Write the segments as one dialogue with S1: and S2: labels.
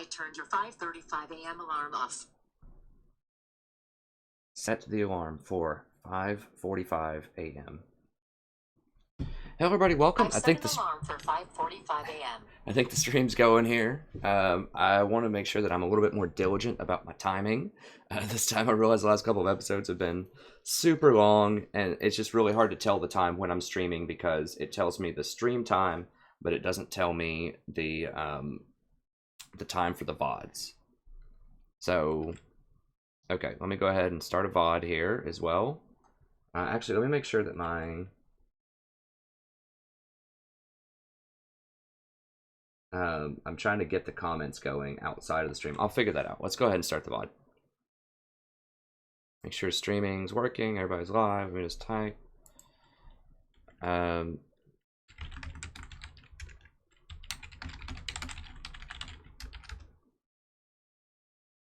S1: I turned your 5:35 a.m. alarm off.
S2: Set the alarm for 5:45 a.m. Hello, everybody. Welcome.
S1: I set an alarm for 5:45 a.m.
S2: I think the stream's going here. I want to make sure that I'm a little bit more diligent about my timing. This time I realized the last couple of episodes have been super long, and it's just really hard to tell the time when I'm streaming because it tells me the stream time, but it doesn't tell me the time for the VODs. So, okay, let me go ahead and start a VOD here as well. Actually, let me make sure that my... I'm trying to get the comments going outside of the stream. I'll figure that out. Let's go ahead and start the VOD. Make sure streaming's working. Everybody's live. Let me just type.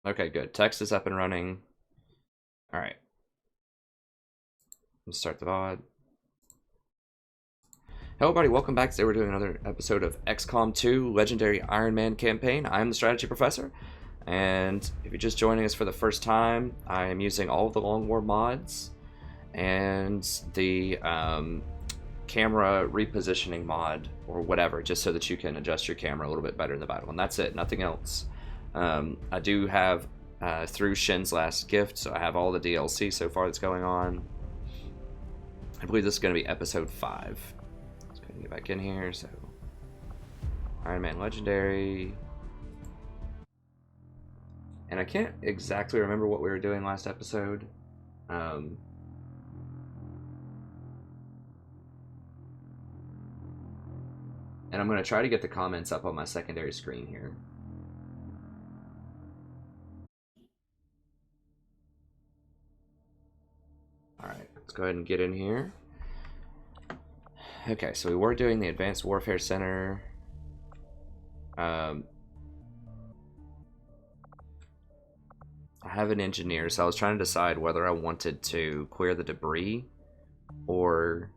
S2: Okay, good. Text is up and running. All right. Let's start the VOD. Hello everybody, welcome back. Today we're doing another episode of XCom 2 Legendary Ironman campaign. I'm the Strategy Professor, and if you're just joining us for the first time, I am using all of the Long War mods and the camera repositioning mod or whatever, just so that you can adjust your camera a little bit better in the battle, and that's it, nothing else. I do have through Shin's Last Gift, so I have all the DLC so far that's going on. I believe this is going to be episode 5. Get back in here. So Ironman Legendary, and I can't exactly remember what we were doing last episode. And I'm going to try to get the comments up on my secondary screen here. Alright, let's go ahead and get in here. Okay, so we were doing the Advanced Warfare Center. I have an engineer, so I was trying to decide whether I wanted to clear the debris or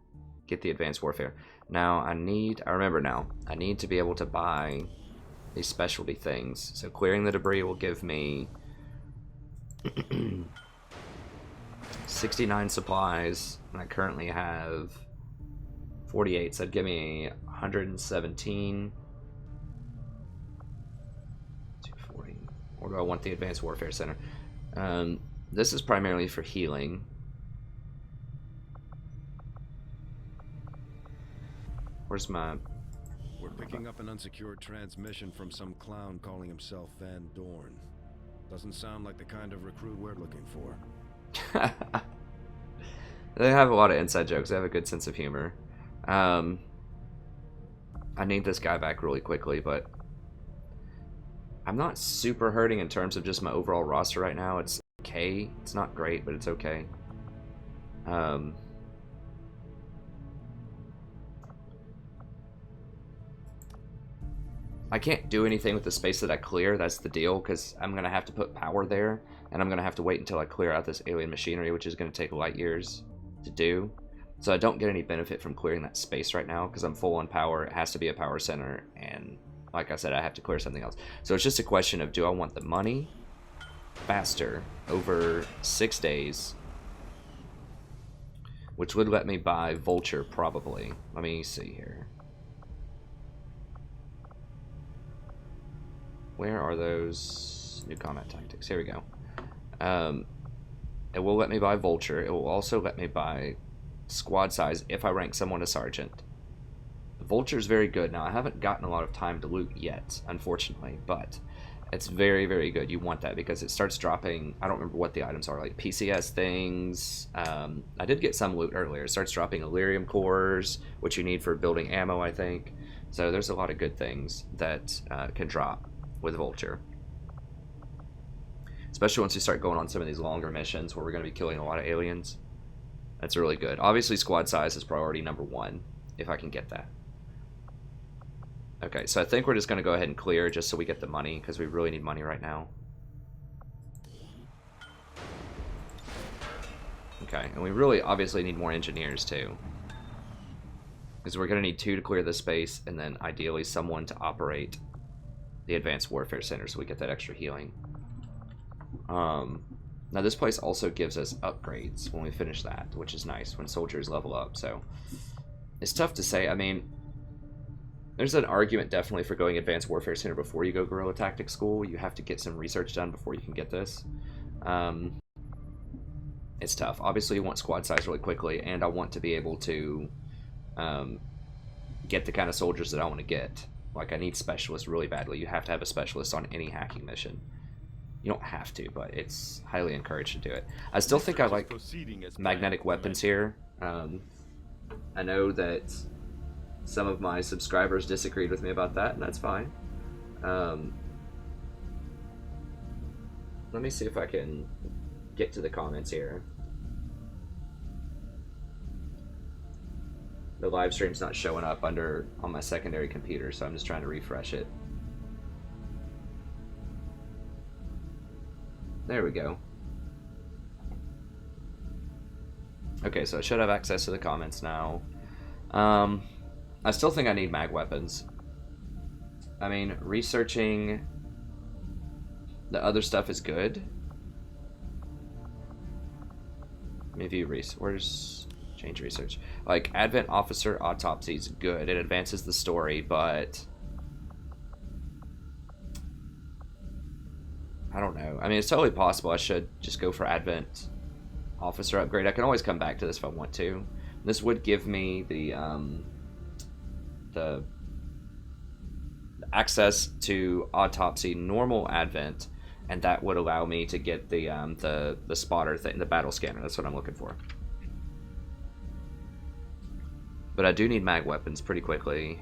S2: get the Advanced Warfare. Now, I remember now, I need to be able to buy these specialty things. So clearing the debris will give me 69 supplies, and I currently have 48, so that'd give me 117. 240. Or do I want the Advanced Warfare Center? This is primarily for healing. Where's my...
S3: We're picking up an unsecured transmission from some clown calling himself Van Dorn. Doesn't sound like the kind of recruit we're looking for.
S2: They have a lot of inside jokes. They have a good sense of humor. I need this guy back really quickly, but I'm not super hurting in terms of just my overall roster right now. It's okay. It's not great, but it's okay. I can't do anything with the space that I clear. That's the deal, because I'm going to have to put power there, and I'm going to have to wait until I clear out this alien machinery, which is going to take light years to do. So I don't get any benefit from clearing that space right now because I'm full on power. It has to be a power center, and like I said, I have to clear something else. So it's just a question of, do I want the money faster over 6 days, which would let me buy Vulture probably. Let me see here. Where are those new combat tactics? Here we go. It will let me buy Vulture. It will also let me buy squad size if I rank someone a sergeant. Vulture's very good. Now, I haven't gotten a lot of time to loot yet, unfortunately, but it's very, very good. You want that because it starts dropping, I don't remember what the items are, like PCS things. I did get some loot earlier. It starts dropping Illyrium cores, which you need for building ammo, I think. So there's a lot of good things that can drop with Vulture. Especially once you start going on some of these longer missions where we're going to be killing a lot of aliens. That's really good. Obviously, squad size is priority number 1, if I can get that. Okay, so I think we're just going to go ahead and clear just so we get the money, because we really need money right now. Okay, and we really obviously need more engineers, too. Because we're going to need 2 to clear this space, and then ideally someone to operate the Advanced Warfare Center, so we get that extra healing. Now this place also gives us upgrades when we finish that, which is nice when soldiers level up. So it's tough to say. I mean, there's an argument definitely for going Advanced Warfare Center before you go Guerrilla Tactics School. You have to get some research done before you can get this. It's tough. Obviously, you want squad size really quickly, and I want to be able to get the kind of soldiers that I want to get. Like, I need specialists really badly. You have to have a specialist on any hacking mission. You don't have to, but it's highly encouraged to do it. I still think I like magnetic weapons here. I know that some of my subscribers disagreed with me about that, and that's fine. Let me see if I can get to the comments here. The live stream's not showing up on my secondary computer, so I'm just trying to refresh it. There we go. Okay, so I should have access to the comments now. I still think I need mag weapons. I mean, researching the other stuff is good. Let me view where's change research? Like, Advent Officer Autopsy is good. It advances the story, but I don't know. I mean, it's totally possible I should just go for Advent Officer upgrade. I can always come back to this if I want to. This would give me the access to Autopsy normal Advent, and that would allow me to get the spotter thing, the battle scanner. That's what I'm looking for. But I do need mag weapons pretty quickly.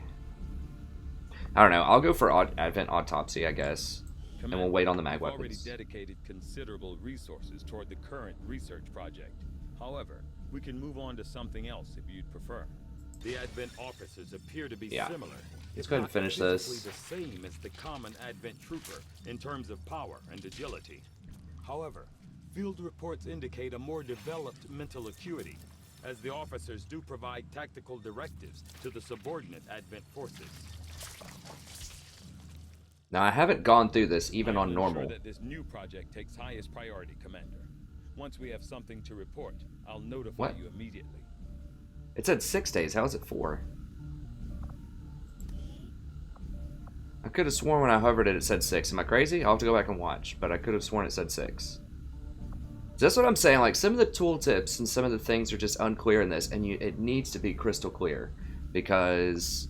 S2: I don't know. I'll go for Advent Autopsy, I guess. And we'll wait on the mag weapons.
S4: We've already dedicated considerable resources toward the current research project. However, we can move on to something else if you'd prefer. The Advent officers appear to be similar.
S2: Let's go ahead and finish this.
S4: The same as the common Advent trooper in terms of power and agility. However, field reports indicate a more developed mental acuity, as the officers do provide tactical directives to the subordinate Advent forces.
S2: Now, I haven't gone through this even on normal.
S4: Sure that this new project takes highest priority, Commander. Once we have something to report, I'll notify you immediately.
S2: It said 6 days. How is it 4? I could have sworn when I hovered it said 6. Am I crazy? I'll have to go back and watch, but I could have sworn it said 6. That's what I'm saying. Like, some of the tooltips and some of the things are just unclear in this, and it needs to be crystal clear, because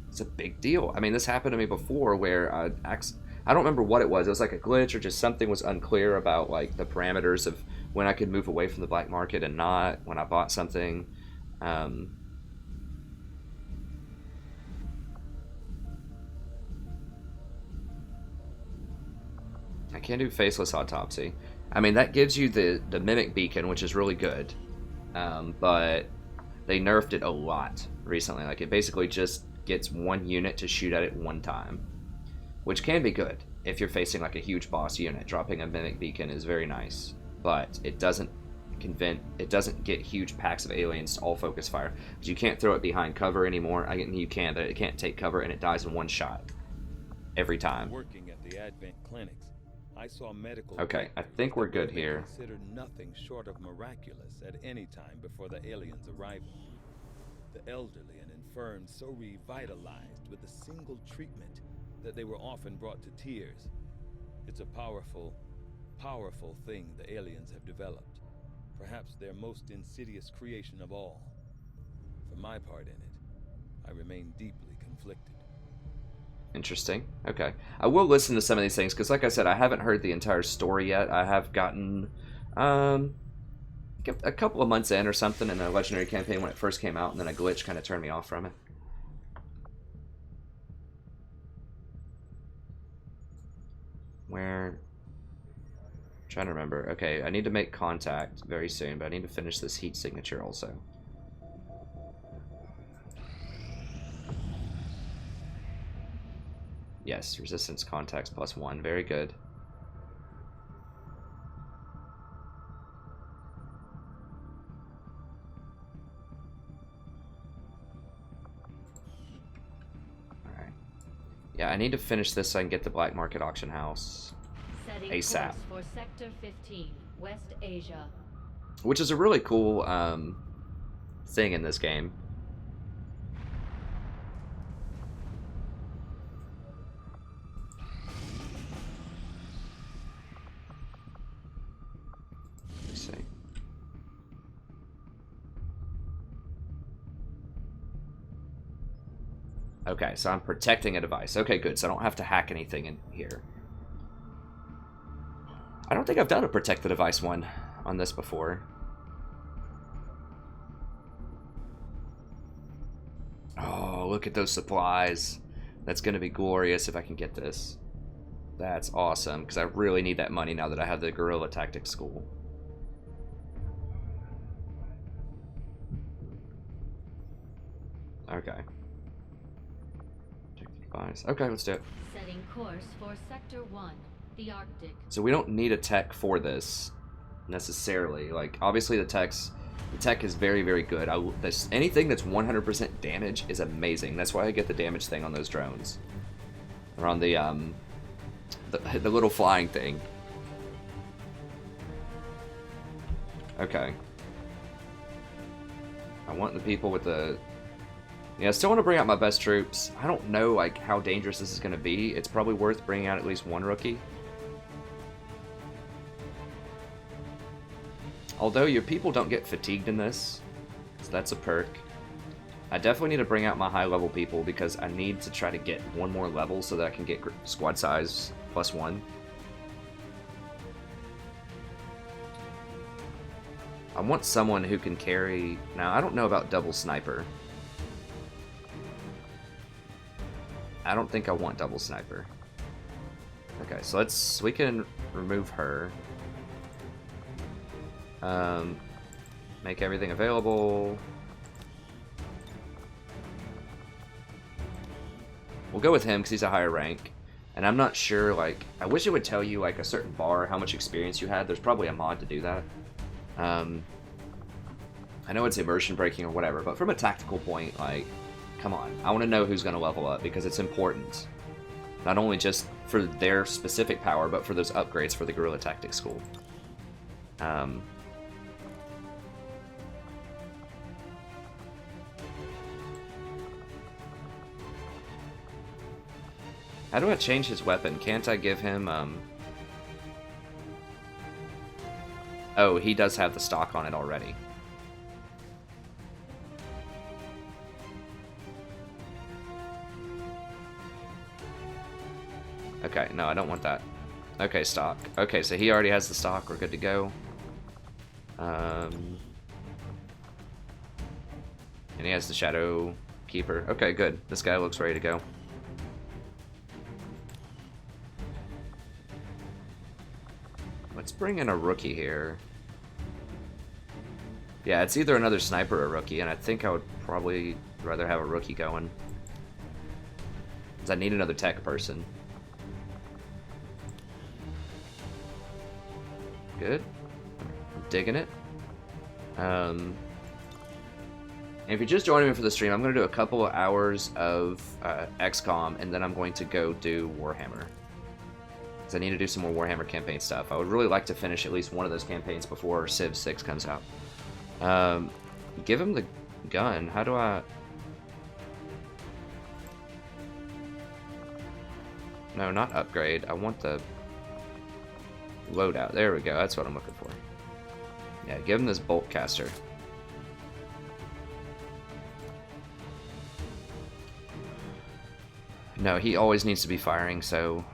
S2: it's a big deal. I mean, this happened to me before where I don't remember what it was. It was like a glitch or just something was unclear about like the parameters of when I could move away from the black market and not when I bought something. I can't do faceless autopsy. I mean, that gives you the mimic beacon, which is really good, but they nerfed it a lot recently. Like, it basically just gets one unit to shoot at it one time, which can be good if you're facing like a huge boss unit. Dropping a mimic beacon is very nice, but it doesn't get huge packs of aliens to all focus fire, because you can't throw it behind cover anymore. You can, but it can't take cover, and it dies in one shot every time.
S4: Working at the Advent clinics, I saw medical.
S2: Okay, I think we're good here.
S4: Considered nothing short of miraculous at any time before the aliens' arrival. The elderly and infirm so revitalized with a single treatment that they were often brought to tears. It's a powerful, powerful thing the aliens have developed. Perhaps their most insidious creation of all. For my part in it, I remain deeply conflicted.
S2: Interesting. Okay. I will listen to some of these things, because like I said, I haven't heard the entire story yet. I have gotten a couple of months in or something in the Legendary campaign when it first came out, and then a glitch kind of turned me off from it. Where? I'm trying to remember. Okay, I need to make contact very soon, but I need to finish this heat signature also. Yes, resistance contacts +1. Very good. I need to finish this so I can get the black market auction house
S5: Setting
S2: ASAP.
S5: course for Sector 15, West Asia.
S2: Which is a really cool thing in this game. Let's see. Okay, so I'm protecting a device. Okay, good. So I don't have to hack anything in here. I don't think I've done a protect the device one on this before. Oh, look at those supplies. That's going to be glorious if I can get this. That's awesome, because I really need that money now that I have the guerrilla tactics school. Okay. Protect the device. Okay, let's do it.
S5: Setting course for Sector 1, the Arctic.
S2: So we don't need a tech for this necessarily. Like, obviously the tech is very, very good. Anything that's 100% damage is amazing. That's why I get the damage thing on those drones. Or on the little flying thing. Okay. I want the people with the... Yeah, I still want to bring out my best troops. I don't know, like, how dangerous this is going to be. It's probably worth bringing out at least one rookie. Although your people don't get fatigued in this, so that's a perk. I definitely need to bring out my high-level people because I need to try to get one more level so that I can get squad size +1. I want someone who can carry... Now, I don't know about double sniper. I don't think I want double sniper. Okay, so we can remove her. Make everything available. We'll go with him because he's a higher rank. And I'm not sure, like, I wish it would tell you, like, a certain bar, how much experience you had. There's probably a mod to do that. I know it's immersion breaking or whatever, but from a tactical point, like, come on. I want to know who's going to level up because it's important. Not only just for their specific power, but for those upgrades for the guerrilla tactics school. How do I change his weapon? Can't I give him, Oh, he does have the stock on it already. Okay, no, I don't want that. Okay, stock. Okay, so he already has the stock. We're good to go. And he has the Shadow Keeper. Okay, good. This guy looks ready to go. Let's bring in a rookie here. Yeah, it's either another sniper or a rookie, and I think I would probably rather have a rookie going. Because I need another tech person. Good. I'm digging it. And if you're just joining me for the stream, I'm going to do a couple of hours of XCom, and then I'm going to go do Warhammer. Because I need to do some more Warhammer campaign stuff. I would really like to finish at least one of those campaigns before Civ 6 comes out. Give him the gun. How do I... No, not upgrade. I want the loadout. There we go. That's what I'm looking for. Yeah, give him this bolt caster. No, he always needs to be firing, so...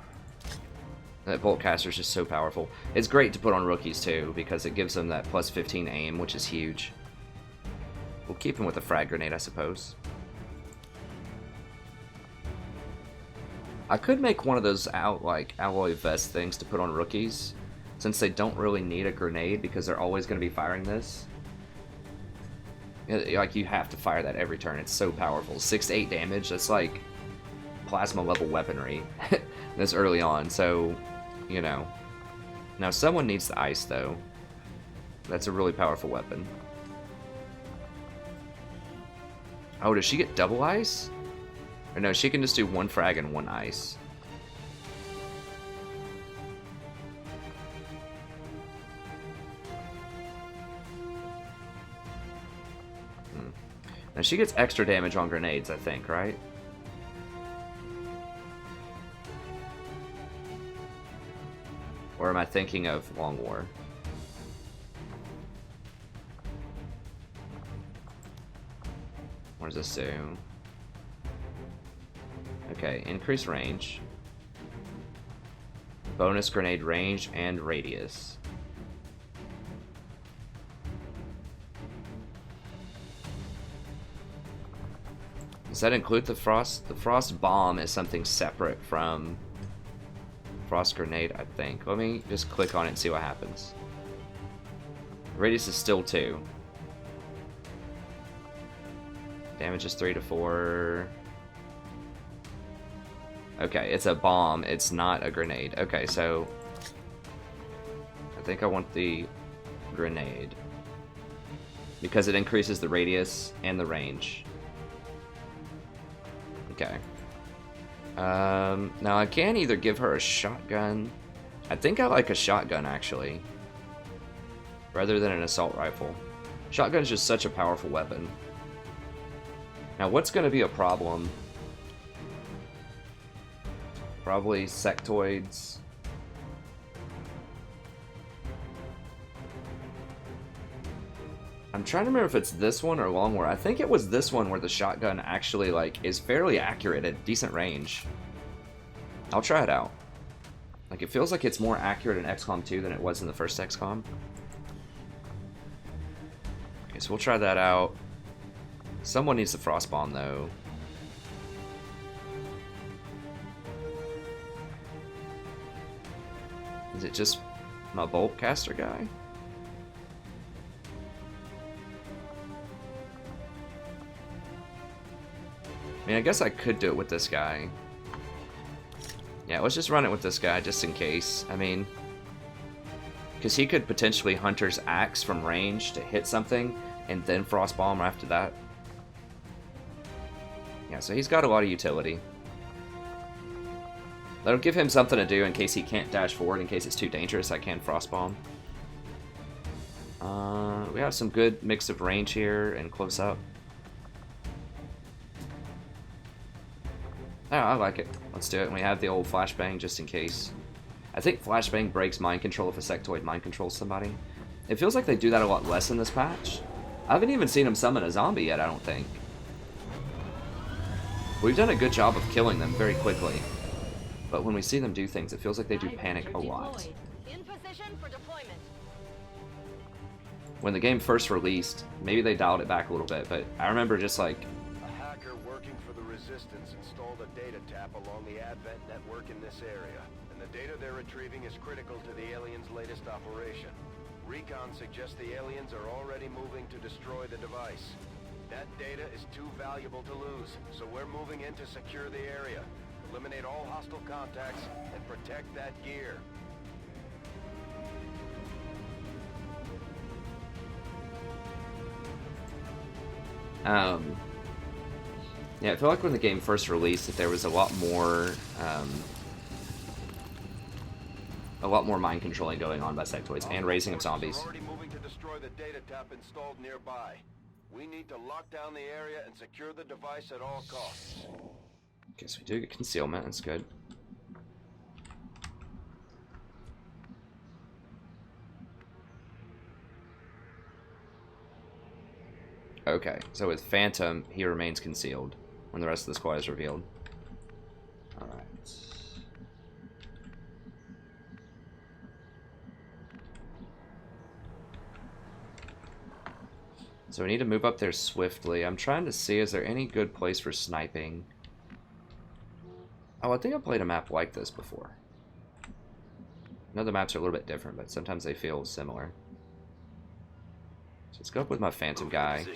S2: That bolt caster is just so powerful. It's great to put on rookies, too, because it gives them that plus 15 aim, which is huge. We'll keep him with a frag grenade, I suppose. I could make one of those alloy vest things to put on rookies, since they don't really need a grenade because they're always going to be firing this. Like, you have to fire that every turn. It's so powerful. 6 to 8 damage, that's like plasma level weaponry this early on, so, you know. Now, someone needs the ice, though. That's a really powerful weapon. Oh, does she get double ice? Or no, she can just do 1 frag and 1 ice. Now she gets extra damage on grenades, I think, right? Or am I thinking of Long War? What does this do? Okay, increase range. Bonus grenade range and radius. Does that include the frost? The frost bomb is something separate from frost grenade, I think. Let me just click on it and see what happens. Radius is still 2. Damage is 3 to 4. Okay, it's a bomb. It's not a grenade. Okay, so I think I want the grenade because it increases the radius and the range. Okay. Now I can either give her a shotgun. I think I like a shotgun actually, rather than an assault rifle. Shotgun's just such a powerful weapon. Now what's going to be a problem? Probably sectoids. I'm trying to remember if it's this one or Long War. I think it was this one where the shotgun actually like is fairly accurate at decent range. I'll try it out. Like it feels like it's more accurate in XCOM 2 than it was in the first XCOM. Okay, so we'll try that out. Someone needs the frost bomb though. Is it just my bolt caster guy? I mean, I guess I could do it with this guy. Yeah, let's just run it with this guy just in case. I mean, because he could potentially Hunter's Axe from range to hit something and then Frost Bomb after that. Yeah, so he's got a lot of utility. That'll give him something to do in case he can't dash forward, in case it's too dangerous. I can Frost Bomb. We have some good mix of range here and close up. Oh, I like it. Let's do it. And we have the old flashbang just in case. I think flashbang breaks mind control if a sectoid mind controls somebody. It feels like they do that a lot less in this patch. I haven't even seen him summon a zombie yet, I don't think. We've done a good job of killing them very quickly. But when we see them do things, it feels like they do panic a lot.
S6: In position for deployment.
S2: When the game first released, maybe they dialed it back a little bit, but I remember just like...
S7: A hacker working for the Resistance installed a data tap along the Advent network in this area, and the data they're retrieving is critical to the aliens' latest operation. Recon suggests the aliens are already moving to destroy the device. That data is too valuable to lose, so we're moving in to secure the area. Eliminate all hostile contacts and protect that gear.
S2: Yeah, I feel like when the game first released, that there was a lot more mind controlling going on by sectoids and raising of zombies.
S7: We're already moving to destroy the data tap installed nearby. We need to lock down the area and secure the device at all costs.
S2: Guess we do get concealment, that's good. Okay, so with Phantom, he remains concealed when the rest of the squad is revealed. Alright. So we need to move up there swiftly. I'm trying to see, is there any good place for sniping? Oh, I think I played a map like this before. I know the maps are a little bit different, but sometimes they feel similar. So let's go up with my Phantom guy.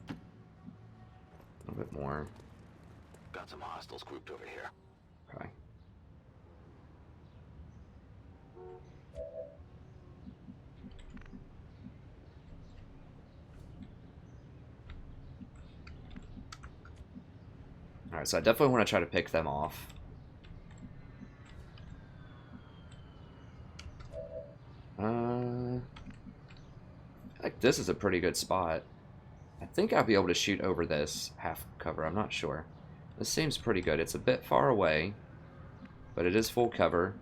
S2: A little bit more.
S7: Got some hostiles grouped over here.
S2: Okay. Alright, so I definitely want to try to pick them off. Like this is a pretty good spot. I think I'll be able to shoot over this half cover. I'm not sure. This seems pretty good. It's a bit far away, but it is full cover.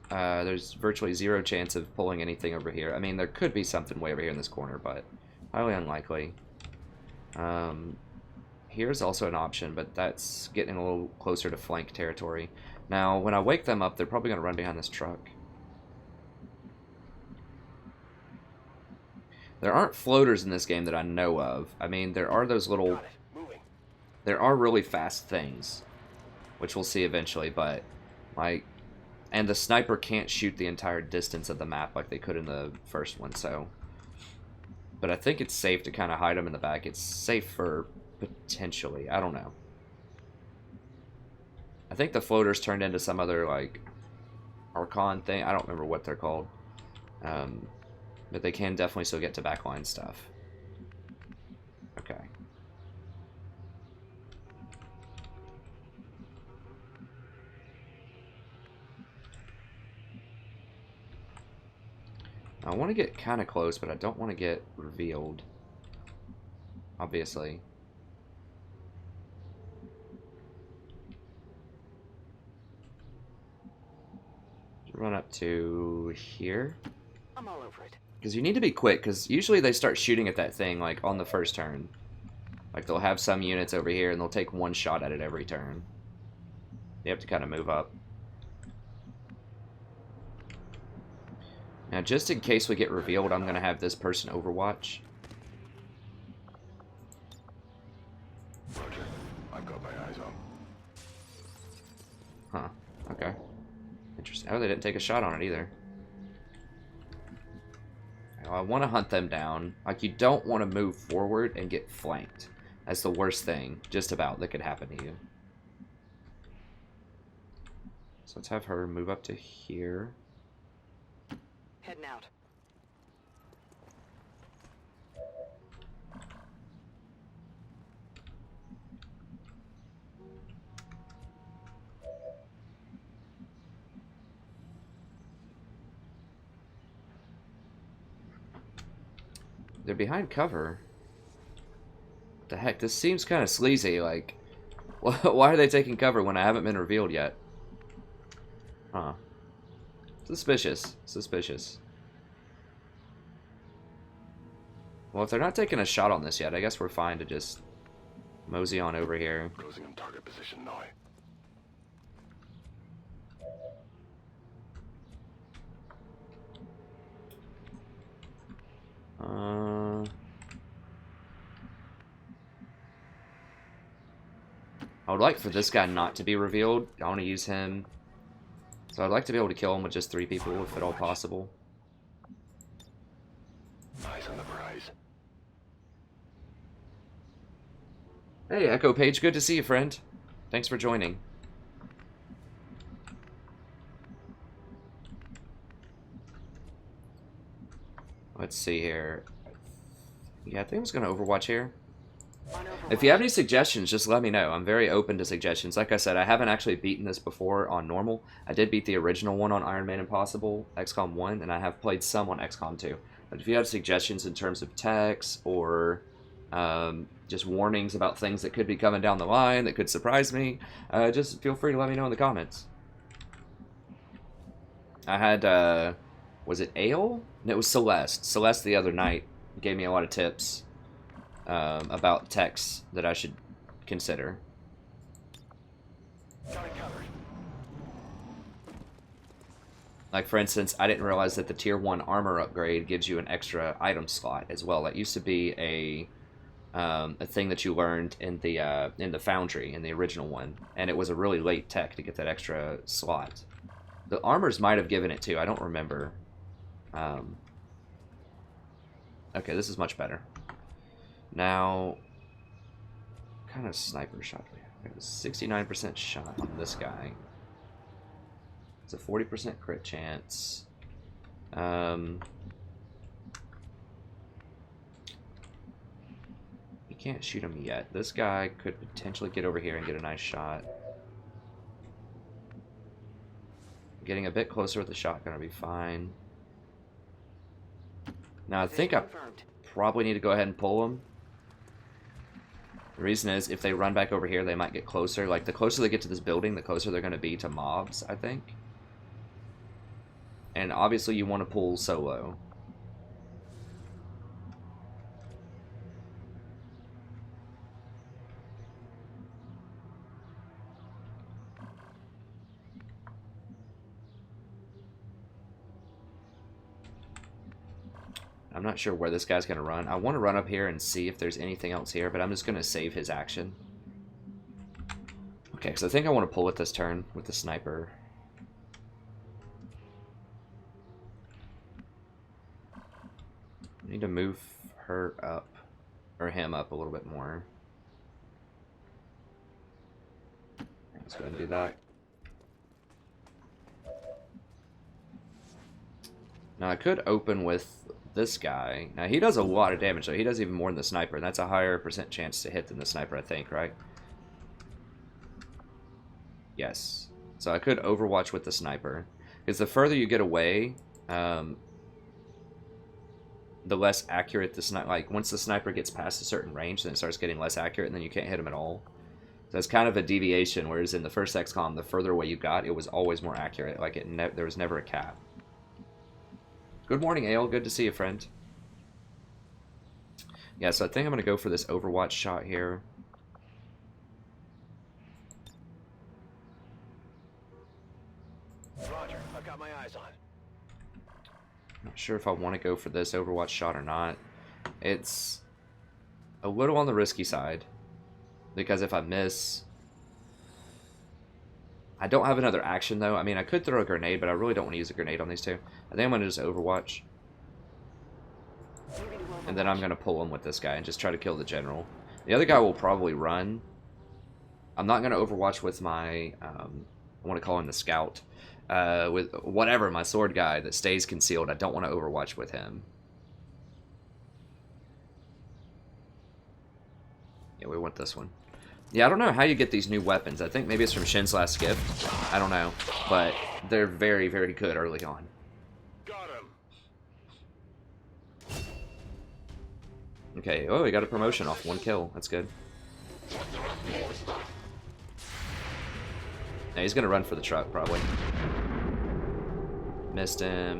S2: There's virtually zero chance of pulling anything over here. I mean, there could be something way over here in this corner, but highly unlikely. Here's also an option, but that's getting a little closer to flank territory. Now, when I wake them up, they're probably going to run behind this truck. There aren't floaters in this game that I know of. I mean, there are those little... There are really fast things, which we'll see eventually, but... like, and the sniper can't shoot the entire distance of the map like they could in the first one, so... But I think it's safe to kind of hide them in the back. It's safer, potentially. I don't know. I think the floaters turned into some other, like, Archon thing. I don't remember what they're called. But they can definitely still get to backline stuff. Okay. I want to get kind of close, but I don't want to get revealed. Obviously. Run up to here.
S6: I'm all over it.
S2: Because you need to be quick, because usually they start shooting at that thing, like, on the first turn. Like, they'll have some units over here, and they'll take one shot at it every turn. You have to kind of move up. Now, just in case we get revealed, I'm going to have this person overwatch.
S7: Roger. I've got my eyes on.
S2: Huh. Okay. Interesting. Oh, they didn't take a shot on it either. I want to hunt them down. Like, you don't want to move forward and get flanked. That's the worst thing, just about, that could happen to you. So let's have her move up to here.
S6: Heading out.
S2: They're behind cover. What the heck? This seems kind of sleazy. Like, why are they taking cover when I haven't been revealed yet? Huh. Suspicious. Suspicious. Well, if they're not taking a shot on this yet, I guess we're fine to just mosey on over here.
S7: Closing on target position now.
S2: I would like for this guy not to be revealed. I want to use him. So I'd like to be able to kill him with just 3 people, if at all possible.
S7: Eyes on the prize.
S2: Hey, Echo Page, good to see you, friend. Thanks for joining. Let's see here. Yeah, I think I was going to Overwatch here. If you have any suggestions, just let me know. I'm very open to suggestions. Like I said, I haven't actually beaten this before on normal. I did beat the original one on Ironman Impossible, XCom 1, and I have played some on XCom 2. But if you have suggestions in terms of techs or just warnings about things that could be coming down the line that could surprise me, just feel free to let me know in the comments. I had, was it Ale? No, it was Celeste. Celeste the other night gave me a lot of tips about techs that I should consider.
S7: Got it covered.
S2: Like, for instance, I didn't realize that the Tier 1 armor upgrade gives you an extra item slot as well. That used to be a thing that you learned in the Foundry, in the original one. And it was a really late tech to get that extra slot. The armors might have given it too, I don't remember. Okay, this is much better. Now, what kind of sniper shot do we have? We have a 69% shot on this guy. It's a 40% crit chance. He Can't shoot him yet. This guy could potentially get over here and get a nice shot. Getting a bit closer with the shotgun will be fine. Now I think I probably need to go ahead and pull him. The reason is, if they run back over here, they might get closer. Like, the closer they get to this building, the closer they're going to be to mobs, I think. And obviously you want to pull solo. I'm not sure where this guy's going to run. I want to run up here and see if there's anything else here, but I'm just going to save his action. Okay, so I think I want to pull it this turn with the sniper. I need to move her up, or him up a little bit more. Let's go ahead and do that. Now I could open with this guy. Now he does a lot of damage though. He does even more than the sniper, and that's a higher percent chance to hit than the sniper, I think, right? Yes. So I could overwatch with the sniper. Because the further you get away, the less accurate the sniper... Like, once the sniper gets past a certain range, then it starts getting less accurate, and then you can't hit him at all. So it's kind of a deviation, whereas in the first XCOM, the further away you got, it was always more accurate. Like, there was never a cap. Good morning, Ale. Good to see you, friend. Yeah, so I think I'm going to go for this Overwatch shot here.
S7: Roger, I've got my eyes on.
S2: Not sure if I want to go for this Overwatch shot or not. It's a little on the risky side, because if I miss... I don't have another action, though. I mean, I could throw a grenade, but I really don't want to use a grenade on these two. I think I'm going to just Overwatch. And then I'm going to pull him with this guy and just try to kill the general. The other guy will probably run. I'm not going to Overwatch with my... I want to call him the scout. With whatever, my sword guy that stays concealed. I don't want to Overwatch with him. Yeah, we want this one. Yeah, I don't know how you get these new weapons. I think maybe it's from Shin's last gift. I don't know. But they're very, very good early on.
S7: Got him.
S2: Okay, oh, we got a promotion off one kill. That's good. Now he's going to run for the truck, probably. Missed him.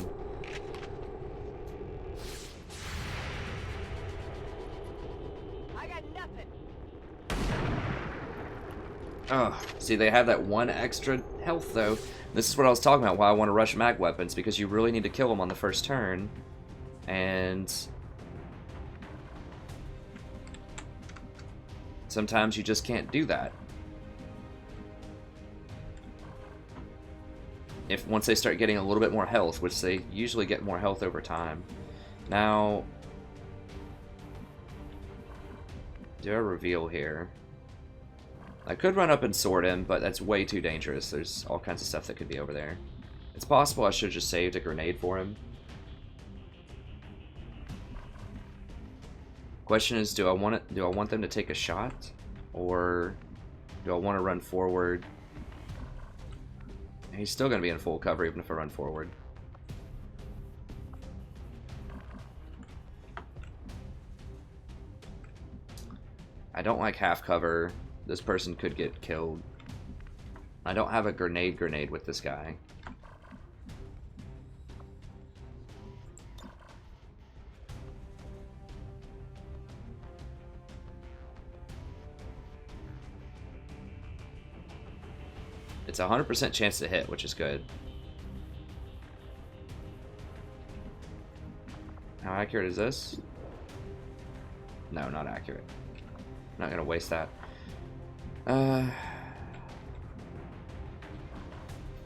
S2: Oh, see, they have that one extra health, though. This is what I was talking about, why I want to rush mag weapons, because you really need to kill them on the first turn. And sometimes you just can't do that. Once they start getting a little bit more health, which they usually get more health over time. Now, do I reveal here? I could run up and sword him, but that's way too dangerous. There's all kinds of stuff that could be over there. It's possible I should have just saved a grenade for him. Question is, do I want them to take a shot, or do I want to run forward? He's still going to be in full cover even if I run forward. I don't like half cover. This person could get killed. I don't have a grenade with this guy. It's a 100% chance to hit, which is good. How accurate is this? No, not accurate. Not gonna waste that.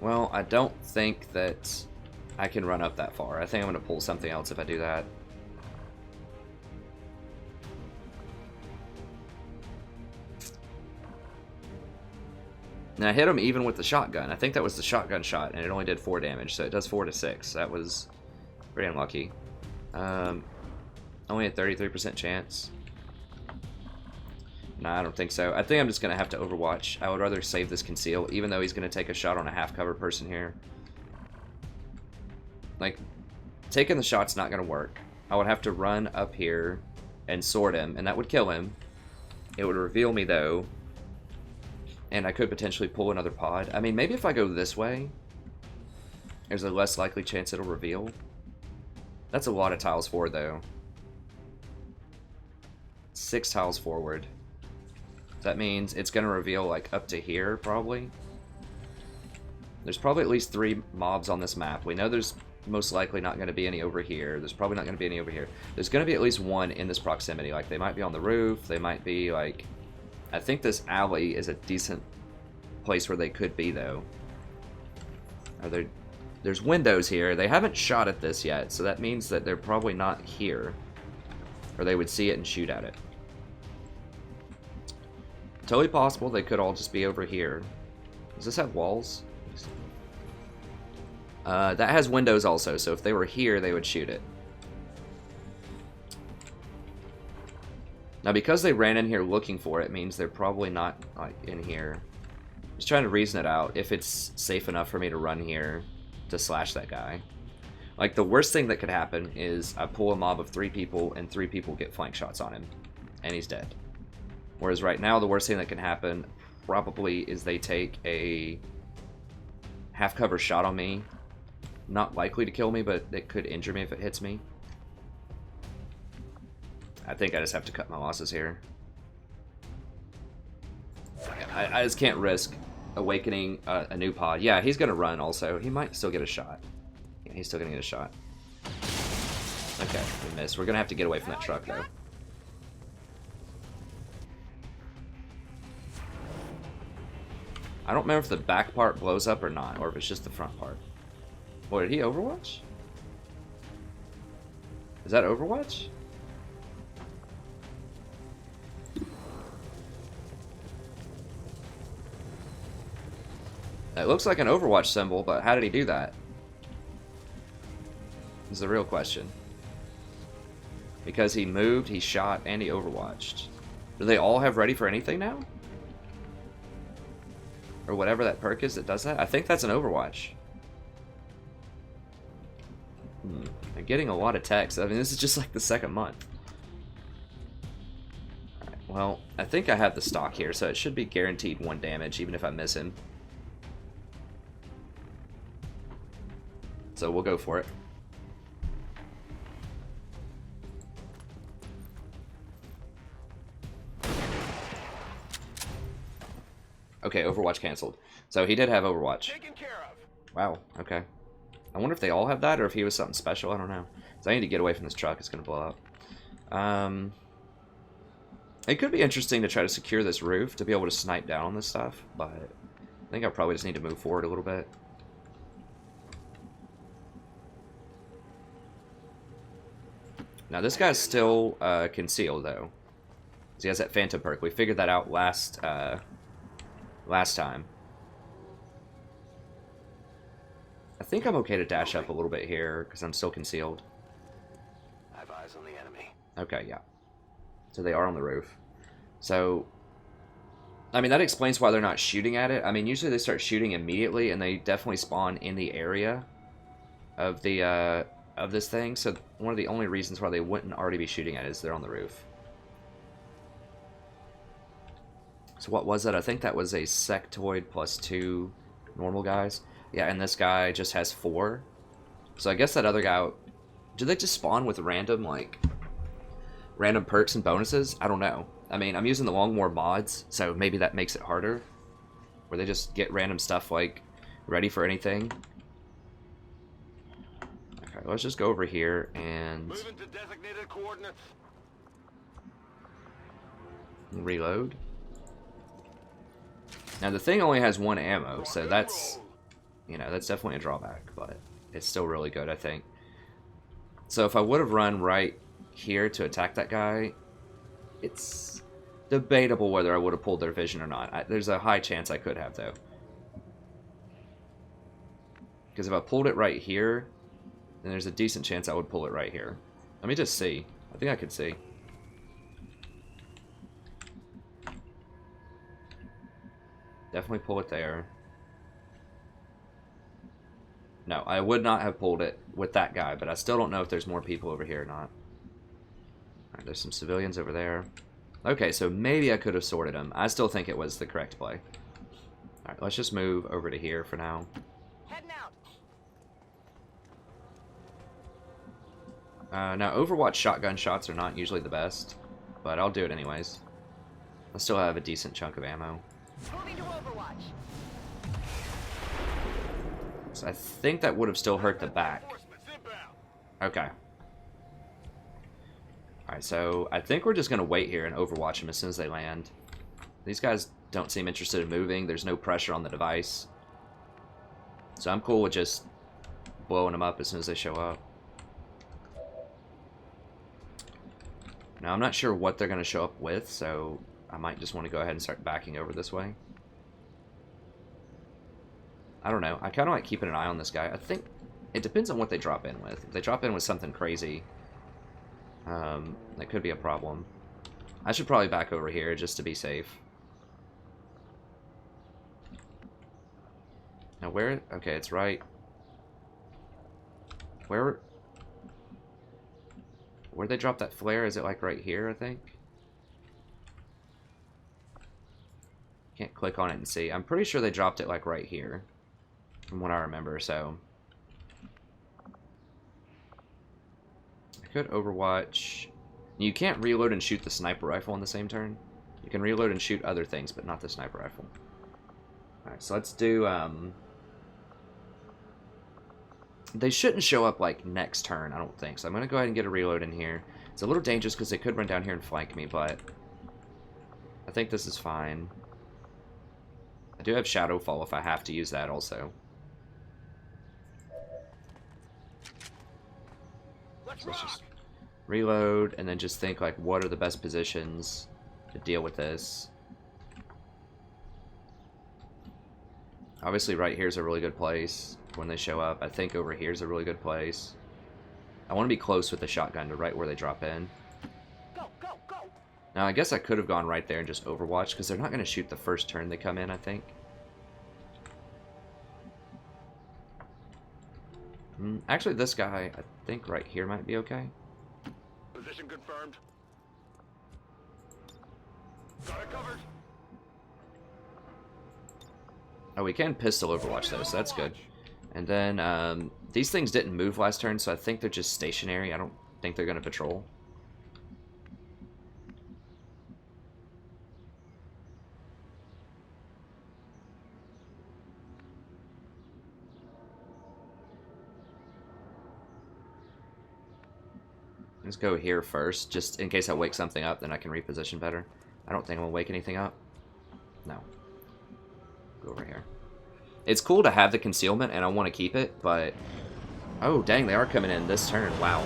S2: Well, I don't think that I can run up that far. I think I'm gonna pull something else if I do that. Now I hit him even with the shotgun. I think that was the shotgun shot, and it only did 4 damage, so it does 4 to 6. That was very unlucky. Only a 33% chance. No, I don't think so. I think I'm just going to have to overwatch. I would rather save this conceal, even though he's going to take a shot on a half-covered person here. Like, taking the shot's not going to work. I would have to run up here and sword him, and that would kill him. It would reveal me, though, and I could potentially pull another pod. I mean, maybe if I go this way, there's a less likely chance it'll reveal. That's a lot of tiles forward, though. 6 tiles forward. That means it's going to reveal, like, up to here, probably. There's probably at least 3 mobs on this map. We know there's most likely not going to be any over here. There's probably not going to be any over here. There's going to be at least 1 in this proximity. Like, they might be on the roof. They might be, like... I think this alley is a decent place where they could be, though. There's windows here. They haven't shot at this yet, so that means that they're probably not here. Or they would see it and shoot at it. Totally possible they could all just be over here. Does this have walls? That has windows also, so if they were here, they would shoot it. Now, because they ran in here looking for it, means they're probably not, like, in here. Just trying to reason it out, if it's safe enough for me to run here to slash that guy. Like, the worst thing that could happen is I pull a mob of 3 people, and 3 people get flank shots on him, and he's dead. Whereas right now, the worst thing that can happen probably is they take a half-cover shot on me. Not likely to kill me, but it could injure me if it hits me. I think I just have to cut my losses here. I just can't risk awakening a new pod. Yeah, he's going to run also. He might still get a shot. Yeah, he's still going to get a shot. Okay, we missed. We're going to have to get away from that truck, though. I don't remember if the back part blows up or not, or if it's just the front part. Boy, did he Overwatch? Is that Overwatch? It looks like an Overwatch symbol, but how did he do that? Is the real question. Because he moved, he shot, and he Overwatched. Do they all have ready for anything now? Or whatever that perk is that does that? I think that's an Overwatch. I'm getting a lot of text. I mean, this is just like the 2nd month. Alright, well, I think I have the stock here, so it should be guaranteed 1 damage, even if I miss him. So we'll go for it. Okay, Overwatch canceled. So he did have Overwatch.
S7: Taken care of.
S2: Wow, okay. I wonder if they all have that, or if he was something special. I don't know. So I need to get away from this truck. It's going to blow up. It could be interesting to try to secure this roof to be able to snipe down on this stuff, but I think I probably just need to move forward a little bit. Now, this guy's still concealed, though. He has that Phantom perk. We figured that out last time. I think I'm okay to dash up a little bit here, because I'm still concealed.
S7: I have eyes on the enemy.
S2: Okay, yeah. So they are on the roof. So, I mean, that explains why they're not shooting at it. I mean, usually they start shooting immediately, and they definitely spawn in the area of the of this thing. So one of the only reasons why they wouldn't already be shooting at it is they're on the roof. So what was that? I think that was a sectoid plus 2 normal guys. Yeah, and this guy just has 4. So I guess that other guy... Do they just spawn with random, like... random perks and bonuses? I don't know. I mean, I'm using the Long War mods, so maybe that makes it harder. Where they just get random stuff, like, ready for anything. Okay, let's just go over here and...
S7: Moving to designated coordinates.
S2: reload. Now, the thing only has 1 ammo, so that's... You know, that's definitely a drawback, but it's still really good, I think. So if I would have run right here to attack that guy, it's debatable whether I would have pulled their vision or not. There's a high chance I could have, though. Because if I pulled it right here, then there's a decent chance I would pull it right here. Let me just see. I think I could see. Definitely pull it there. No, I would not have pulled it with that guy, but I still don't know if there's more people over here or not. Alright, there's some civilians over there. Okay, so maybe I could have sorted them. I still think it was the correct play. Alright, let's just move over to here for now.
S6: Heading out.
S2: Now, Overwatch shotgun shots are not usually the best, but I'll do it anyways. I still have a decent chunk of ammo.
S6: Moving to Overwatch.
S2: So I think that would have still hurt the back. Okay. Alright, so I think we're just going to wait here and overwatch them as soon as they land. These guys don't seem interested in moving. There's no pressure on the device. So I'm cool with just blowing them up as soon as they show up. Now, I'm not sure what they're going to show up with, so I might just want to go ahead and start backing over this way. I don't know. I kind of like keeping an eye on this guy. I think it depends on what they drop in with. If they drop in with something crazy, that could be a problem. I should probably back over here just to be safe. Now where? Okay, it's right. Where'd they drop that flare? Is it like right here, I think? Can't click on it and see. I'm pretty sure they dropped it like right here, from what I remember, so I could overwatch. You can't reload and shoot the sniper rifle on the same turn. You can reload and shoot other things, but not the sniper rifle. Alright, so let's do, they shouldn't show up, like, next turn, I don't think. So I'm going to go ahead and get a reload in here. It's a little dangerous because they could run down here and flank me, but I think this is fine. I do have Shadow Fall if I have to use that also. So let's just reload and then just think, like, what are the best positions to deal with this. Obviously right here is a really good place when they show up. I think over here is a really good place. I want to be close with the shotgun to right where they drop in.
S6: Go, go, go.
S2: Now I guess I could have gone right there and just overwatched because they're not going to shoot the first turn they come in, I think. Actually, this guy, I think right here might be okay.
S7: Position confirmed. Got it covered.
S2: Oh, we can pistol overwatch though, so that's good. And then, these things didn't move last turn, so I think they're just stationary. I don't think they're going to patrol. Let's go here first, just in case I wake something up, then I can reposition better. I don't think I'm going to wake anything up. No. Go over here. It's cool to have the concealment, and I want to keep it, but... Oh, dang, they are coming in this turn. Wow.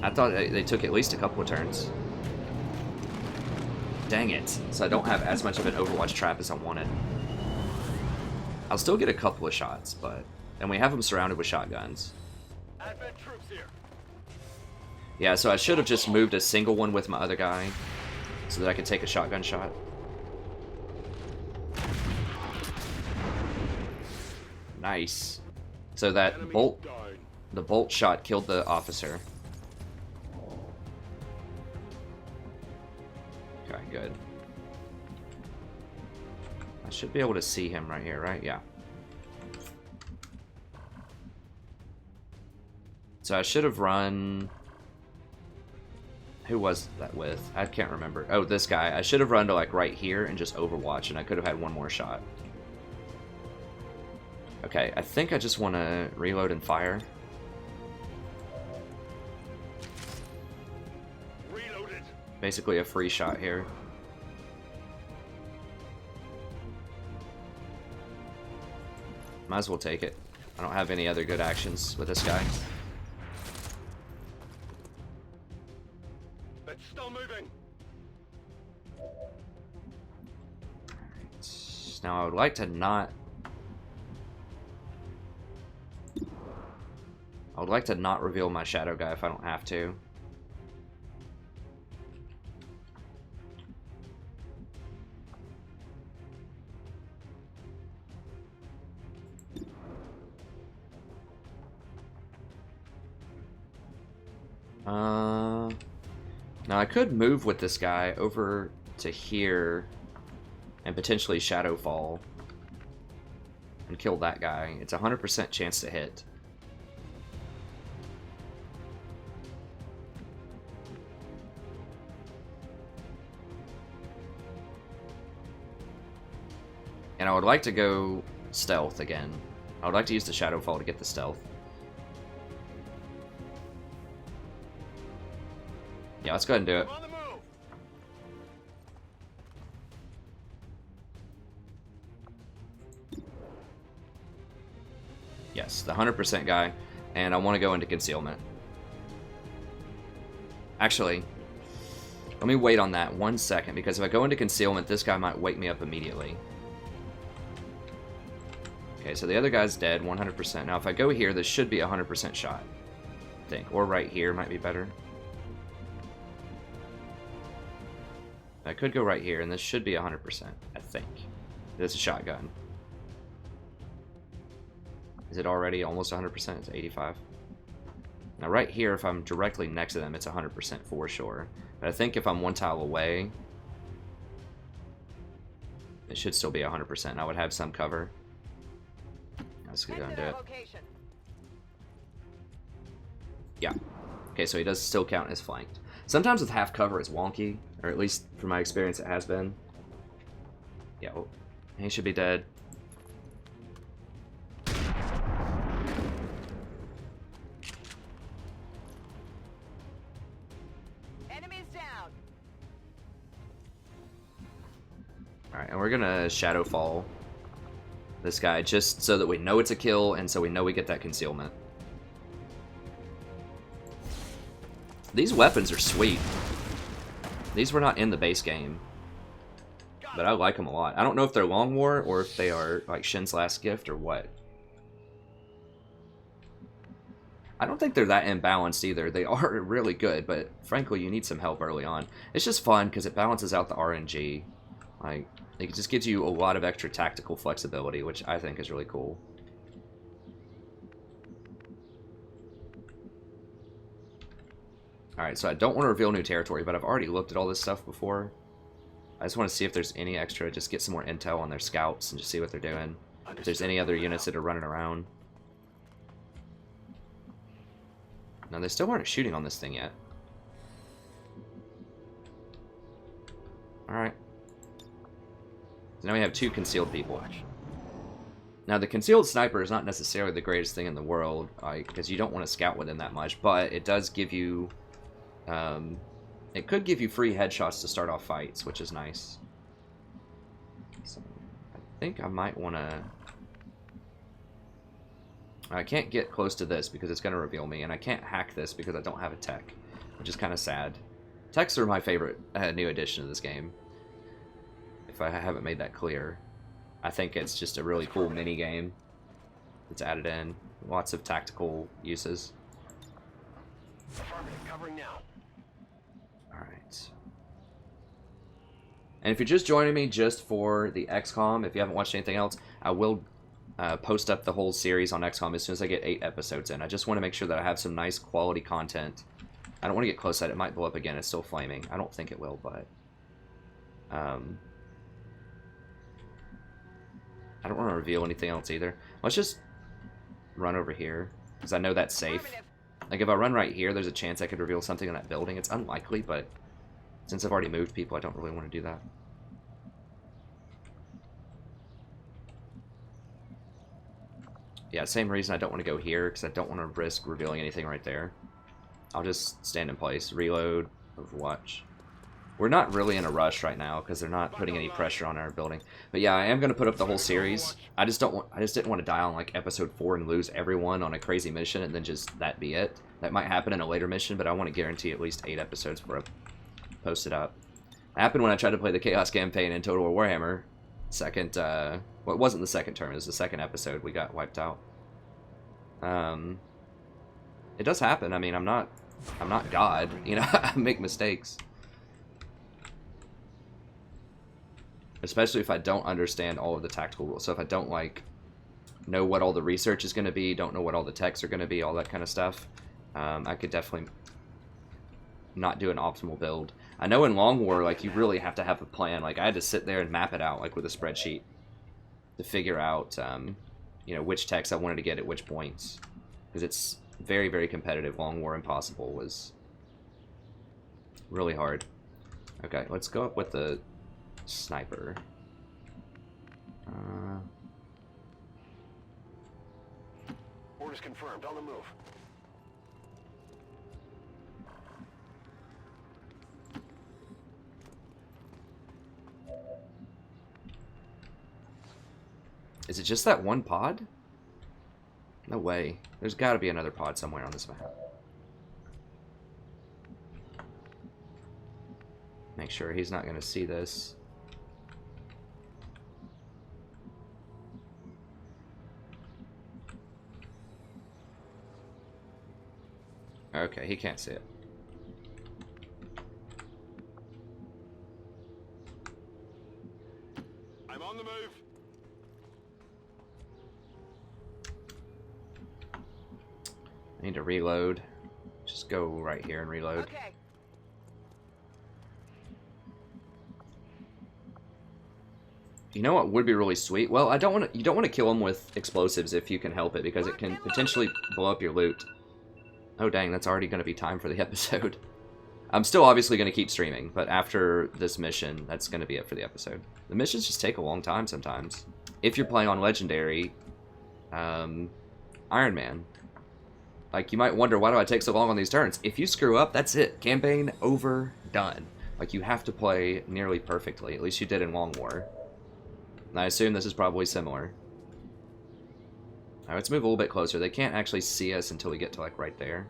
S2: I thought they took at least a couple of turns. Dang it. So I don't have as much of an Overwatch trap as I wanted. I'll still get a couple of shots, but... And we have them surrounded with shotguns.
S7: Advent troops here.
S2: Yeah, so I should have just moved a single one with my other guy, so that I could take a shotgun shot. Nice. So that bolt, the bolt shot killed the officer. Okay, good. I should be able to see him right here, right? Yeah. So I should have run... Who was that with? I can't remember. Oh, this guy. I should have run to like right here and just overwatch, and I could have had one more shot. Okay, I think I just want to reload and fire.
S7: Reloaded.
S2: Basically a free shot here. Might as well take it. I don't have any other good actions with this guy.
S7: It's still moving.
S2: Now I would like to not... I would like to not reveal my shadow guy if I don't have to. Now I could move with this guy over to here and potentially shadow fall and kill that guy. It's a 100% chance to hit. And I would like to go stealth again. I would like to use the shadow fall to get the stealth. Yeah, let's go ahead and do it.
S7: On the move.
S2: Yes, the 100% guy. And I want to go into concealment. Actually, let me wait on that 1 second, because if I go into concealment, this guy might wake me up immediately. Okay, so the other guy's dead, 100%. Now, if I go here, this should be a 100% shot, I think. Or right here might be better. I could go right here, and this should be 100%, I think. It's a shotgun. Is it already almost 100%? It's 85. Now, right here, if I'm directly next to them, it's 100% for sure. But I think if I'm one tile away, it should still be 100%. I would have some cover. Let's go and do it. Yeah. Okay, so he does still count as flanked. Sometimes with half cover it's wonky, or at least from my experience it has been. Yeah, well, he should be dead.
S6: Enemies down.
S2: Alright, and we're gonna shadow fall this guy just so that we know it's a kill and so we know we get that concealment. These weapons are sweet. These were not in the base game, but I like them a lot. I don't know if they're Long War or if they are like Shin's Last Gift or what. I don't think they're that imbalanced either. They are really good, but frankly, you need some help early on. It's just fun because it balances out the RNG. Like, it just gives you a lot of extra tactical flexibility, which I think is really cool. Alright, so I don't want to reveal new territory, but I've already looked at all this stuff before. I just want to see if there's any extra, just get some more intel on their scouts and just see what they're doing. If there's any other units that are running around. Now, they still aren't shooting on this thing yet. Alright. So now we have 2 concealed people. Now, the concealed sniper is not necessarily the greatest thing in the world, because you don't want to scout with him that much, but it does give you... it could give you free headshots to start off fights, which is nice. So, I think I might want to... I can't get close to this because it's going to reveal me, and I can't hack this because I don't have a tech, which is kind of sad. Techs are my favorite new addition to this game, if I haven't made that clear. I think it's just a really cool mini-game that's added in. Lots of tactical uses.
S7: Covering now.
S2: Alright. And if you're just joining me just for the XCom, if you haven't watched anything else, I will post up the whole series on XCom as soon as I get 8 episodes in. I just want to make sure that I have some nice quality content. I don't want to get close to it. It might blow up again. It's still flaming. I don't think it will, but... I don't want to reveal anything else either. Let's just run over here, because I know that's safe. Like, if I run right here, there's a chance I could reveal something in that building. It's unlikely, but since I've already moved people, I don't really want to do that. Yeah, same reason I don't want to go here, because I don't want to risk revealing anything right there. I'll just stand in place, reload, overwatch. We're not really in a rush right now, because they're not putting any pressure on our building. But yeah, I am going to put up the whole series. I just didn't want to die on like episode 4 and lose everyone on a crazy mission, and then just that be it. That might happen in a later mission, but I want to guarantee at least 8 episodes before I post it up. It happened when I tried to play the Chaos campaign in Total War Warhammer. Second, well, it wasn't the second term, it was the second episode. We got wiped out. It does happen. I mean, I'm not God, you know. I make mistakes. Especially if I don't understand all of the tactical rules. So if I don't, like, know what all the research is going to be, don't know what all the techs are going to be, all that kind of stuff, I could definitely not do an optimal build. I know in Long War, like, you really have to have a plan. Like, I had to sit there and map it out, like, with a spreadsheet to figure out, you know, which techs I wanted to get at which points. Because it's very, very competitive. Long War Impossible was really hard. Okay, let's go up with the sniper.
S7: Orders confirmed. On the move.
S2: Is it just that one pod? No way. There's got to be another pod somewhere on this map. Make sure he's not going to see this. Okay, he can't see it.
S7: I'm on the move.
S2: I need to reload. Just go right here and reload.
S6: Okay.
S2: You know what would be really sweet? Well, I don't want to. You don't want to kill him with explosives if you can help it, because it can potentially blow up your loot. Oh dang, that's already going to be time for the episode. I'm still obviously going to keep streaming, but after this mission, that's going to be it for the episode. The missions just take a long time sometimes. If you're playing on Legendary, Iron Man. Like, you might wonder, why do I take so long on these turns? If you screw up, that's it. Campaign over, done. Like, you have to play nearly perfectly. At least you did in Long War. And I assume this is probably similar. Alright, let's move a little bit closer. They can't actually see us until we get to, like, right there.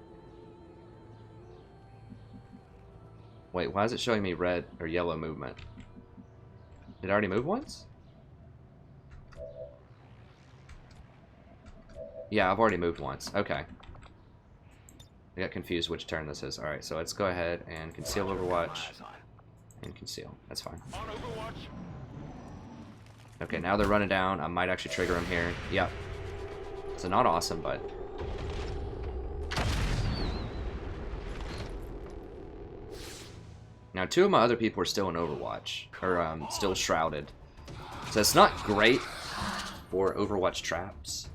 S2: Wait, why is it showing me red or yellow movement? Did I already move once? Yeah, I've already moved once. Okay. I got confused which turn this is. Alright, so let's go ahead and conceal Overwatch. And conceal. That's fine. Okay, now they're running down. I might actually trigger them here. Yep. So not awesome, but... Now, two of my other people are still in Overwatch. Or, still shrouded. So it's not great for Overwatch traps.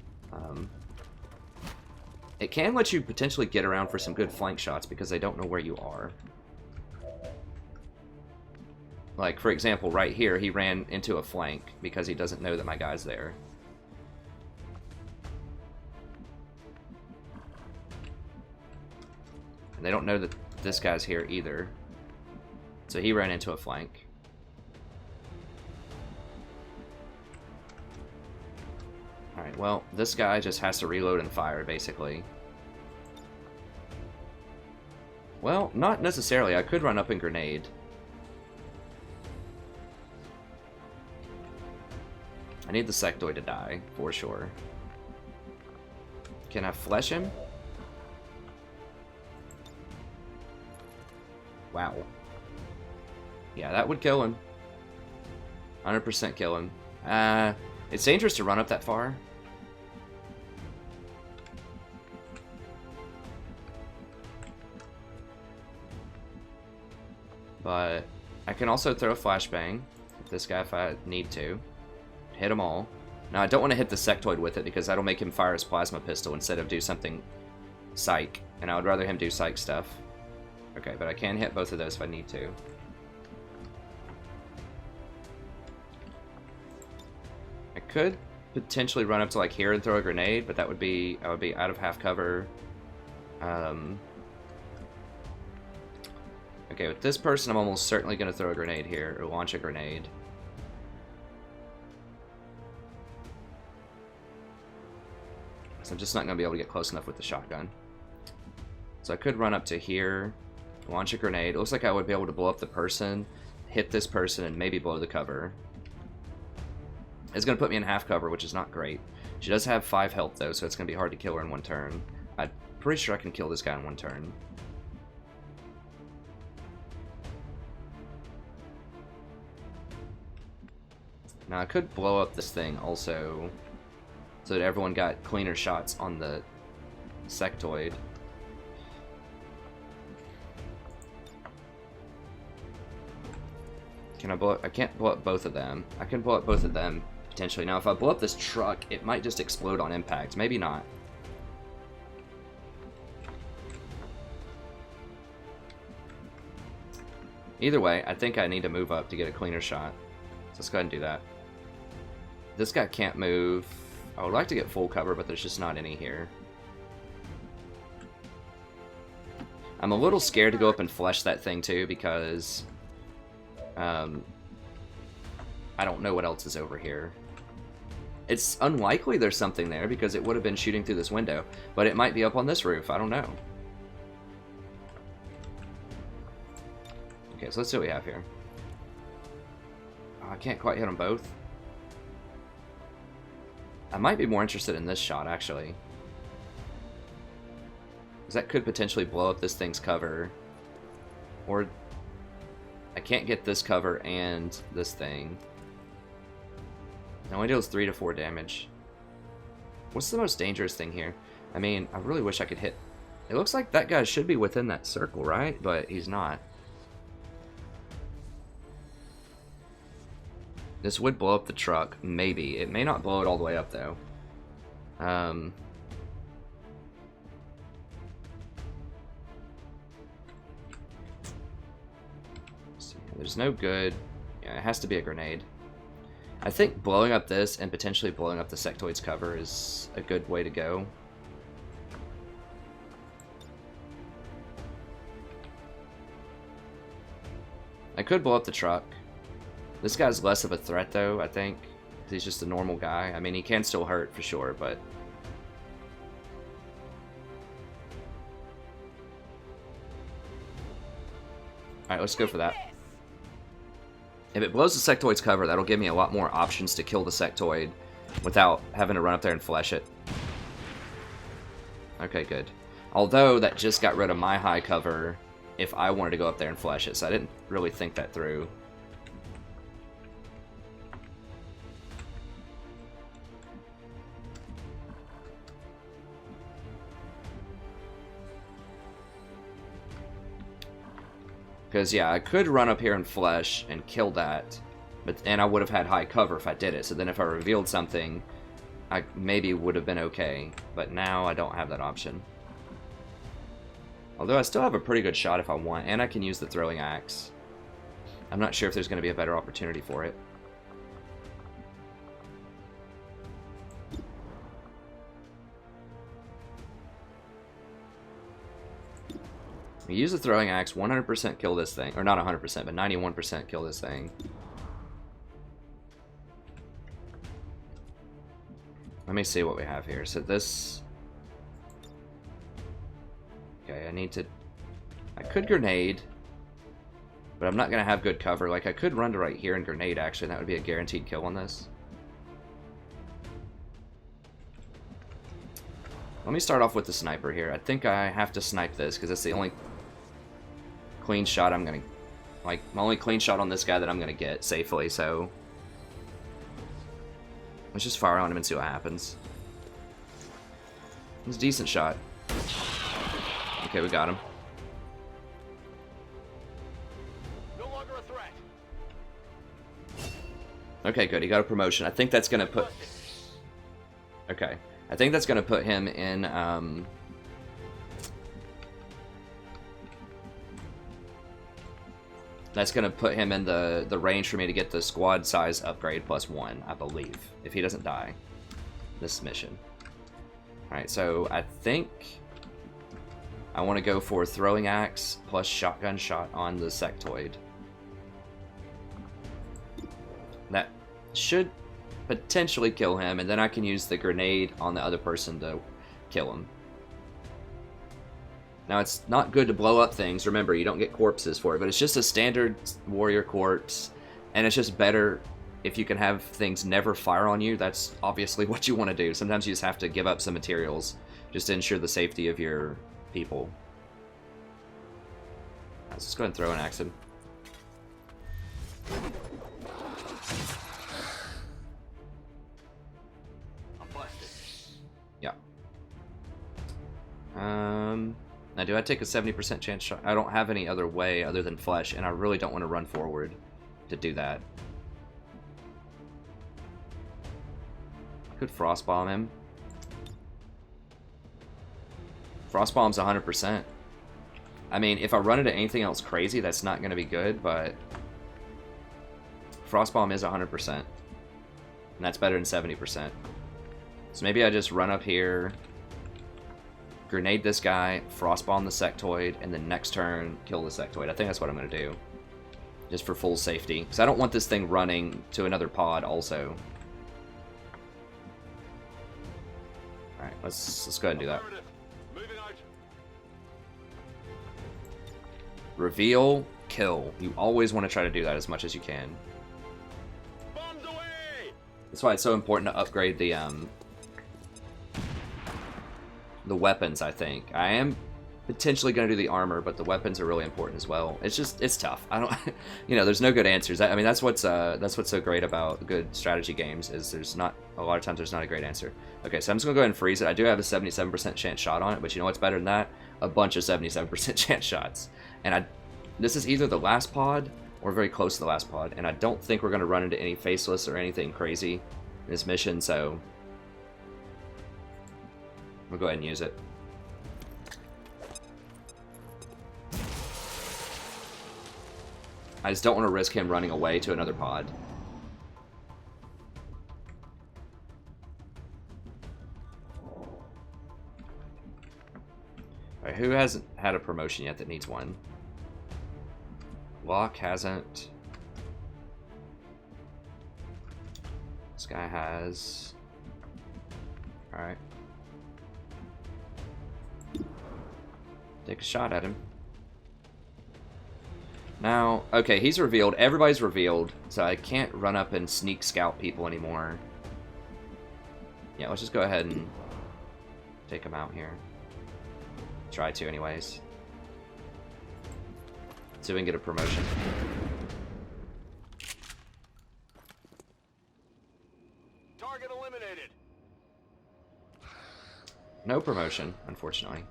S2: It can let you potentially get around for some good flank shots because they don't know where you are. Like, for example, right here, he ran into a flank because he doesn't know that my guy's there. And they don't know that this guy's here either. So he ran into a flank. Alright, well, this guy just has to reload and fire, basically. Well, not necessarily. I could run up and grenade. I need the sectoid to die, for sure. Can I flesh him? Wow. Yeah, that would kill him. 100% kill him. It's dangerous to run up that far. But I can also throw a flashbang at this guy if I need to. Hit them all. Now, I don't want to hit the sectoid with it because that'll make him fire his plasma pistol instead of do something psych. And I would rather him do psych stuff. Okay, but I can hit both of those if I need to. I could potentially run up to like here and throw a grenade, but that would be, I would be out of half cover. Okay, with this person, I'm almost certainly going to throw a grenade here, or launch a grenade. So I'm just not going to be able to get close enough with the shotgun. So I could run up to here, launch a grenade. It looks like I would be able to blow up the person, hit this person, and maybe blow the cover. It's going to put me in half cover, which is not great. She does have 5 health, though, so it's going to be hard to kill her in one turn. I'm pretty sure I can kill this guy in one turn. Now, I could blow up this thing also, so that everyone got cleaner shots on the sectoid. Can I blow up? I can't blow up both of them. I can blow up both of them, potentially. Now, if I blow up this truck, it might just explode on impact. Maybe not. Either way, I think I need to move up to get a cleaner shot. So let's go ahead and do that. This guy can't move. I would like to get full cover, but there's just not any here. I'm a little scared to go up and flush that thing too, because I don't know what else is over here. It's unlikely there's something there because it would have been shooting through this window, but it might be up on this roof. I don't know. Okay, so let's see what we have here. Oh, I can't quite hit them both. I might be more interested in this shot, actually. Because that could potentially blow up this thing's cover. Or I can't get this cover and this thing. It only deals 3 to 4 damage. What's the most dangerous thing here? I mean, I really wish I could hit... It looks like that guy should be within that circle, right? But he's not. This would blow up the truck, maybe. It may not blow it all the way up, though. There's no good... Yeah, it has to be a grenade. I think blowing up this and potentially blowing up the sectoid's cover is a good way to go. I could blow up the truck. This guy's less of a threat, though, I think. He's just a normal guy. I mean, he can still hurt, for sure, but... Alright, let's go for that. If it blows the sectoid's cover, that'll give me a lot more options to kill the sectoid without having to run up there and flash it. Okay, good. Although, that just got rid of my high cover if I wanted to go up there and flash it, so I didn't really think that through. Because, yeah, I could run up here and flush and kill that, and I would have had high cover if I did it. So then if I revealed something, I maybe would have been okay. But now I don't have that option. Although I still have a pretty good shot if I want, and I can use the throwing axe. I'm not sure if there's going to be a better opportunity for it. Use the throwing axe, 100% kill this thing. Or not 100%, but 91% kill this thing. Let me see what we have here. So this... Okay, I need to... I could grenade, but I'm not going to have good cover. Like, I could run to right here and grenade, actually. That would be a guaranteed kill on this. Let me start off with the sniper here. I think I have to snipe this, because that's the only clean shot I'm going to... Like, my only clean shot on this guy that I'm going to get safely, so... Let's just fire on him and see what happens. It's a decent shot. Okay, we got him.
S7: No longer a threat.
S2: Okay, good. He got a promotion. I think that's going to put... Okay. I think that's going to put him in, that's going to put him in the range for me to get the squad size upgrade +1, I believe, if he doesn't die this mission. Alright, so I think I want to go for throwing axe plus shotgun shot on the sectoid. That should potentially kill him, and then I can use the grenade on the other person to kill him. Now, it's not good to blow up things. Remember, you don't get corpses for it, but it's just a standard warrior corpse, and it's just better if you can have things never fire on you. That's obviously what you want to do. Sometimes you just have to give up some materials just to ensure the safety of your people. Let's just go ahead and throw an axe him. Yeah. Now, do I take a 70% chance shot? I don't have any other way other than flesh, and I really don't want to run forward to do that. Could frostbomb him. Frostbomb's 100%. I mean, if I run into anything else crazy, that's not going to be good, but frostbomb is 100%. And that's better than 70%. So maybe I just run up here, grenade this guy, frostbomb the sectoid, and then next turn kill the sectoid. I think that's what I'm going to do. Just for full safety. Because I don't want this thing running to another pod also. Alright, let's go ahead and do that. Reveal, kill. You always want to try to do that as much as you can. That's why it's so important to upgrade the weapons, I think. I am potentially going to do the armor, but the weapons are really important as well. It's tough. I don't, you know, there's no good answers. I mean, that's what's so great about good strategy games is there's not, a lot of times there's not a great answer. Okay, so I'm just going to go ahead and freeze it. I do have a 77% chance shot on it, but you know what's better than that? A bunch of 77% chance shots. And this is either the last pod or very close to the last pod, and I don't think we're going to run into any faceless or anything crazy in this mission, so we'll go ahead and use it. I just don't want to risk him running away to another pod. Alright, who hasn't had a promotion yet that needs one? Locke hasn't. This guy has. Alright. Take a shot at him. Now, okay, he's revealed. Everybody's revealed, so I can't run up and sneak scout people anymore. Yeah, let's just go ahead and take him out here. Try to, anyways. See if we can get a promotion.
S7: Target eliminated.
S2: No promotion, unfortunately.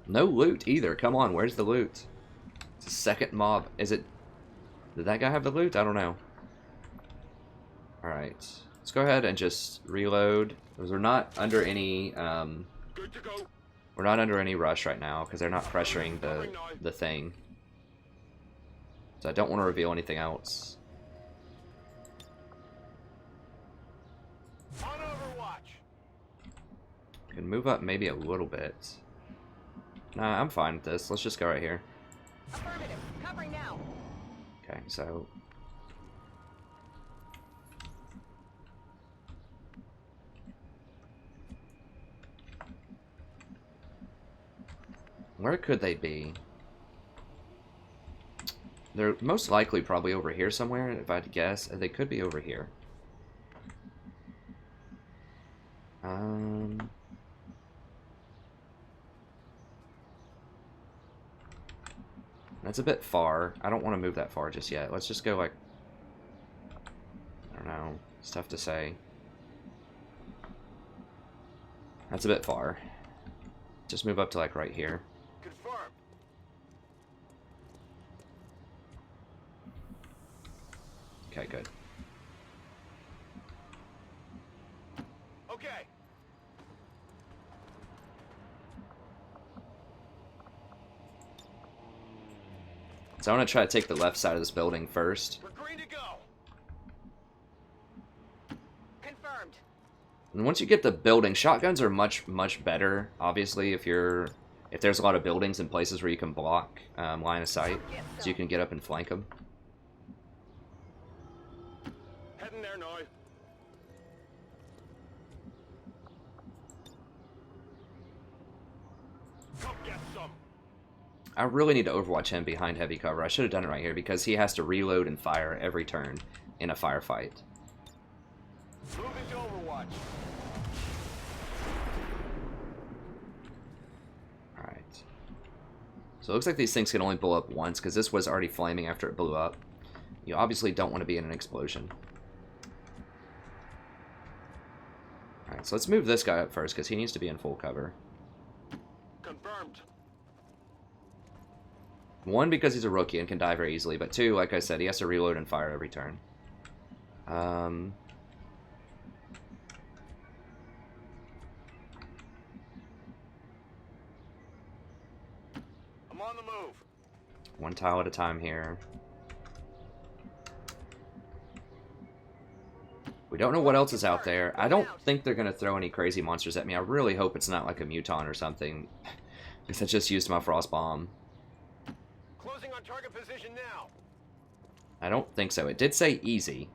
S2: No loot either. Come on, where's the loot? It's a second mob. Is it... Did that guy have the loot? I don't know. Alright. Let's go ahead and just reload. Because we're not under any...
S7: Good to go.
S2: We're not under any rush right now, because they're not pressuring the thing. So I don't want to reveal anything else.
S7: On Overwatch.
S2: I can move up maybe a little bit. Nah, I'm fine with this. Let's just go right here.
S6: Affirmative. Covering now.
S2: Okay, so... Where could they be? They're most likely probably over here somewhere, if I had to guess. They could be over here. That's a bit far. I don't want to move that far just yet. Let's just go like... I don't know. It's tough to say. That's a bit far. Just move up to like right here.
S7: Confirmed.
S2: Okay, good.
S7: Okay.
S2: So I want to try to take the left side of this building first.
S7: We're green to go.
S6: Confirmed.
S2: And once you get the building, shotguns are much better. Obviously, if there's a lot of buildings and places where you can block line of sight, so you can get up and flank them.
S7: Heading there now. Come get some.
S2: I really need to overwatch him behind heavy cover. I should have done it right here because he has to reload and fire every turn in a firefight.
S7: Moving to Overwatch.
S2: Alright. So it looks like these things can only blow up once because this was already flaming after it blew up. You obviously don't want to be in an explosion. Alright, so let's move this guy up first because he needs to be in full cover.
S7: Confirmed.
S2: One, because he's a rookie and can die very easily, but two, like I said, he has to reload and fire every turn.
S7: I'm on the move.
S2: One tile at a time here. We don't know what else is out there. I don't think they're going to throw any crazy monsters at me. I really hope it's not like a muton or something. Because I just used my frost bomb.
S7: Closing on target position now.
S2: I don't think so. It did say easy.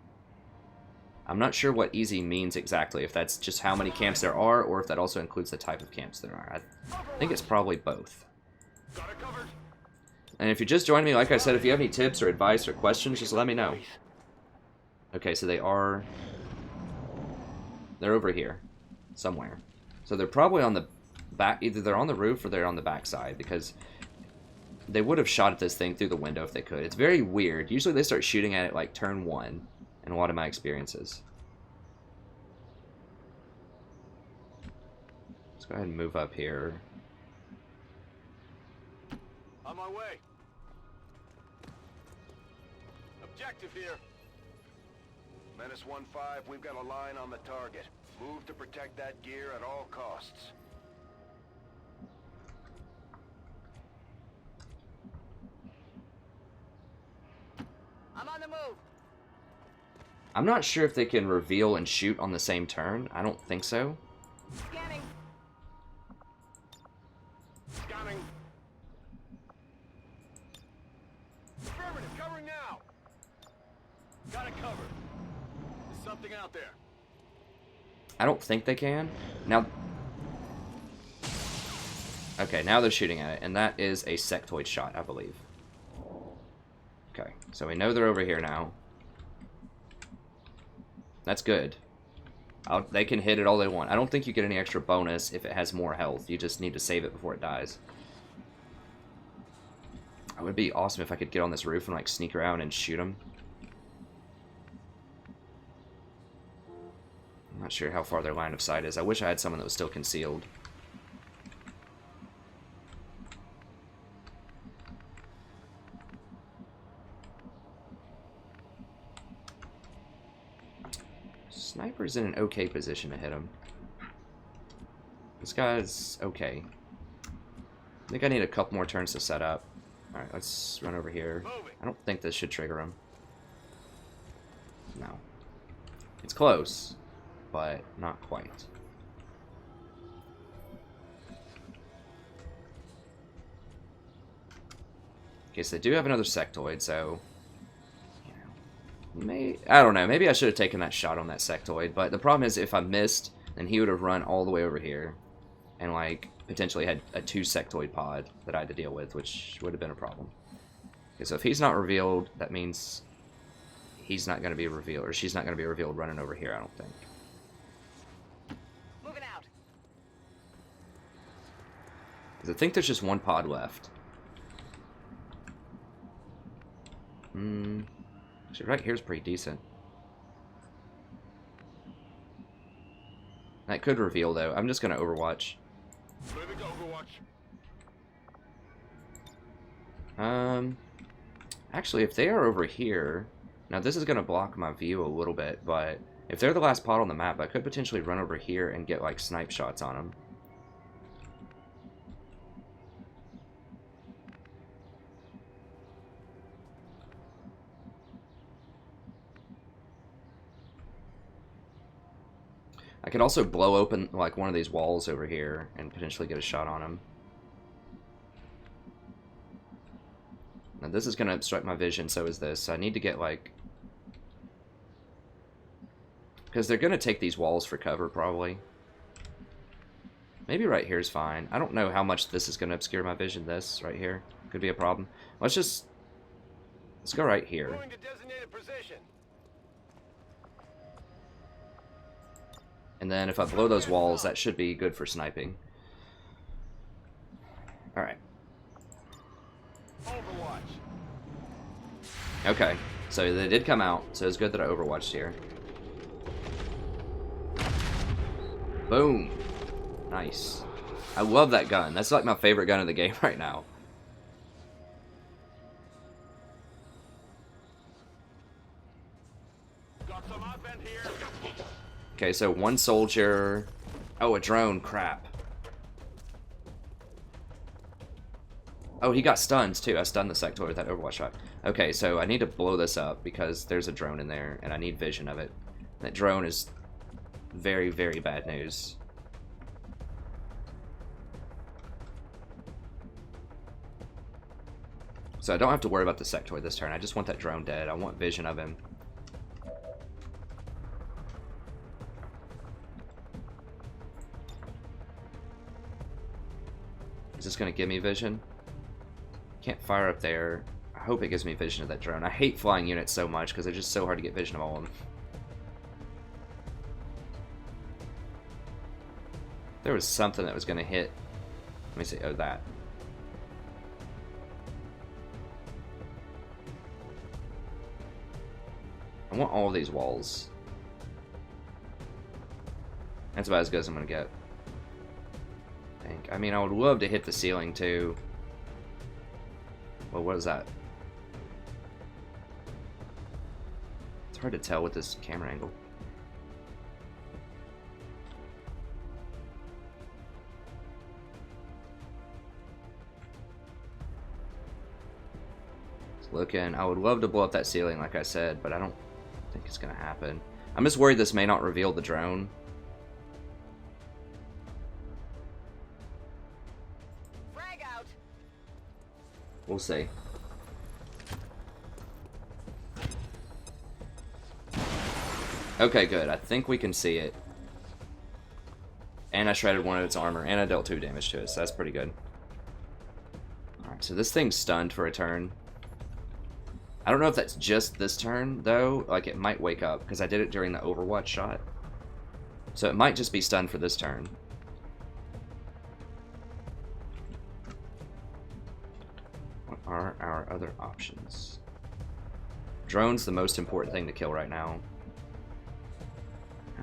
S2: I'm not sure what easy means exactly. If that's just how many camps there are, or if that also includes the type of camps there are. I think it's probably both.
S7: Got it covered.
S2: And if you're just joining me, like I said, if you have any tips or advice or questions, just let me know. Okay, so they're over here somewhere. So they're probably on the back, either they're on the roof or they're on the back side, because they would have shot at this thing through the window if they could. It's very weird. Usually they start shooting at it like turn 1 in a lot of my experiences. Let's go ahead and move up here.
S7: On my way. Objective here. Menace 1-5, we've got a line on the target. Move to protect that gear at all costs.
S6: I'm on the move.
S2: I'm not sure if they can reveal and shoot on the same turn. I don't think so.
S6: Scanning.
S7: Scanning. Affirmative, covering now. Got it covered. There's something out there.
S2: I don't think they can. Now... Okay, now they're shooting at it, and that is a sectoid shot, I believe. Okay, so we know they're over here now. That's good. They can hit it all they want. I don't think you get any extra bonus if it has more health. You just need to save it before it dies. It would be awesome if I could get on this roof and like sneak around and shoot them. I'm not sure how far their line of sight is. I wish I had someone that was still concealed. Sniper's in an okay position to hit him. This guy's okay. I think I need a couple more turns to set up. Alright, let's run over here. I don't think this should trigger him. No. It's close, but not quite. Okay, so they do have another sectoid, so... I don't know, maybe I should have taken that shot on that sectoid, but the problem is if I missed, then he would have run all the way over here and like potentially had a 2 sectoid pod that I had to deal with, which would have been a problem. Okay, so if he's not revealed, that means he's not going to be revealed, or she's not going to be revealed running over here, I don't think.
S6: Moving out.
S2: Because I think there's just 1 pod left. Actually, right here's pretty decent. That could reveal, though. I'm just going to Overwatch.
S7: Moving to Overwatch.
S2: Actually, if they are over here... Now, this is going to block my view a little bit, but if they're the last pod on the map, I could potentially run over here and get, like, snipe shots on them. I could also blow open, like, one of these walls over here and potentially get a shot on him. Now, this is going to obstruct my vision, so is this. So I need to get, like... Because they're going to take these walls for cover, probably. Maybe right here is fine. I don't know how much this is going to obscure my vision, this right here. Could be a problem. Let's go right here.
S7: Moving to designated position.
S2: And then if I blow those walls, that should be good for sniping. Alright.
S7: Overwatch.
S2: Okay. So they did come out, so it's good that I overwatched here. Boom. Nice. I love that gun. That's like my favorite gun in the game right now. Okay, so one soldier. Oh, a drone. Crap. Oh, he got stunned too. I stunned the sectoid with that Overwatch shot. Okay, so I need to blow this up because there's a drone in there and I need vision of it. That drone is very, very bad news. So I don't have to worry about the sectoid this turn. I just want that drone dead. I want vision of him. Is this going to give me vision? Can't fire up there. I hope it gives me vision of that drone. I hate flying units so much because they're just so hard to get vision of all of them. There was something that was going to hit. Let me see. Oh, that. I want all of these walls. That's about as good as I'm going to get. I mean, I would love to hit the ceiling too. Well, what is that? It's hard to tell with this camera angle. It's looking. I would love to blow up that ceiling, like I said, but I don't think it's gonna happen. I'm just worried this may not reveal the drone. We'll see. Okay, good. I think we can see it. And I shredded one of its armor, and I dealt 2 damage to it, so that's pretty good. Alright, so this thing's stunned for a turn. I don't know if that's just this turn, though. Like, it might wake up, because I did it during the Overwatch shot. So it might just be stunned for this turn. Are our other options? Drone's the most important thing to kill right now.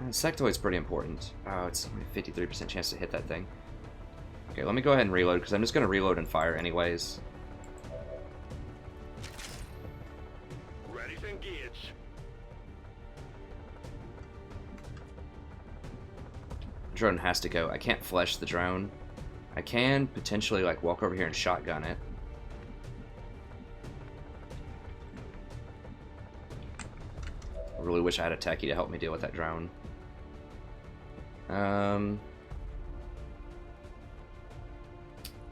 S2: Sectoid's pretty important. Oh, it's only a 53% chance to hit that thing. Okay, let me go ahead and reload, because I'm just going to reload and fire anyways.
S7: Ready to engage.
S2: Drone has to go. I can't flesh the drone. I can potentially like walk over here and shotgun it. I really wish I had a techie to help me deal with that drone. I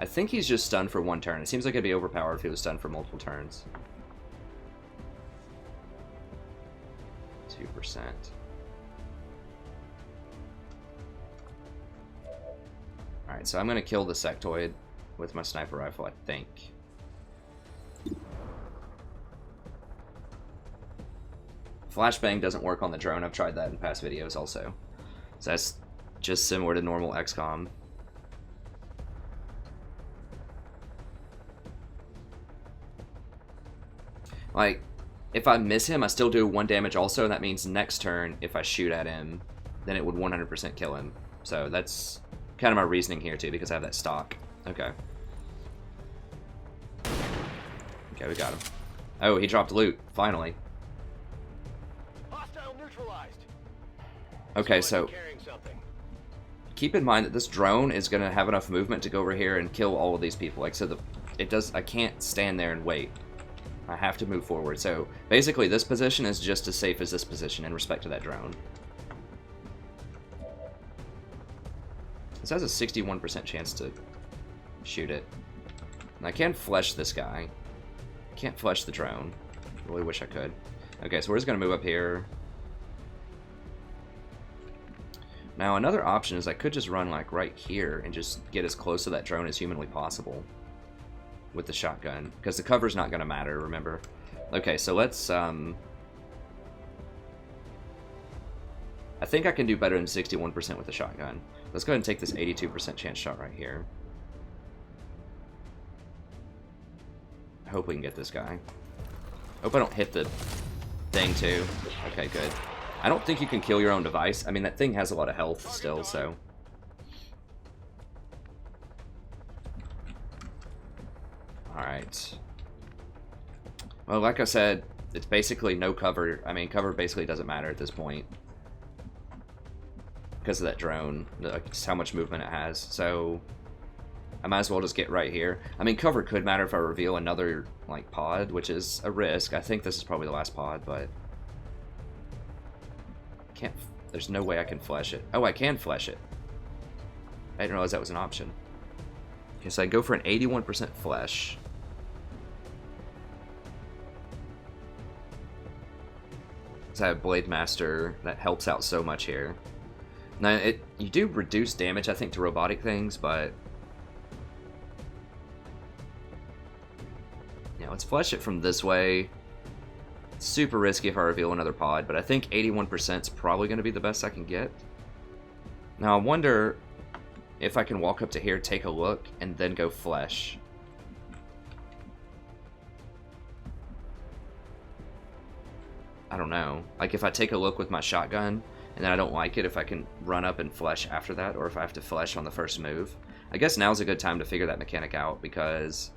S2: think he's just stunned for 1 turn. It seems like it'd be overpowered if he was stunned for multiple turns. 2%. Alright, so I'm going to kill the sectoid with my sniper rifle, I think. Flashbang doesn't work on the drone. I've tried that in past videos also. So that's just similar to normal XCom. Like, if I miss him, I still do 1 damage also. That means next turn, if I shoot at him, then it would 100% kill him. So that's kind of my reasoning here too, because I have that stock. Okay. Okay, we got him. Oh, he dropped loot, finally.
S7: Hostile neutralized.
S2: Okay, so
S7: Carrying something.
S2: keep in mind that this drone is going to have enough movement to go over here and kill all of these people. Like, so I can't stand there and wait. I have to move forward. So basically this position is just as safe as this position in respect to that drone. This has a 61% chance to shoot it. And I can flesh this guy. I can't flesh the drone. I really wish I could. Okay, so we're just going to move up here. Now another option is I could just run like right here and just get as close to that drone as humanly possible with the shotgun, because the cover's not going to matter, remember. Okay, so let's I think I can do better than 61% with the shotgun. Let's go ahead and take this 82% chance shot right here. I hope we can get this guy. Hope I don't hit the thing too. Okay, good. I don't think you can kill your own device. I mean, that thing has a lot of health still, so. Alright. Well, like I said, it's basically no cover. I mean, cover basically doesn't matter at this point because of that drone, like just how much movement it has. So I might as well just get right here. I mean, cover could matter if I reveal another like pod, which is a risk. I think this is probably the last pod, but can't. There's no way I can flesh it. Oh, I can flesh it. I didn't realize that was an option. Okay, so I go for an 81% flesh. I have Blade Master that helps out so much here. Now you do reduce damage, I think, to robotic things, but yeah, let's flesh it from this way. It's super risky if I reveal another pod, but I think 81% is probably going to be the best I can get. Now I wonder if I can walk up to here, take a look, and then go flesh. I don't know. Like, if I take a look with my shotgun, and then I don't like it, if I can run up and flesh after that, or if I have to flesh on the first move. I guess now's a good time to figure that mechanic out, because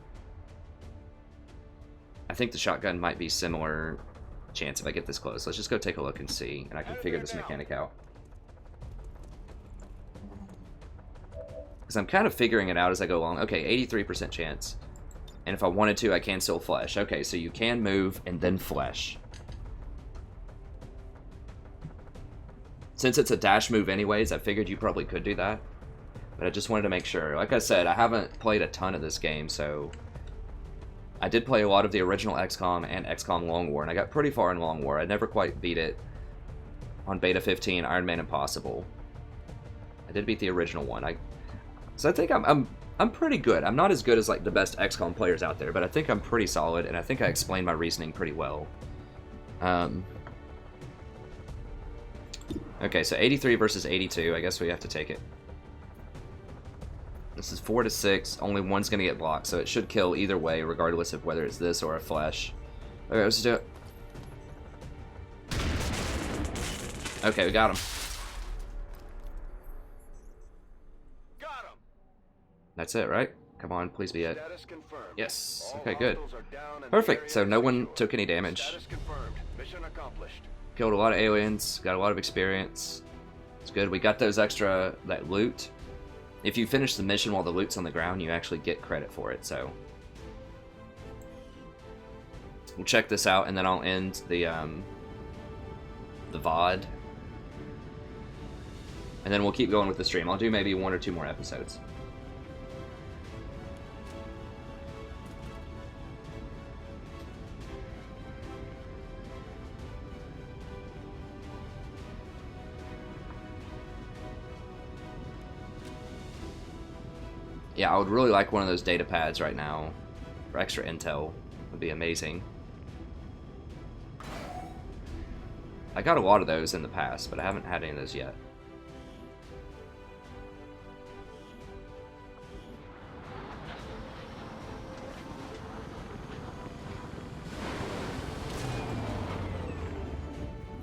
S2: I think the shotgun might be similar chance if I get this close. Let's just go take a look and see, and I can figure this mechanic out. Because I'm kind of figuring it out as I go along. Okay, 83% chance. And if I wanted to, I can still flesh. Okay, so you can move and then flesh. Since it's a dash move anyways, I figured you probably could do that. But I just wanted to make sure. Like I said, I haven't played a ton of this game, so I did play a lot of the original XCOM and XCOM Long War, and I got pretty far in Long War. I never quite beat it on Beta 15, Ironman Impossible. I did beat the original one. So I think I'm pretty good. I'm not as good as like the best XCOM players out there, but I think I'm pretty solid, and I think I explained my reasoning pretty well. Okay, so 83 versus 82. I guess we have to take it. This is 4 to 6. Only one's going to get blocked, so it should kill either way, regardless of whether it's this or a flesh. Okay, let's do it. Okay, we got him.
S7: Got him.
S2: That's it, right? Come on, please be it.
S7: Status confirmed.
S2: Yes.
S7: All
S2: Okay, good.
S7: hostiles are down and the
S2: Perfect.
S7: area
S2: So
S7: is
S2: no one
S7: secure.
S2: took any damage.
S7: Status confirmed. Mission accomplished.
S2: Killed a lot of aliens. Got a lot of experience. It's good. We got that loot. If you finish the mission while the loot's on the ground, you actually get credit for it, so we'll check this out, and then I'll end the VOD. And then we'll keep going with the stream. I'll do maybe 1 or 2 more episodes. Yeah, I would really like one of those data pads right now for extra intel. Would be amazing. I got a lot of those in the past, but I haven't had any of those yet.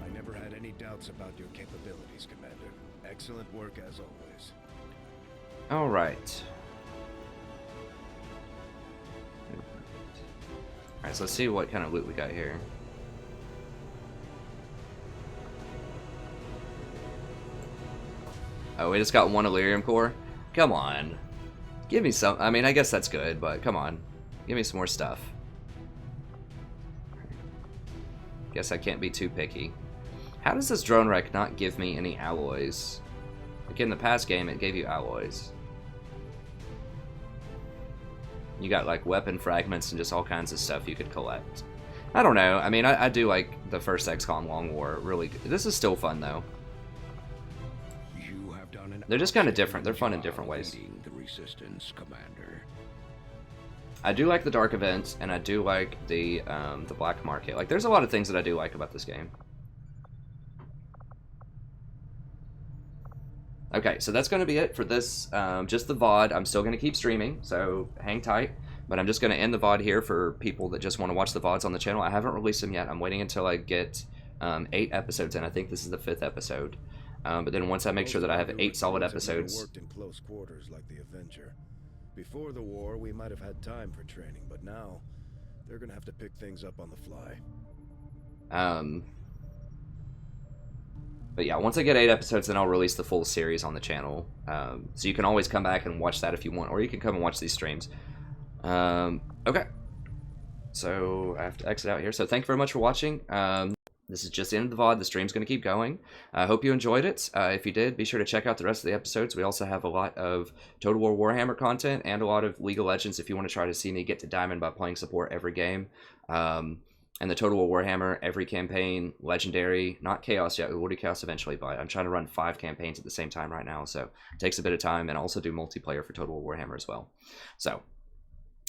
S3: I never had any doubts about your capabilities, Commander. Excellent work as always.
S2: All right. Alright, so let's see what kind of loot we got here. Oh, we just got 1 Illyrium core? Come on. Give me some. I mean, I guess that's good, but come on. Give me some more stuff. Guess I can't be too picky. How does this drone wreck not give me any alloys? Like in the past game, it gave you alloys. You got like weapon fragments and just all kinds of stuff you could collect. I don't know. I mean, I do like the first XCOM Long War. Really good. This is still fun though.
S3: You have done an
S2: They're just kind of different. They're fun in different ways.
S3: leading the resistance, Commander.
S2: I do like the dark events, and I do like the black market. Like, there's a lot of things that I do like about this game. Okay, so that's going to be it for this, just the VOD. I'm still going to keep streaming, so hang tight. But I'm just going to end the VOD here for people that just want to watch the VODs on the channel. I haven't released them yet. I'm waiting until I get 8 episodes in. I think this is the 5th episode. But then once I make sure that I have 8 solid episodes...
S3: Worked in close quarters like the Avenger. Before the war, we might have had time for training, but now they're going to have to pick things up on the fly.
S2: But yeah, once I get 8 episodes, then I'll release the full series on the channel. So you can always come back and watch that if you want, or you can come and watch these streams. Okay. So I have to exit out here. So thank you very much for watching. This is just the end of the VOD. The stream's going to keep going. I hope you enjoyed it. If you did, be sure to check out the rest of the episodes. We also have a lot of Total War Warhammer content and a lot of League of Legends if you want to try to see me get to Diamond by playing support every game. And the Total War Warhammer, every campaign, Legendary, not Chaos yet. We will do Chaos eventually, but I'm trying to run 5 campaigns at the same time right now, so it takes a bit of time, and also do multiplayer for Total War Warhammer as well. So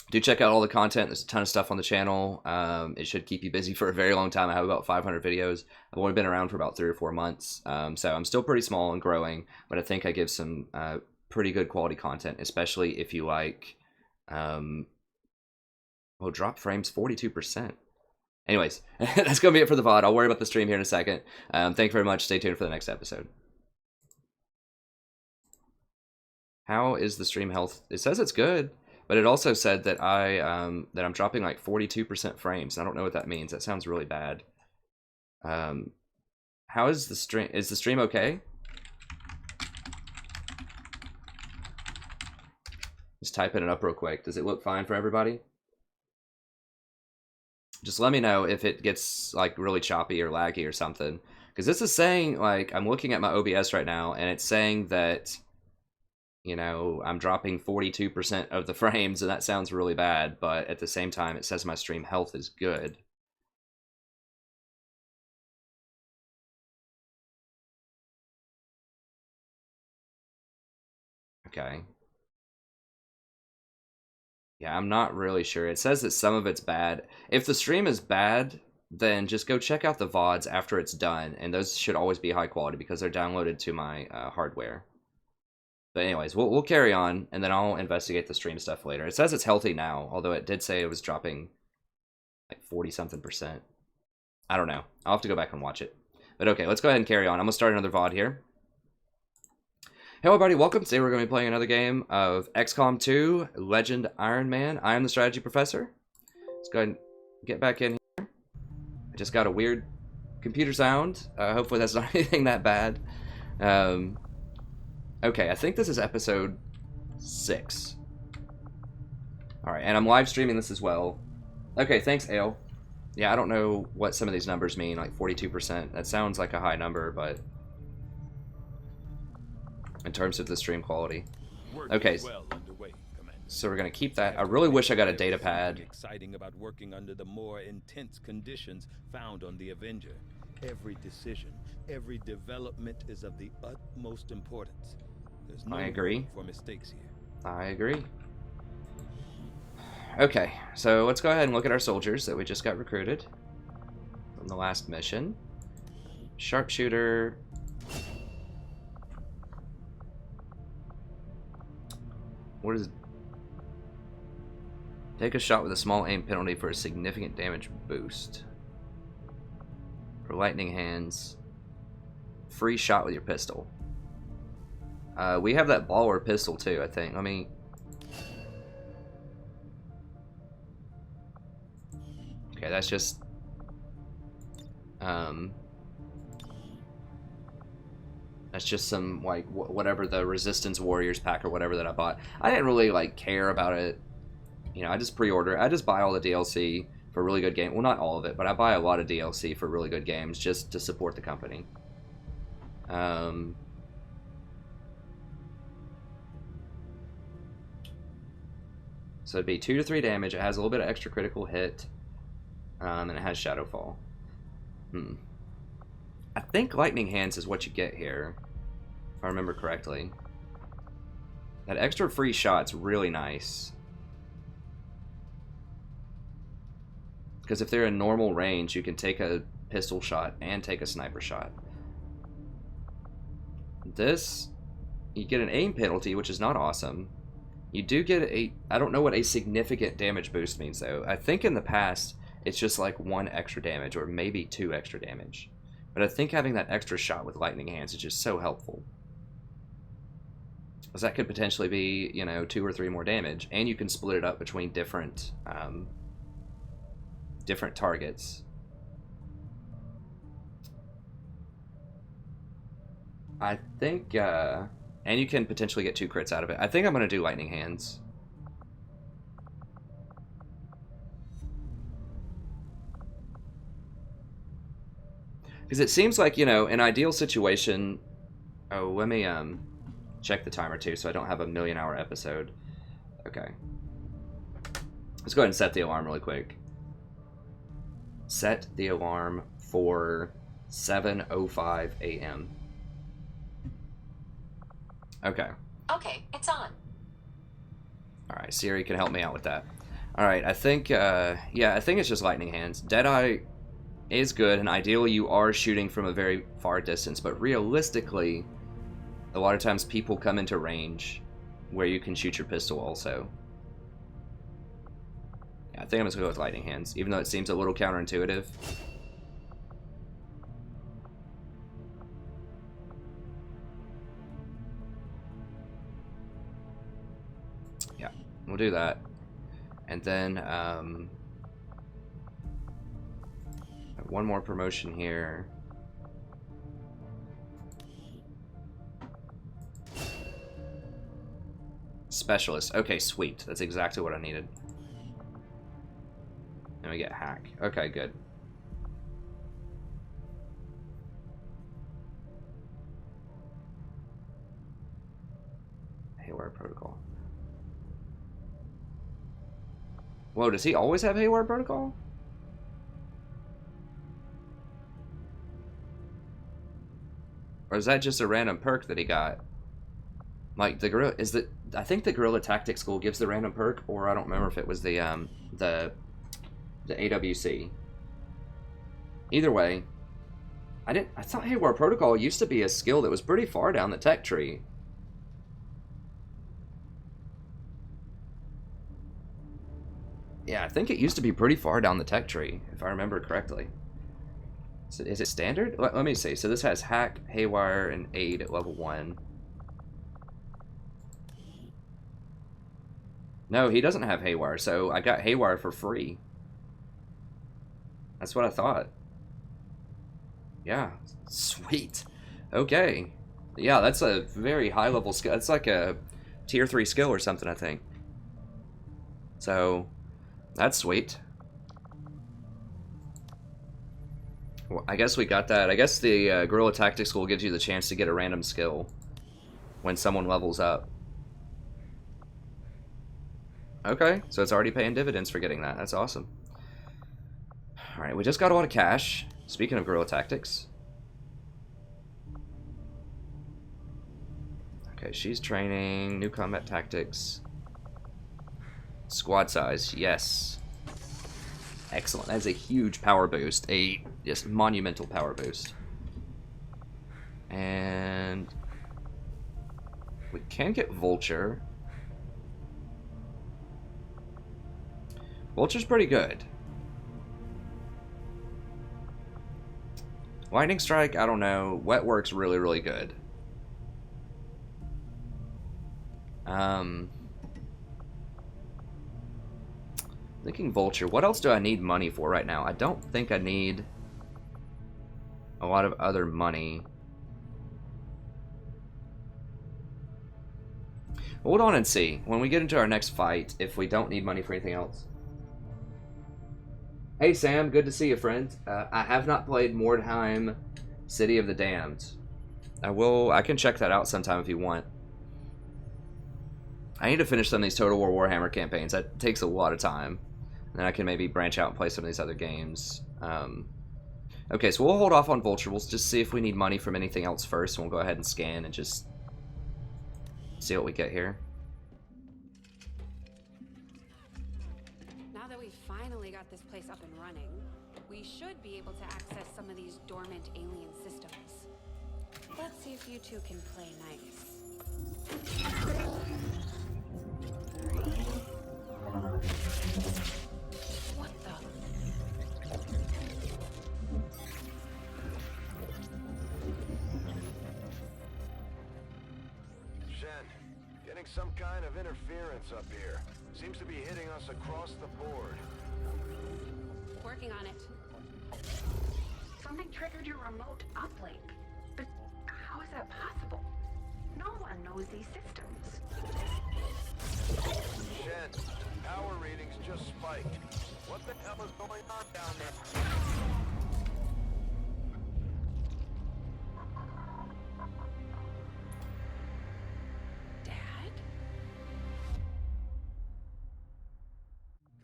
S2: do check out all the content. There's a ton of stuff on the channel. It should keep you busy for a very long time. I have about 500 videos. I've only been around for about 3 or 4 months, so I'm still pretty small and growing, but I think I give some pretty good quality content, especially if you like, well, drop frames 42%. Anyways, that's going to be it for the VOD. I'll worry about the stream here in a second. Thank you very much. Stay tuned for the next episode. How is the stream health? It says it's good, but it also said that I'm dropping like 42% frames. I don't know what that means. That sounds really bad. How is the stream? Is the stream okay? Just typing it up real quick. Does it look fine for everybody? Just let me know if it gets like really choppy or laggy or something. Because this is saying, like, I'm looking at my OBS right now, and it's saying that, you know, I'm dropping 42% of the frames, and that sounds really bad, but at the same time, it says my stream health is good. Okay. Yeah, I'm not really sure. It says that some of it's bad. If the stream is bad, then just go check out the VODs after it's done, and those should always be high quality because they're downloaded to my hardware. But anyways, we'll carry on, and then I'll investigate the stream stuff later. It says it's healthy now, although it did say it was dropping like 40-something%. I don't know. I'll have to go back and watch it. But okay, let's go ahead and carry on. I'm going to start another VOD here. Hey everybody, welcome. Today we're going to be playing another game of XCom 2, Legend Ironman. I am the strategy professor. Let's go ahead and get back in here. I just got a weird computer sound. Hopefully that's not anything that bad. Okay, I think this is episode 6. Alright, and I'm live streaming this as well. Okay, thanks, Ale. Yeah, I don't know what some of these numbers mean, like 42%. That sounds like a high number, but in terms of the stream quality. Okay, so we're gonna keep that. I really wish I got a data pad.
S4: Exciting about working under the more intense conditions found on the Avenger. Every decision, every development is of the utmost importance. There's no room for mistakes here.
S2: I agree. Okay, so let's go ahead and look at our soldiers that we just got recruited from the last mission. Sharpshooter. What is it? Take a shot with a small aim penalty for a significant damage boost. For lightning hands, free shot with your pistol. We have that ball or pistol too, I think. Let me. Okay, that's just. That's just some, like, whatever the Resistance Warriors pack or whatever that I bought. I didn't really, like, care about it. You know, I just pre-order. I just buy all the DLC for really good games. Well, not all of it, but I buy a lot of DLC for really good games just to support the company. So it'd be 2 to 3 damage. It has a little bit of extra critical hit. And it has Shadowfall. I think Lightning Hands is what you get here, if I remember correctly. That extra free shot's really nice. Because if they're in normal range, you can take a pistol shot and take a sniper shot. This, you get an aim penalty, which is not awesome. You do get a, I don't know what a significant damage boost means though. I think in the past, it's just like 1 extra damage or maybe 2 extra damage. But I think having that extra shot with Lightning Hands is just so helpful. Because that could potentially be, you know, 2 or 3 more damage. And you can split it up between different different targets. I think, and you can potentially get 2 crits out of it. I think I'm going to do Lightning Hands. Because it seems like, you know, an ideal situation... Oh, let me check the timer too so I don't have a 1,000,000-hour episode. Okay. Let's go ahead and set the alarm really quick. Set the alarm for 7:05 a.m. Okay.
S1: Okay, it's on.
S2: Alright, Siri can help me out with that. Alright, I think, yeah, I think it's just Lightning Hands. Deadeye is good, and ideally you are shooting from a very far distance, but realistically, a lot of times people come into range where you can shoot your pistol also. Yeah, I think I'm just going to go with Lightning Hands, even though it seems a little counterintuitive. Yeah, we'll do that. And then, one more promotion here. Specialist. Okay, sweet. That's exactly what I needed. And we get hack. Okay, good. Haywire Protocol. Whoa, does he always have Haywire Protocol? Or is that just a random perk that he got? Like the gorilla is the I think the Guerrilla Tactics School gives the random perk, or I don't remember if it was the AWC. Either way, I thought Haywire Protocol used to be a skill that was pretty far down the tech tree. Yeah, I think it used to be pretty far down the tech tree, if I remember correctly. So is it standard? Let me see. So this has hack, haywire, and aid at level 1. No, he doesn't have haywire, so I got haywire for free. That's what I thought. Yeah, sweet. Okay. Yeah, that's a very high level skill. It's like a tier 3 skill or something, I think. So, that's sweet. Well, I guess we got that. I guess the Guerrilla Tactics School gives you the chance to get a random skill when someone levels up. Okay, so it's already paying dividends for getting that. That's awesome. Alright, we just got a lot of cash. Speaking of Guerrilla Tactics. Okay, she's training. New combat tactics. Squad size, yes. Excellent. That is a huge power boost. A just monumental power boost. And we can get Vulture. Vulture's pretty good. Lightning Strike, I don't know. Wet Work's really, really good. Thinking Vulture. What else do I need money for right now? I don't think I need a lot of other money. Hold on and see. When we get into our next fight, if we don't need money for anything else. Hey Sam, good to see you, friend. I have not played Mordheim City of the Damned. I can check that out sometime if you want. I need to finish some of these Total War Warhammer campaigns. That takes a lot of time. And then I can maybe branch out and play some of these other games. Okay, so we'll hold off on Vulture. We'll just see if we need money from anything else first. And we'll go ahead and scan and just see what we get here.
S8: Now that we've finally got this place up and running, we should be able to access some of these dormant alien systems. Let's see if you two can play nice. What the?
S7: Shen, getting some kind of interference up here. Seems to be hitting us across the board.
S8: Working on it.
S9: Something triggered your remote uplink. But how is
S8: that possible? No one knows these systems.
S7: Shen, power readings just spiked. What the hell is going on down there?
S8: Dad?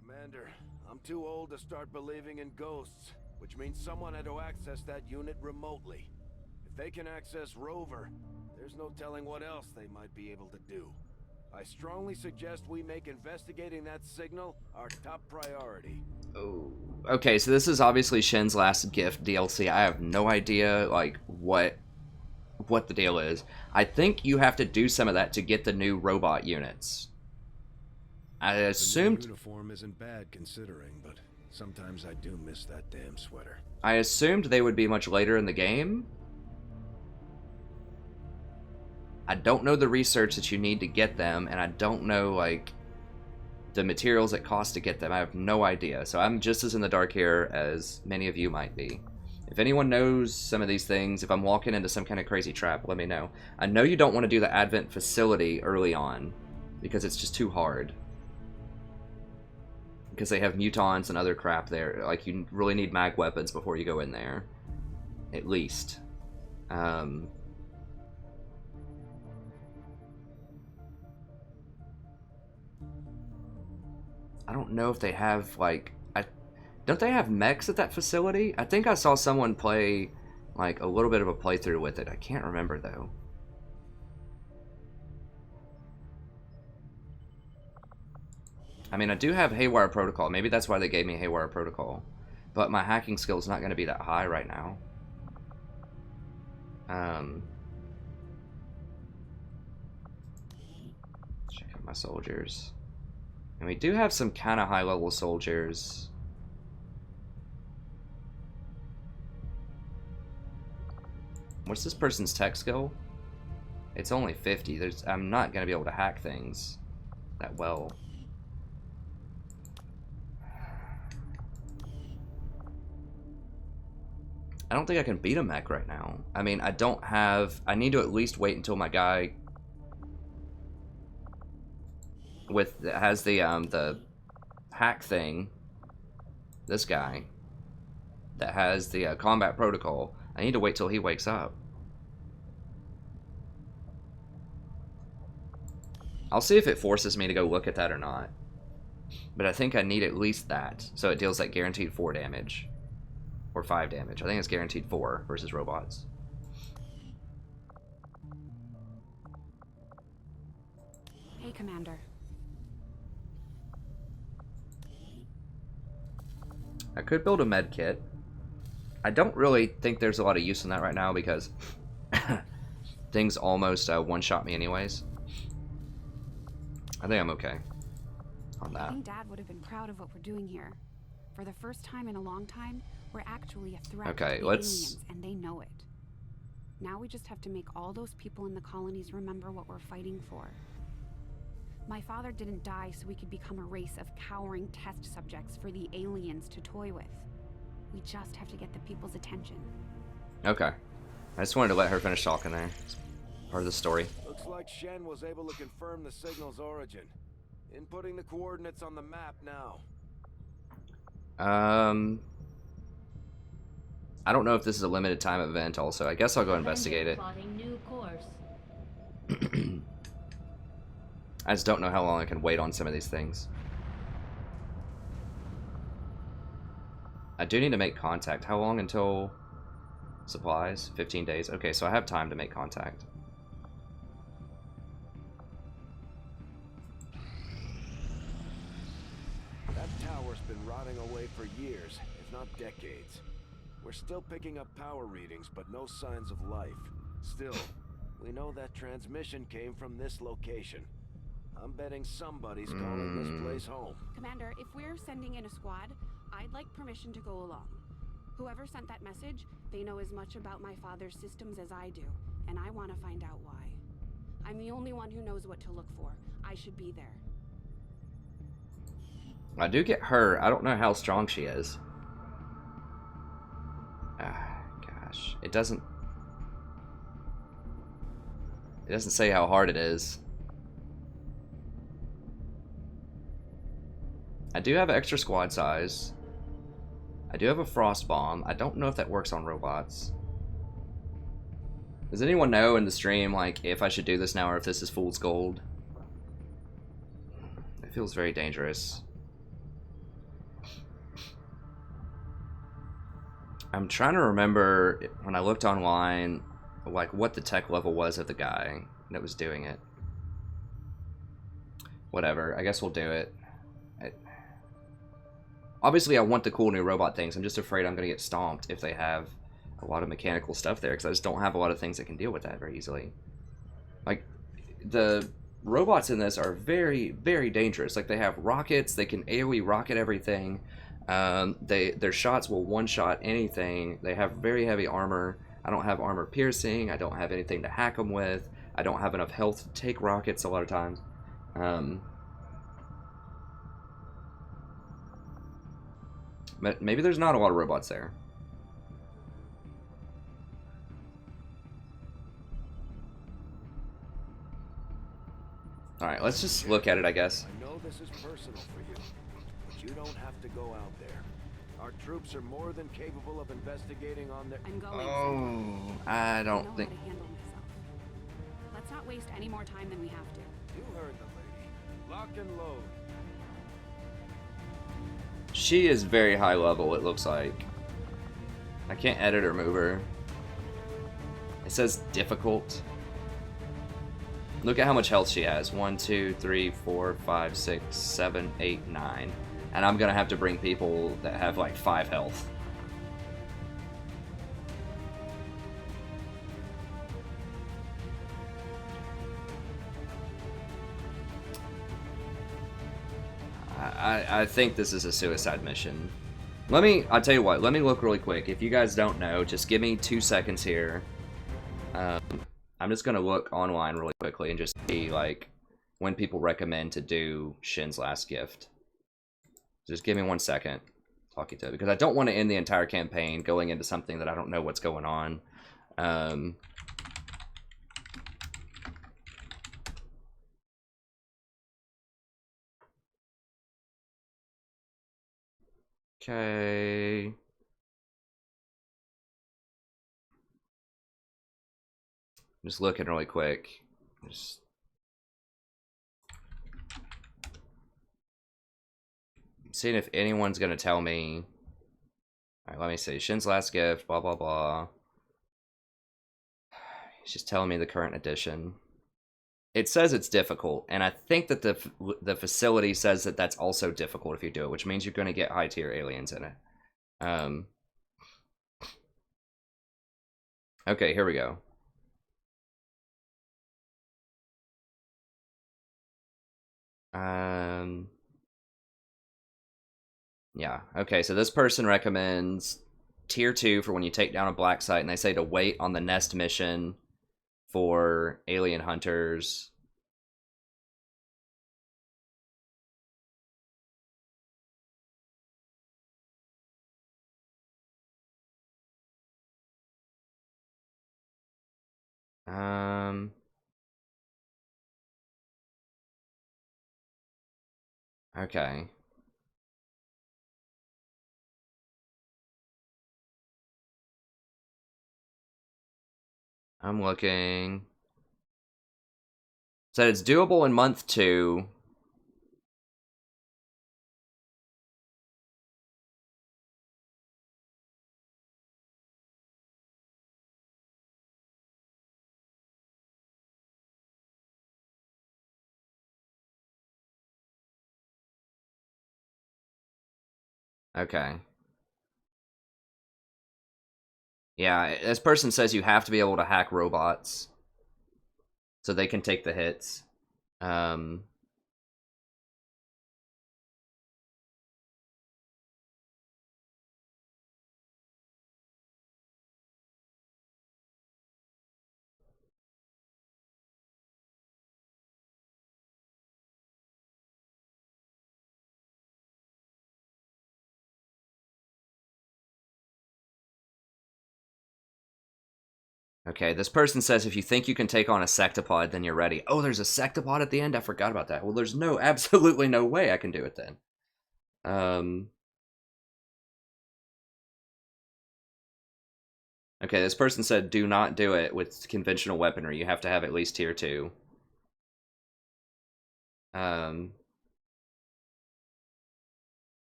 S7: Commander, I'm too old to start believing in ghosts, which means someone had to access that unit remotely. If they can access Rover, there's no telling what else they might be able to do. I strongly suggest we make investigating that signal our top priority.
S2: Oh, okay, so this is obviously Shen's last gift DLC. I have no idea, like, what the deal is. I think you have to do some of that to get the new robot units. I assumed...
S3: The new uniform isn't bad considering, but sometimes I do miss that damn sweater.
S2: I assumed they would be much later in the game. I don't know the research that you need to get them, and I don't know, like, the materials it costs to get them. I have no idea. So I'm just as in the dark here as many of you might be. If anyone knows some of these things, if I'm walking into some kind of crazy trap, let me know. I know you don't want to do the Advent facility early on, because it's just too hard. Because they have mutons and other crap there. Like, you really need mag weapons before you go in there. At least. I don't know if they have, like... Don't they have mechs at that facility? I think I saw someone play, like, a little bit of a playthrough with it. I can't remember, though. I mean, I do have Haywire Protocol. Maybe that's why they gave me Haywire Protocol. But my hacking skill is not going to be that high right now. Check out my soldiers. And we do have some kind of high-level soldiers. What's this person's tech skill? It's only 50. I'm not going to be able to hack things that well. I don't think I can beat a mech right now. I mean, I don't have... I need to at least wait until my guy... has the hack thing, this guy that has the combat protocol. I need to wait till he wakes up. I'll see if it forces me to go look at that or not, but I think I need at least that, so it deals like guaranteed 4 damage or 5 damage. I think it's guaranteed 4 versus robots.
S8: Hey, Commander.
S2: I could build a med kit. I don't really think there's a lot of use in that right now because things almost one-shot me anyways. I think I'm okay on that.
S8: I think Dad would have been proud of what we're doing here. For the first time in a long time, we're actually a threat to the aliens, and they know it. Now we just have to make all those people in the colonies remember what we're fighting for. My father didn't die so we could become a race of cowering test subjects for the aliens to toy with. We just have to get the people's attention.
S2: Okay. I just wanted to let her finish talking there. It's part of the story.
S7: Looks like Shen was able to confirm the signal's origin. Inputting the coordinates on the map now.
S2: I don't know if this is a limited time event also. I guess I'll go investigate it.
S5: New course.
S2: I just don't know how long I can wait on some of these things. I do need to make contact. How long until supplies? 15 days. Okay, so I have time to make contact.
S7: That tower's been rotting away for years, if not decades. We're still picking up power readings, but no signs of life. Still, we know that transmission came from this location. I'm betting somebody's calling this place home.
S8: Commander, if we're sending in a squad, I'd like permission to go along. Whoever sent that message, they know as much about my father's systems as I do, and I want to find out why. I'm the only one who knows what to look for. I should be there.
S2: I do get her. I don't know how strong she is. Ah, gosh. It doesn't... It doesn't say how hard it is. I do have extra squad size. I do have a frost bomb. I don't know if that works on robots. Does anyone know in the stream, like, if I should do this now or if this is fool's gold? It feels very dangerous. I'm trying to remember when I looked online, like, what the tech level was of the guy that was doing it. Whatever, I guess we'll do it. Obviously, I want the cool new robot things. I'm just afraid I'm going to get stomped if they have a lot of mechanical stuff there, because I just don't have a lot of things that can deal with that very easily. Like, the robots in this are very, very dangerous. Like, they have rockets, they can AoE rocket everything. Their shots will one-shot anything. They have very heavy armor. I don't have armor piercing. I don't have anything to hack them with. I don't have enough health to take rockets a lot of times. But maybe there's not a lot of robots there. Alright, let's just look at it, I guess.
S7: I know this is personal for you, but you don't have to go out there. Our troops are more than capable of investigating on their...
S8: I'm going.
S2: Oh, I don't think...
S8: I know how to handle myself. Let's not waste any more time than we have to.
S7: You heard the lady. Lock and load.
S2: She is very high level, it looks like. I can't edit or move her. It says difficult. Look at how much health she has. 1, 2, 3, 4, 5, 6, 7, 8, 9. And I'm gonna have to bring people that have like 5 health. I think this is a suicide mission. I'll tell you what, let me look really quick. If you guys don't know, just give me 2 seconds here. I'm just gonna look online really quickly and just see, like, when people recommend to do Shin's Last Gift. Just give me 1 second. Talk you to it, because I don't want to end the entire campaign going into something that I don't know what's going on. Okay. Just looking really quick. Just seeing if anyone's gonna tell me. Alright, let me see. Shin's Last Gift, blah blah blah. He's just telling me the current edition. It says it's difficult, and I think that the facility says that that's also difficult if you do it, which means you're gonna get high tier aliens in it. Okay, here we go. Yeah, okay, so this person recommends tier 2 for when you take down a black site, and they say to wait on the nest mission for alien hunters. Okay. I'm looking. Said it's doable in month 2. Okay. Yeah, this person says you have to be able to hack robots so they can take the hits. Okay, this person says if you think you can take on a sectopod, then you're ready. Oh, there's a sectopod at the end? I forgot about that. Well, there's absolutely no way I can do it then. Okay, this person said do not do it with conventional weaponry. You have to have at least tier 2.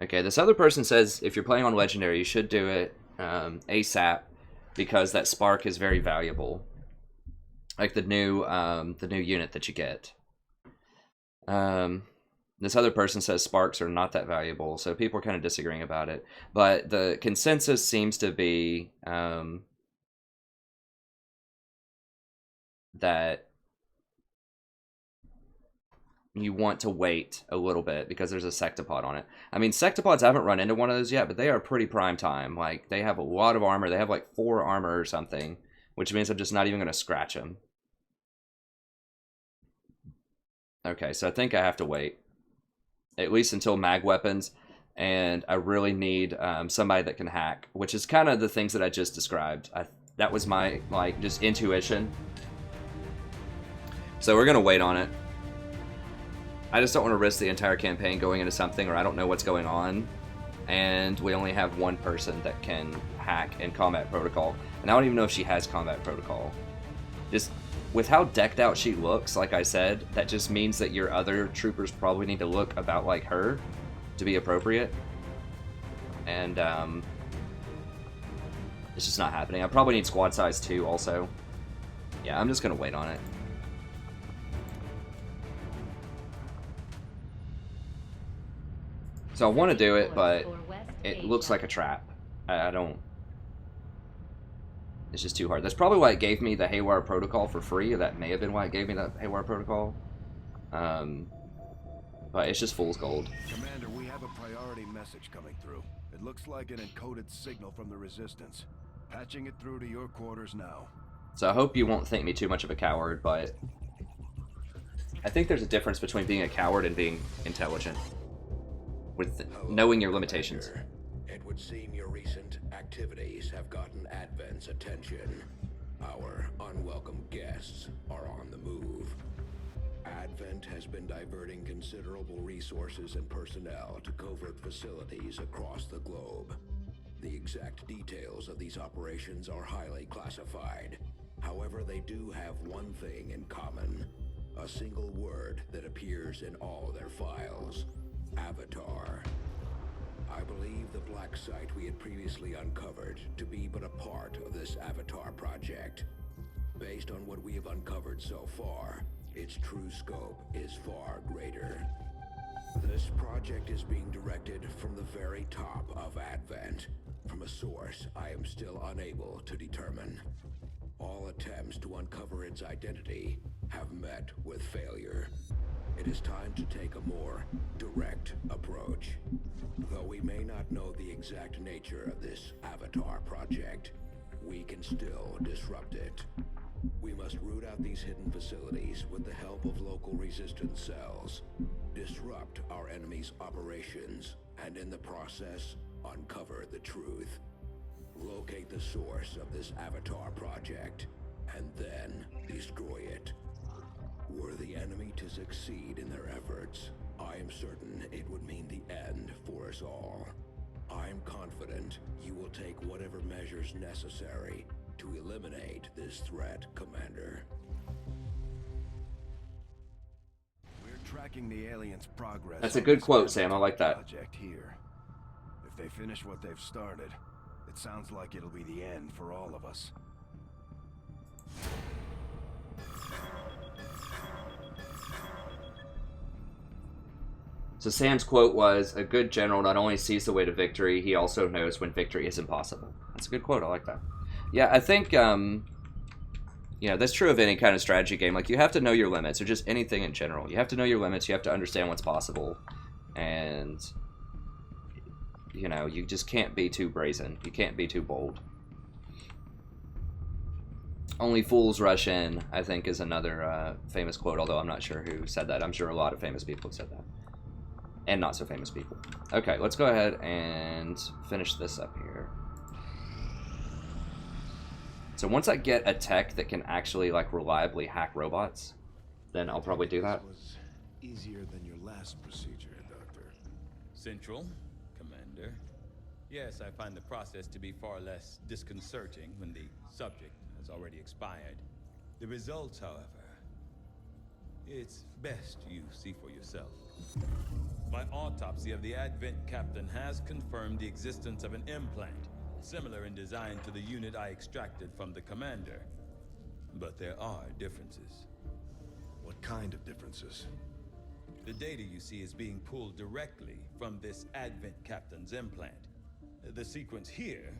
S2: Okay, this other person says if you're playing on Legendary, you should do it ASAP because that spark is very valuable. Like the new unit that you get. This other person says sparks are not that valuable, so people are kind of disagreeing about it. But the consensus seems to be that you want to wait a little bit because there's a sectopod on it. I mean, sectopods, I haven't run into one of those yet, but they are pretty prime time. Like, they have a lot of armor. They have like 4 armor or something, which means I'm just not even going to scratch them. Okay, so I think I have to wait. At least until mag weapons. And I really need somebody that can hack, which is kind of the things that I just described. That was my, like, just intuition. So we're going to wait on it. I just don't want to risk the entire campaign going into something or I don't know what's going on. And we only have one person that can hack in combat protocol. And I don't even know if she has combat protocol. Just with how decked out she looks, like I said, that just means that your other troopers probably need to look about like her to be appropriate. And it's just not happening. I probably need squad size 2 also. Yeah, I'm just going to wait on it. So I want to do it, but it looks like a trap. I don't... It's just too hard. That's probably why it gave me the Haywire Protocol for free, or that may have been why it gave me the Haywire Protocol. But it's just fool's gold.
S3: Commander, we have a priority message coming through. It looks like an encoded signal from the Resistance. Patching it through to your quarters now.
S2: So I hope you won't think me too much of a coward, but I think there's a difference between being a coward and being intelligent. With knowing your limitations.
S9: Commander. It would seem your recent activities have gotten Advent's attention. Our unwelcome guests are on the move. Advent has been diverting considerable resources and personnel to covert facilities across the globe. The exact details of these operations are highly classified. However, they do have one thing in common. A single word that appears in all their files. Avatar. I believe the black site we had previously uncovered to be but a part of this Avatar project. Based on what we have uncovered so far, its true scope is far greater. This project is being directed from the very top of Advent, from a source I am still unable to determine. All attempts to uncover its identity have met with failure. It is time to take a more direct approach. Though we may not know the exact nature of this Avatar project, we can still disrupt it. We must root out these hidden facilities with the help of local resistance cells, disrupt our enemy's operations, and in the process, uncover the truth. Locate the source of this Avatar project, and then destroy it. Were the enemy to succeed in their efforts, I am certain it would mean the end for us all. I am confident you will take whatever measures necessary to eliminate this threat, Commander.
S3: We're tracking the aliens' progress.
S2: That's a good quote, Sam. I like that.
S3: Project here. If they finish what they've started, it sounds like it'll be the end for all of us.
S2: So Sam's quote was, a good general not only sees the way to victory, he also knows when victory is impossible. That's a good quote. I like that. Yeah, I think, that's true of any kind of strategy game. Like, you have to know your limits, or just anything in general. You have to know your limits. You have to understand what's possible. And, you just can't be too brazen. You can't be too bold. Only fools rush in, I think, is another famous quote, although I'm not sure who said that. I'm sure a lot of famous people have said that. and not so famous people. Okay, let's go ahead and finish this up here. So once I get a tech that can actually like reliably hack robots, then I'll probably do that.
S3: This was easier than your last procedure, Doctor.
S4: Central, Commander. Yes, I find the process to be far less disconcerting when the subject has already expired. The results, however, it's best you see for yourself. My autopsy of the Advent captain has confirmed the existence of an implant, similar in design to the unit I extracted from the commander. But there are differences.
S3: What kind of differences?
S4: The data you see is being pulled directly from this Advent captain's implant. The sequence here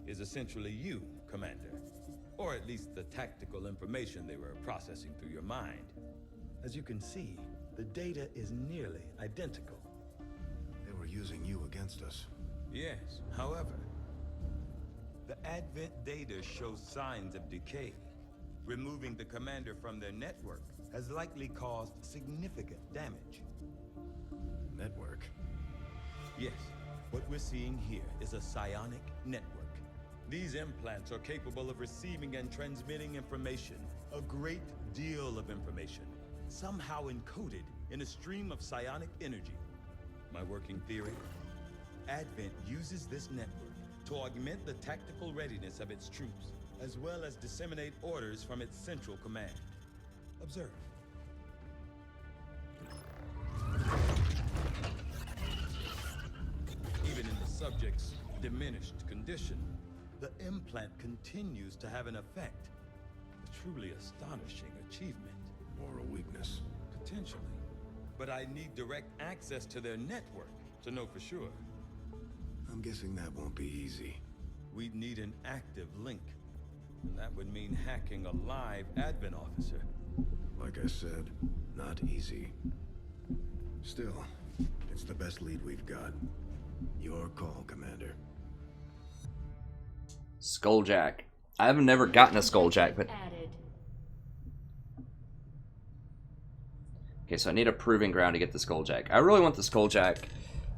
S4: is essentially you, Commander. Or at least the tactical information they were processing through your mind. As you can see, the data is nearly identical.
S3: They were using you against us.
S4: Yes, however, the Advent data shows signs of decay. Removing the commander from their network has likely caused significant damage.
S3: Network?
S4: Yes, what we're seeing here is a psionic network. These implants are capable of receiving and transmitting information, a great deal of information, somehow encoded in a stream of psionic energy. My working theory? Advent uses this network to augment the tactical readiness of its troops, as well as disseminate orders from its central command. Observe. Even in the subject's diminished condition, the implant continues to have an effect. A truly astonishing achievement.
S3: Or a weakness?
S4: Potentially. But I need direct access to their network to know for sure.
S3: I'm guessing that won't be easy.
S4: We'd need an active link. And that would mean hacking a live Advent officer.
S3: Like I said, not easy. Still, it's the best lead we've got. Your call, Commander.
S2: Skulljack. I've never gotten a Skulljack, but...
S5: Added.
S2: Okay, so I need a proving ground to get the Skulljack. I really want the Skulljack,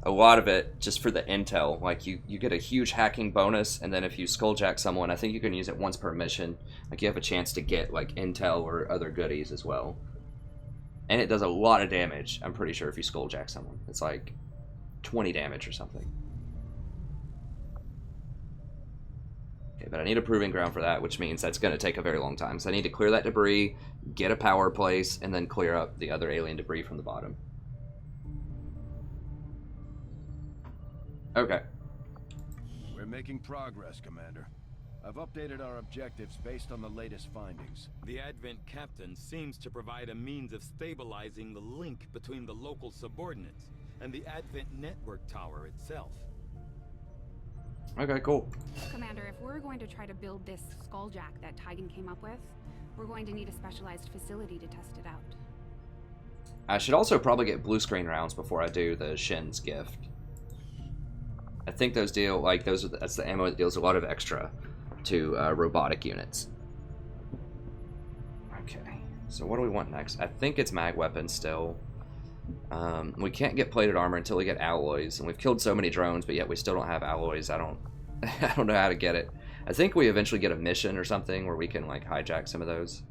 S2: a lot of it, just for the intel. Like, you get a huge hacking bonus, and then if you Skulljack someone, I think you can use it once per mission. Like, you have a chance to get, like, intel or other goodies as well. And it does a lot of damage, I'm pretty sure, if you Skulljack someone. It's like 20 damage or something. Okay, but I need a proving ground for that, which means that's going to take a very long time. So I need to clear that debris, get a power place, and then clear up the other alien debris from the bottom. Okay.
S3: We're making progress, Commander. I've updated our objectives based on the latest findings.
S4: The Advent captain seems to provide a means of stabilizing the link between the local subordinates and the Advent network tower itself.
S2: Okay, cool.
S8: Commander, if we're going to try to build this Skulljack that Tigan came up with, we're going to need a specialized facility to test it out.
S2: I should also probably get blue screen rounds before I do the Shin's gift. I think those deal, like, that's the ammo that deals a lot of extra to robotic units. Okay, so what do we want next? I think it's mag weapons still. We can't get plated armor until we get alloys, and we've killed so many drones, but yet we still don't have alloys. I don't know how to get it. I think we eventually get a mission or something where we can, like, hijack some of those.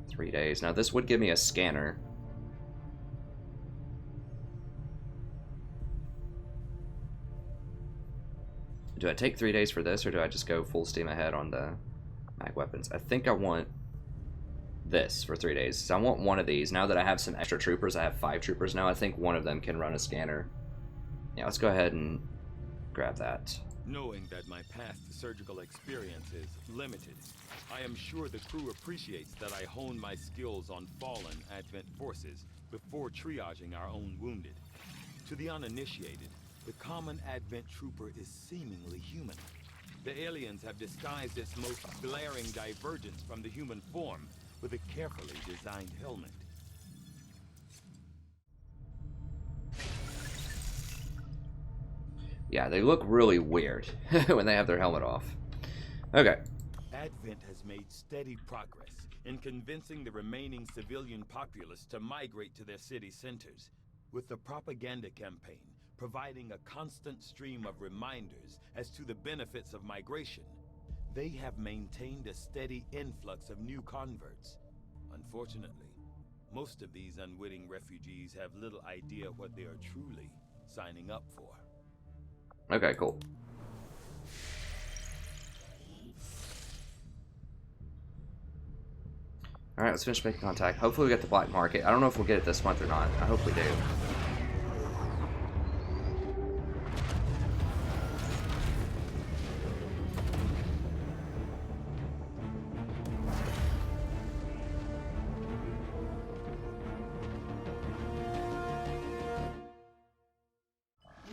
S2: 3 days. Now this would give me a scanner. Do I take 3 days for this, or do I just go full steam ahead on the mag weapons? I think I want this for 3 days. So I want one of these. Now that I have some extra troopers, I have 5 troopers now, I think one of them can run a scanner. Yeah, let's go ahead and grab that.
S4: Knowing that my past surgical experience is limited, I am sure the crew appreciates that I hone my skills on fallen Advent forces before triaging our own wounded. To the uninitiated, the common Advent trooper is seemingly human. The aliens have disguised its most glaring divergence from the human form with a carefully designed helmet.
S2: Yeah, they look really weird when they have their helmet off. Okay.
S4: Advent has made steady progress in convincing the remaining civilian populace to migrate to their city centers, with the propaganda campaign providing a constant stream of reminders as to the benefits of migration. They have maintained a steady influx of new converts. Unfortunately, most of these unwitting refugees have little idea what they are truly signing up for.
S2: Okay, cool. Alright, let's finish making contact. Hopefully we get the black market. I don't know if we'll get it this month or not. I hope we do.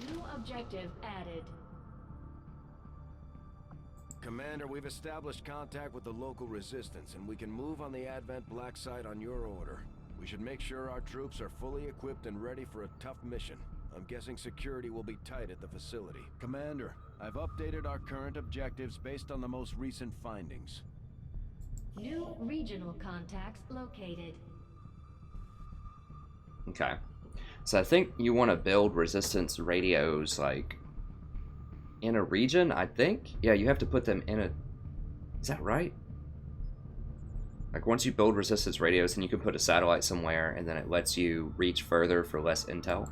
S5: New objective added.
S3: Commander, we've established contact with the local resistance, and we can move on the Advent Black site on your order. We should make sure our troops are fully equipped and ready for a tough mission. I'm guessing security will be tight at the facility. Commander, I've updated our current objectives based on the most recent findings.
S5: New regional contacts located.
S2: Okay. So I think you want to build resistance radios, like, in a region, I think? Yeah, you have to put them in a... Is that right? Like, once you build resistance radios, then you can put a satellite somewhere, and then it lets you reach further for less intel.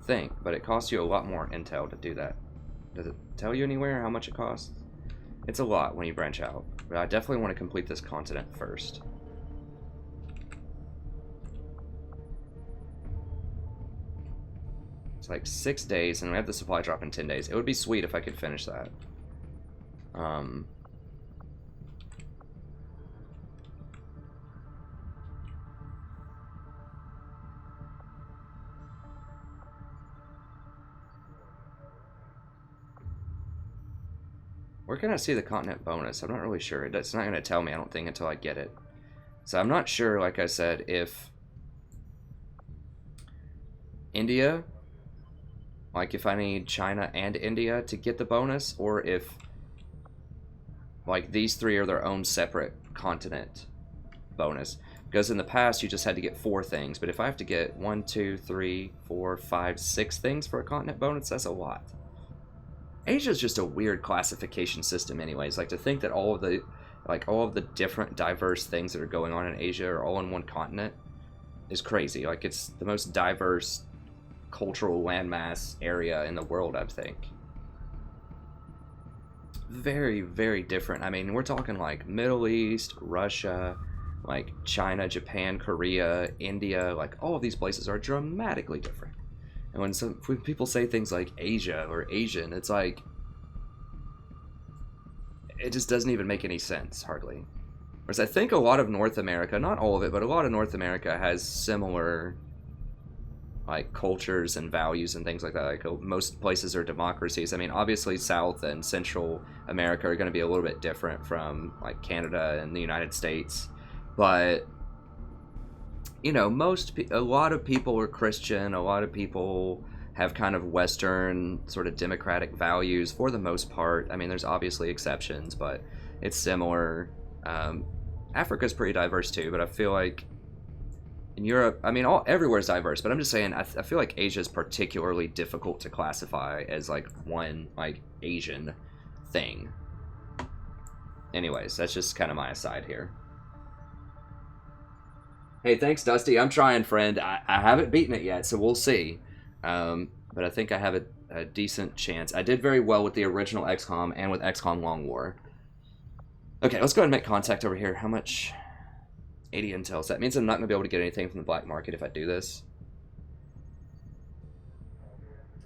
S2: I think, but it costs you a lot more intel to do that. Does it tell you anywhere how much it costs? It's a lot when you branch out, but I definitely want to complete this continent first. It's like 6 days, and we have the supply drop in 10 days. It would be sweet if I could finish that. Where can I see the continent bonus? I'm not really sure. It's not going to tell me, I don't think, until I get it. So I'm not sure, like I said, if India, like if I need China and India to get the bonus, or if like these three are their own separate continent bonus. Because in the past you just had to get 4 things, but if I have to get 1, 2, 3, 4, 5, 6 things for a continent bonus, that's a lot. Asia's just a weird classification system anyways. Like, to think that all of the different diverse things that are going on in Asia are all in one continent is crazy. Like, it's the most diverse cultural landmass area in the world, I think. Very, very different. I mean, we're talking like Middle East, Russia, like China, Japan, Korea, India, like all of these places are dramatically different. And when people say things like Asia or Asian, it's like, it just doesn't even make any sense, hardly. Whereas I think a lot of North America, not all of it, but a lot of North America has similar like cultures and values and things like that. Like, most places are democracies. I mean, obviously South and Central America are going to be a little bit different from like Canada and the United States, but you know, a lot of people are Christian, a lot of people have kind of Western sort of democratic values for the most part. I mean, there's obviously exceptions, but it's similar. Africa's pretty diverse too, but I feel like in Europe, I mean, everywhere's diverse, but I'm just saying, I feel like Asia is particularly difficult to classify as like one like Asian thing. Anyways, that's just kind of my aside here. Hey, thanks, Dusty. I'm trying, friend. I haven't beaten it yet, so we'll see. But I think I have a decent chance. I did very well with the original XCom and with XCom Long War. Okay, let's go ahead and make contact over here. How much? 80 intel. So that means I'm not going to be able to get anything from the black market if I do this.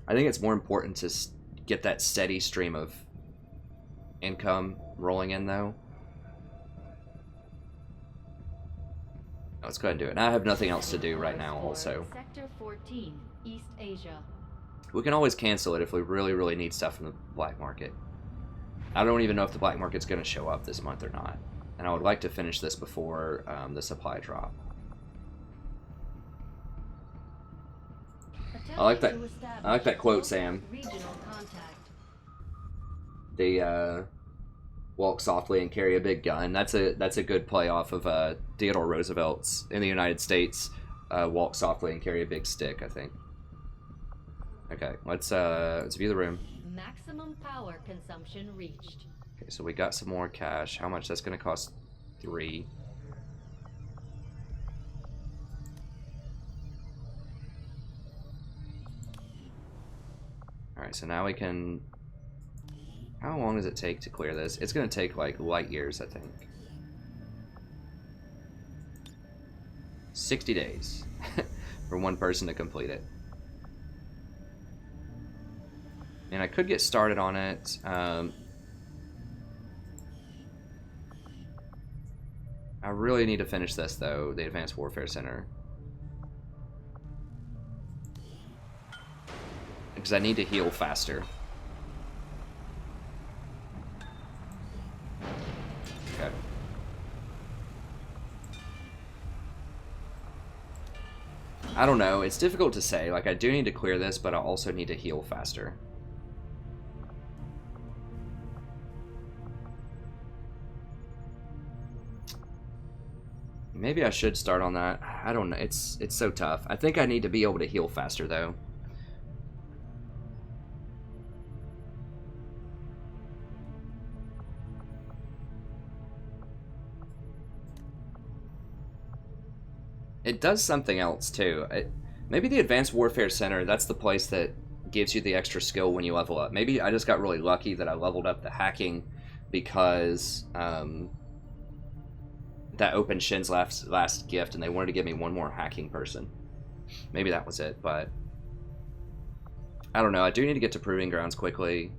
S2: I think it's more important to get that steady stream of income rolling in, though. Let's go ahead and do it. And I have nothing else to do right now, also.
S5: Sector 14, East Asia.
S2: We can always cancel it if we really, really need stuff from the black market. I don't even know if the black market's going to show up this month or not. And I would like to finish this before the supply drop. I like that quote, Sam. the walk softly and carry a big gun. That's a good play off of Theodore Roosevelt's in the United States, walk softly and carry a big stick, I think. Okay, let's view the room.
S5: Maximum power consumption reached.
S2: Okay, so we got some more cash. How much? That's going to cost 3. Alright, so now we can... How long does it take to clear this? It's going to take, like, light years, I think. 60 days for one person to complete it. And I could get started on it. I really need to finish this, though, the Advanced Warfare Center. Because I need to heal faster. Okay. I don't know. It's difficult to say. Like, I do need to clear this, but I also need to heal faster. Maybe I should start on that. I don't know. It's so tough. I think I need to be able to heal faster, though. It does something else, too. Maybe the Advanced Warfare Center, that's the place that gives you the extra skill when you level up. Maybe I just got really lucky that I leveled up the hacking because that opened Shin's last gift and they wanted to give me one more hacking person. Maybe that was it, but I don't know. I do need to get to Proving Grounds quickly.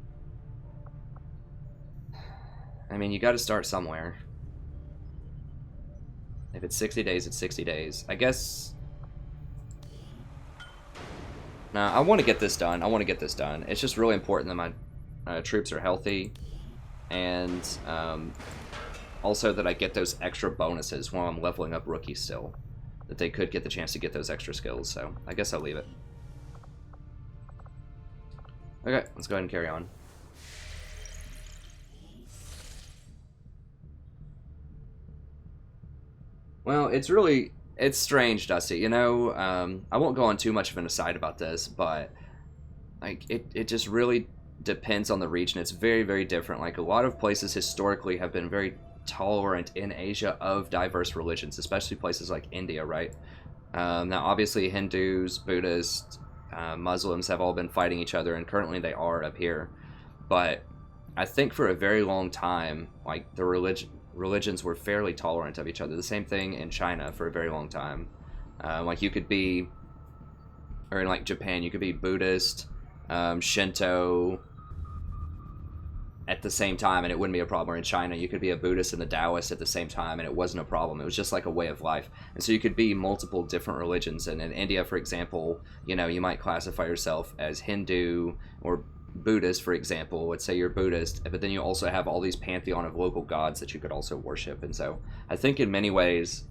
S2: I mean, you got to start somewhere. If it's 60 days, it's 60 days. I guess... Nah, I want to get this done. I want to get this done. It's just really important that my troops are healthy. And also that I get those extra bonuses while I'm leveling up rookies still. That they could get the chance to get those extra skills. So I guess I'll leave it. Okay, let's go ahead and carry on. Well, it's strange, Dusty. You know, I won't go on too much of an aside about this, but like it just really depends on the region. It's very, very different. Like a lot of places historically have been very tolerant in Asia of diverse religions, especially places like India, right? Now, obviously, Hindus, Buddhists, Muslims have all been fighting each other, and currently they are up here. But I think for a very long time, like the religions were fairly tolerant of each other. The same thing in China for a very long time. Like you could be, or in like Japan, you could be Buddhist, Shinto at the same time and it wouldn't be a problem. Or in China, you could be a Buddhist and a Taoist at the same time and it wasn't a problem. It was just like a way of life. And so you could be multiple different religions. And in India, for example, you know, you might classify yourself as Hindu or Buddhist, for example. Let's say you're Buddhist, but then you also have all these pantheon of local gods that you could also worship. And so I think in many ways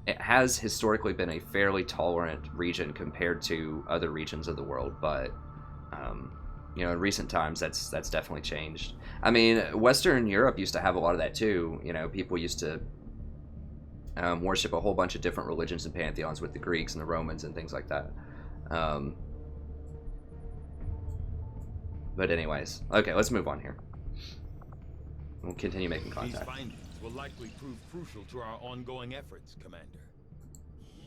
S2: it has historically been a fairly tolerant region compared to other regions of the world, but you know, in recent times that's definitely changed. I mean, Western Europe used to have a lot of that too. You know, people used to worship a whole bunch of different religions and pantheons with the Greeks and the Romans and things like that. But anyways, okay, let's move on here. We'll continue making contact.
S4: These findings will likely prove crucial to our ongoing efforts, Commander.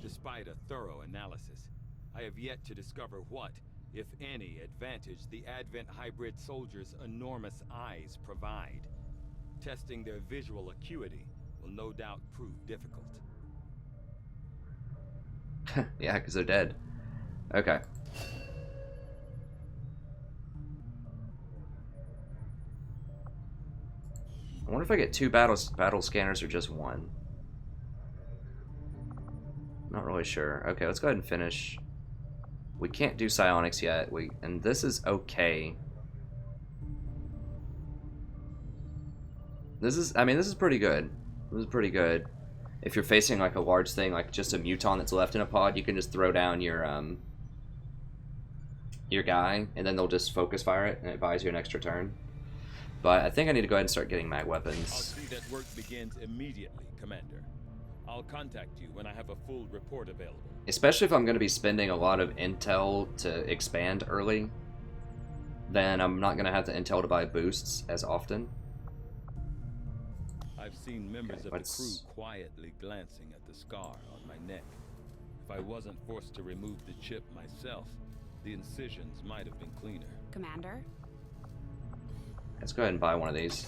S4: Despite a thorough analysis, I have yet to discover what, if any, advantage the Advent hybrid soldiers' enormous eyes provide. Testing their visual acuity will no doubt prove difficult.
S2: Yeah, because they're dead. Okay. I wonder if I get 2 battle scanners or just 1. Not really sure. Okay, let's go ahead and finish. We can't do psionics yet. And this is okay. This is pretty good. This is pretty good. If you're facing like a large thing, like just a muton that's left in a pod, you can just throw down your guy, and then they'll just focus fire it, and it buys you an extra turn. But I think I need to go ahead and start getting mag
S4: I'll
S2: weapons.
S4: see that work begins immediately, Commander. I'll contact you when I have a full report available.
S2: Especially if I'm going to be spending a lot of intel to expand early, then I'm not going to have the intel to buy boosts as often.
S4: I've seen members
S2: Okay,
S4: of the crew quietly glancing at the scar on my neck. If I wasn't forced to remove the chip myself, the incisions might have been cleaner.
S8: Commander?
S2: Let's go ahead and buy one of these.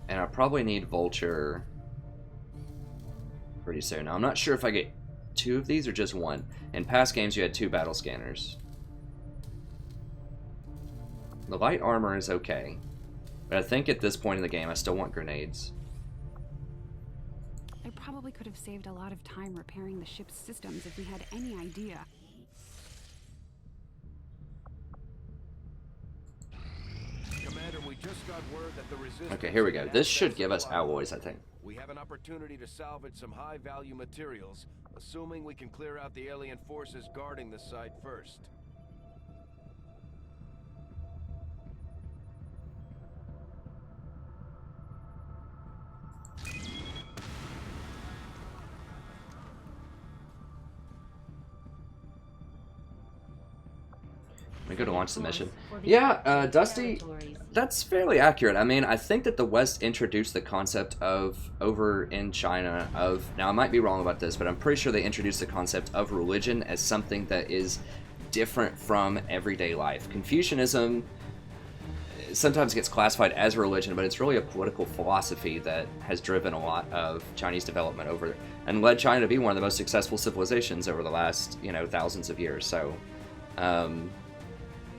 S2: And I probably need Vulture pretty soon. Now, I'm not sure if I get 2 of these or just 1. In past games, you had 2 battle scanners. The light armor is okay. But I think at this point in the game, I still want grenades.
S8: I probably could have saved a lot of time repairing the ship's systems if we had any idea.
S3: Commander, we just got word that the resistance.
S2: Okay, here we go. This should give us alloys, I think.
S3: We have an opportunity to salvage some high-value materials, assuming we can clear out the alien forces guarding the site first.
S2: We go to launch the mission. Yeah, Dusty, that's fairly accurate. I mean, I think that the West introduced the concept of, over in China, of, now I might be wrong about this, but I'm pretty sure they introduced the concept of religion as something that is different from everyday life. Confucianism sometimes gets classified as a religion, but it's really a political philosophy that has driven a lot of Chinese development over, and led China to be one of the most successful civilizations over the last, thousands of years. So,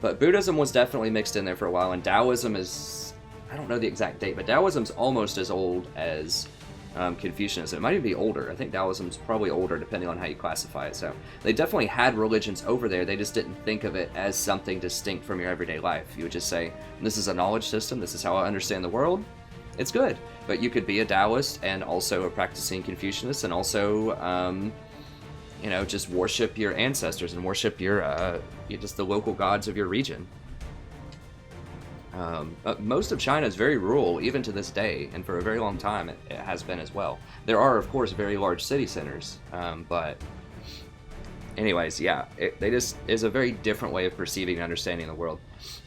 S2: but Buddhism was definitely mixed in there for a while, and Taoism is, I don't know the exact date, but Taoism's almost as old as Confucianism. It might even be older. I think Taoism's probably older, depending on how you classify it. So they definitely had religions over there. They just didn't think of it as something distinct from your everyday life. You would just say, this is a knowledge system, this is how I understand the world, it's good. But you could be a Taoist and also a practicing Confucianist, and also just worship your ancestors and worship your just the local gods of your region. Most of China is very rural, even to this day, and for a very long time it has been as well. There are, of course, very large city centers, but anyways, yeah, they just is a very different way of perceiving and understanding the world.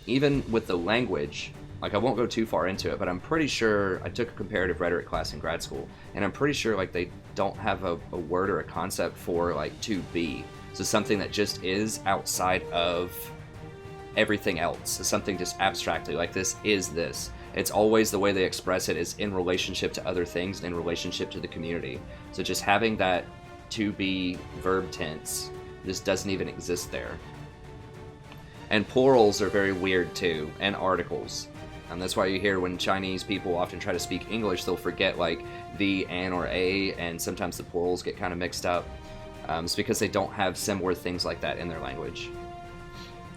S2: Even with the language, like, I won't go too far into it, but I'm pretty sure, I took a comparative rhetoric class in grad school, and I'm pretty sure, like, they don't have a word or a concept for, like, to be. So something that just is outside of everything else, is something just abstractly, like, this is this. It's always the way they express it is in relationship to other things and in relationship to the community. So just having that to be verb tense, this doesn't even exist there. And plurals are very weird too, and articles. And that's why you hear when Chinese people often try to speak English, they'll forget, like, the, an, or a, and sometimes the plurals get kind of mixed up. It's because they don't have similar things like that in their language.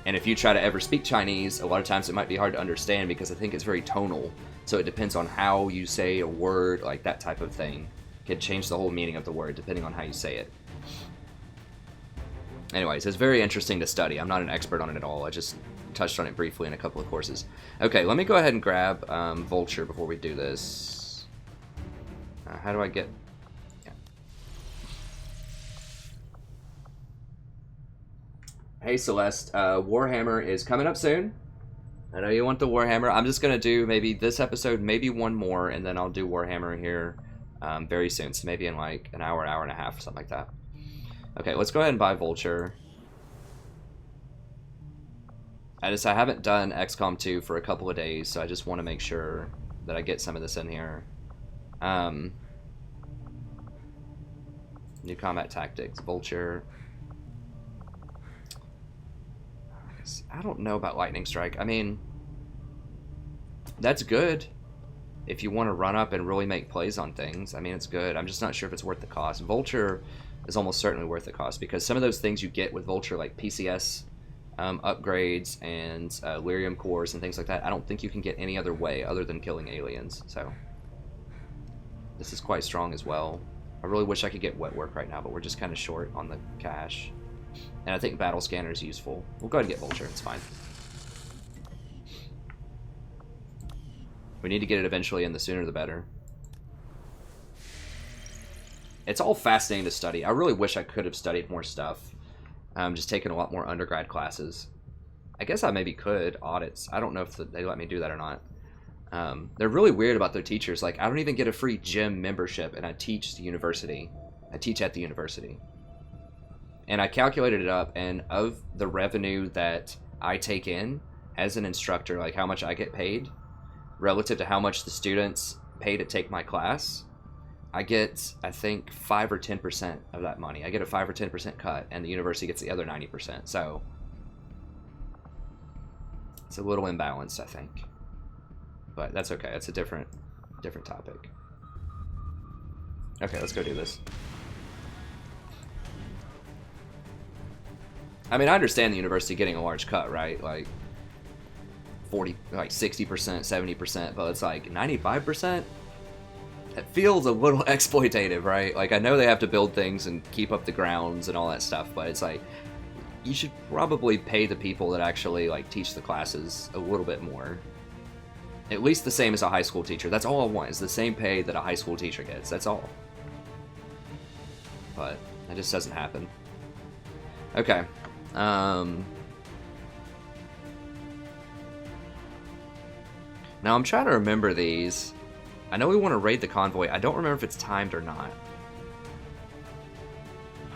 S2: And if you try to ever speak Chinese, a lot of times it might be hard to understand because I think it's very tonal. So it depends on how you say a word, like that type of thing. Could change the whole meaning of the word depending on how you say it. Anyways, it's very interesting to study. I'm not an expert on it at all. I just touched on it briefly in a couple of courses. Okay, let me go ahead and grab Vulture before we do this. How do I get... Yeah. Hey Celeste, Warhammer is coming up soon. I know you want the Warhammer. I'm just going to do maybe this episode, maybe one more, and then I'll do Warhammer here very soon. So maybe in like an hour and a half, something like that. Okay, let's go ahead and buy Vulture. I haven't done XCOM 2 for a couple of days, so I just want to make sure that I get some of this in here. New combat tactics, Vulture. I don't know about Lightning Strike. I mean, that's good if you want to run up and really make plays on things. I mean, it's good. I'm just not sure if it's worth the cost. Vulture is almost certainly worth the cost because some of those things you get with Vulture, like PCS upgrades and lyrium cores and things like that, I don't think you can get any other way other than killing aliens. So this is quite strong as well. I really wish I could get wet work right now, but we're just kind of short on the cash. And I think battle scanner is useful. We'll go ahead and get Vulture. It's fine. We need to get it eventually, and the sooner the better. It's all fascinating to study. I really wish I could have studied more stuff. Just taken a lot more undergrad classes. I guess I maybe could. Audits. I don't know if they let me do that or not. They're really weird about their teachers. Like, I don't even get a free gym membership, and I teach the university. I teach at the university. And I calculated it up, and of the revenue that I take in as an instructor, like how much I get paid, relative to how much the students pay to take my class, I get, I think, 5 or 10% of that money. I get a 5 or 10% cut, and the university gets the other 90%. So it's a little imbalanced, I think. But that's okay. It's a different topic. Okay, let's go do this. I mean, I understand the university getting a large cut, right? Like 40, like 60%, 70%, but it's like 95%. It feels a little exploitative, right? Like, I know they have to build things and keep up the grounds and all that stuff, but it's like, you should probably pay the people that actually, like, teach the classes a little bit more. At least the same as a high school teacher. That's all I want, is the same pay that a high school teacher gets. That's all. But that just doesn't happen. Okay. Now I'm trying to remember these. I know we want to raid the convoy. I don't remember if it's timed or not.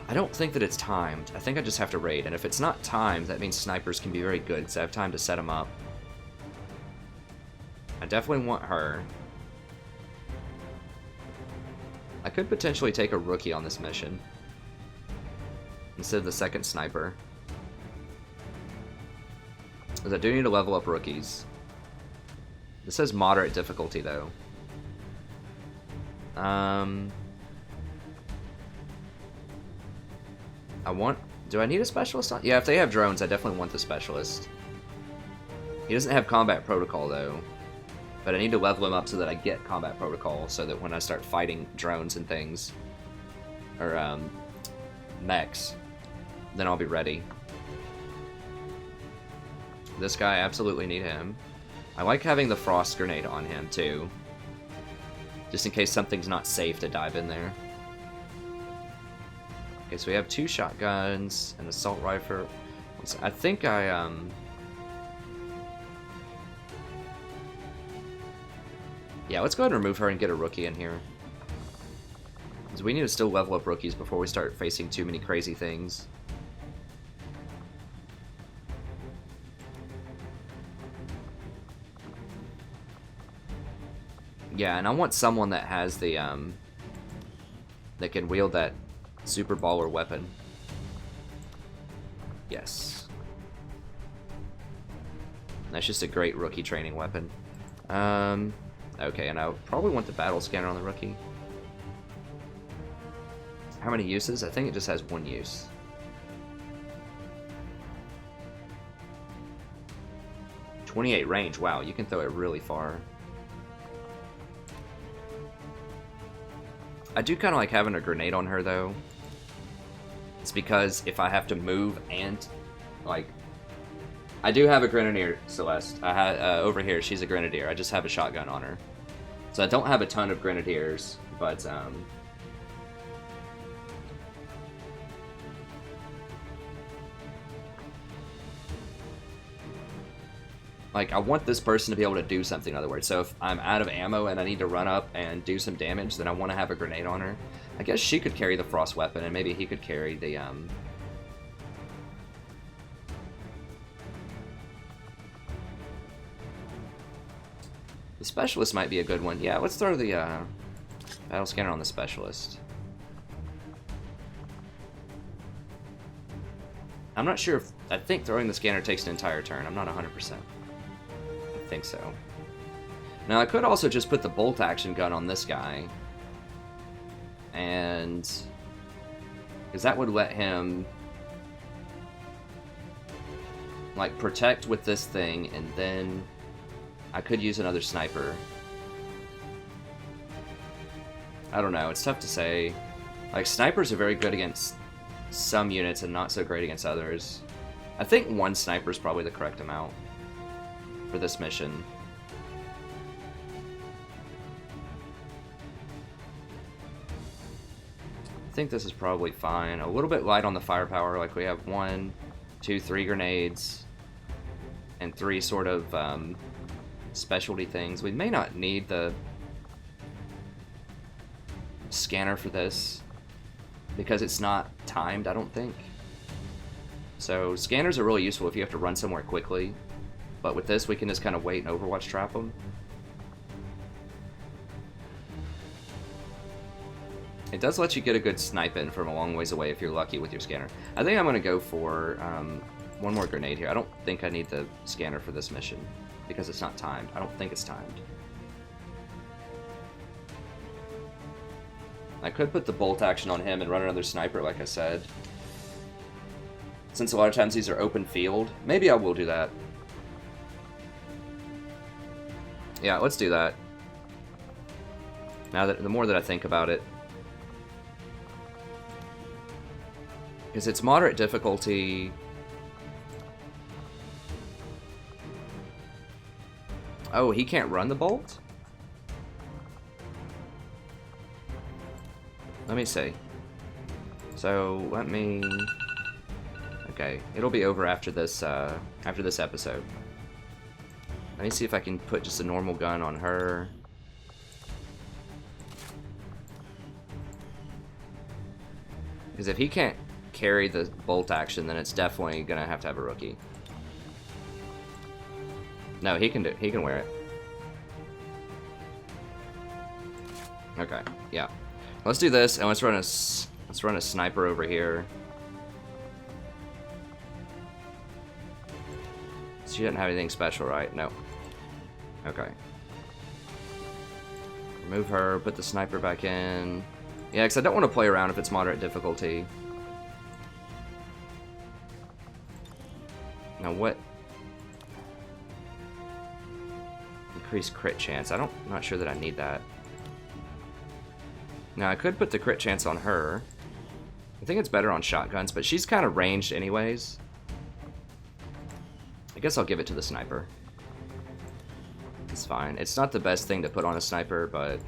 S2: I don't think that it's timed. I think I just have to raid. And if it's not timed, that means snipers can be very good, because I have time to set them up. I definitely want her. I could potentially take a rookie on this mission instead of the second sniper, because I do need to level up rookies. This says moderate difficulty, though. Do I need a specialist on? Yeah, if they have drones, I definitely want the specialist. He doesn't have combat protocol, though. But I need to level him up so that I get combat protocol, so that when I start fighting drones and things, or mechs, then I'll be ready. This guy, I absolutely need him. I like having the frost grenade on him, too. Just in case something's not safe to dive in there. Okay, so we have 2 shotguns, an assault rifle. I think yeah, let's go ahead and remove her and get a rookie in here. Because we need to still level up rookies before we start facing too many crazy things. Yeah, and I want someone that has the, that can wield that super baller weapon. Yes. That's just a great rookie training weapon. Okay, and I probably want the battle scanner on the rookie. How many uses? I think it just has 1 use. .28 range. Wow, you can throw it really far. I do kind of like having a grenade on her, though. It's because if I have to move and, like, I do have a grenadier, Celeste. I had over here. She's a grenadier. I just have a shotgun on her, so I don't have a ton of grenadiers. But like, I want this person to be able to do something. In other words, so if I'm out of ammo and I need to run up and do some damage, then I want to have a grenade on her. I guess she could carry the frost weapon, and maybe he could carry the the specialist might be a good one. Yeah, let's throw the battle scanner on the specialist. I'm not sure if... I think throwing the scanner takes an entire turn. I'm not 100%. I think so. Now, I could also just put the bolt action gun on this guy. And... because that would let him... like, protect with this thing, and then... I could use another sniper. I don't know, it's tough to say. Like, snipers are very good against some units and not so great against others. I think 1 sniper is probably the correct amount for this mission. think this is probably fine. A little bit light on the firepower, like we have 1, 2, 3 grenades and 3 sort of specialty things. We may not need the scanner for this because it's not timed, I don't think. So scanners are really useful if you have to run somewhere quickly, but with this we can just kind of wait and Overwatch trap them. It does let you get a good snipe in from a long ways away if you're lucky with your scanner. I think I'm going to go for one more grenade here. I don't think I need the scanner for this mission because it's not timed. I don't think it's timed. I could put the bolt action on him and run another sniper like I said. Since a lot of times these are open field, maybe I will do that. Yeah, let's do that. Now that the more that I think about it. Because it's moderate difficulty. Oh, he can't run the bolt? Let me see. So, let me... Okay, it'll be over after this episode. Let me see if I can put just a normal gun on her. Because if he can't carry the bolt action, then it's definitely gonna have to have a rookie. No, he can wear it. Okay, yeah. Let's do this, and let's run a sniper over here. She didn't have anything special, right? No. Okay. Remove her, put the sniper back in. Yeah, because I don't want to play around if it's moderate difficulty. Now what? Increased crit chance. I'm not sure that I need that. Now I could put the crit chance on her. I think it's better on shotguns, but she's kind of ranged anyways. I guess I'll give it to the sniper. It's fine. It's not the best thing to put on a sniper, but...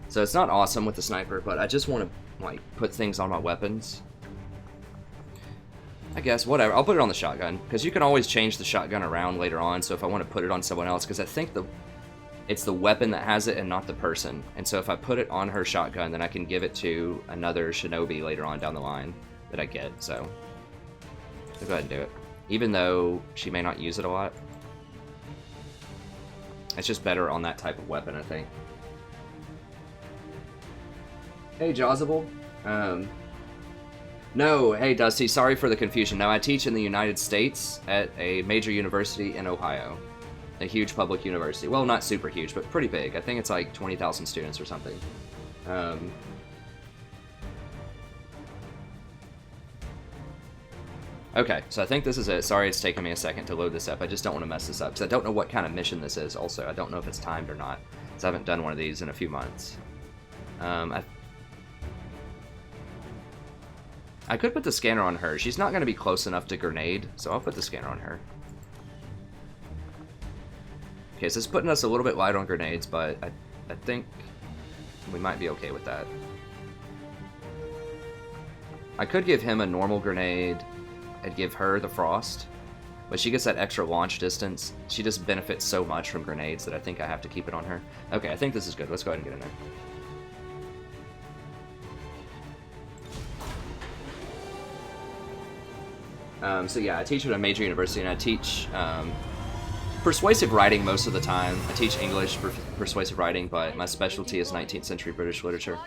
S2: So it's not awesome with the sniper, but I just want to, like, put things on my weapons. I guess, whatever. I'll put it on the shotgun, because you can always change the shotgun around later on, so if I want to put it on someone else, because I think it's the weapon that has it and not the person. And so if I put it on her shotgun, then I can give it to another shinobi later on down the line that I get, so I'll go ahead and do it. Even though she may not use it a lot. It's just better on that type of weapon, I think. Hey, Jawsable. No, hey, Dusty, sorry for the confusion. No, I teach in the United States at a major university in Ohio. A huge public university. Well, not super huge, but pretty big. I think it's like 20,000 students or something. Okay, so I think this is it. Sorry it's taking me a second to load this up. I just don't want to mess this up, because I don't know what kind of mission this is also. I don't know if it's timed or not, because I haven't done one of these in a few months. I could put the scanner on her. She's not going to be close enough to grenade, so I'll put the scanner on her. Okay, so it's putting us a little bit light on grenades, but I think we might be okay with that. I could give him a normal grenade and give her the frost, but she gets that extra launch distance. She just benefits so much from grenades that I think I have to keep it on her. Okay, I think this is good. Let's go ahead and get in there. So yeah, I teach at a major university, and I teach persuasive writing most of the time. I teach English for persuasive writing, but my specialty is 19th century British literature.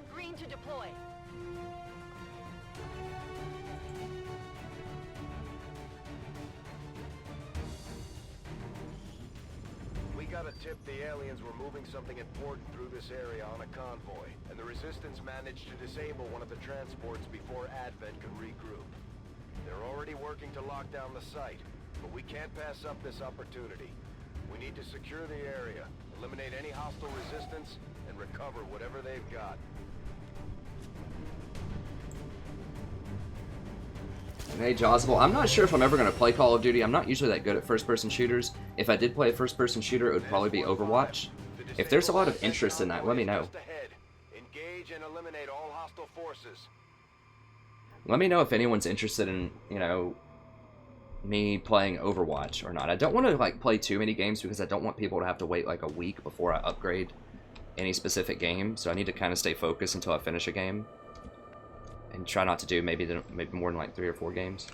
S7: We got a tip the aliens were moving something important through this area on a convoy, and the Resistance managed to disable one of the transports before Advent could regroup. They're already working to lock down the site, but we can't pass up this opportunity. We need to secure the area, eliminate any hostile resistance, and recover whatever they've got.
S2: Hey, Jawsable. I'm not sure if I'm ever going to play Call of Duty. I'm not usually that good at first-person shooters. If I did play a first-person shooter, it would probably be Overwatch. If there's a lot of interest in that, let me know.
S7: Engage and eliminate all hostile forces.
S2: Let me know if anyone's interested in, you know, me playing Overwatch or not. I don't want to, like, play too many games because I don't want people to have to wait, like, a week before I upgrade any specific game. So I need to kind of stay focused until I finish a game. And try not to do maybe more than, like, 3 or 4 games.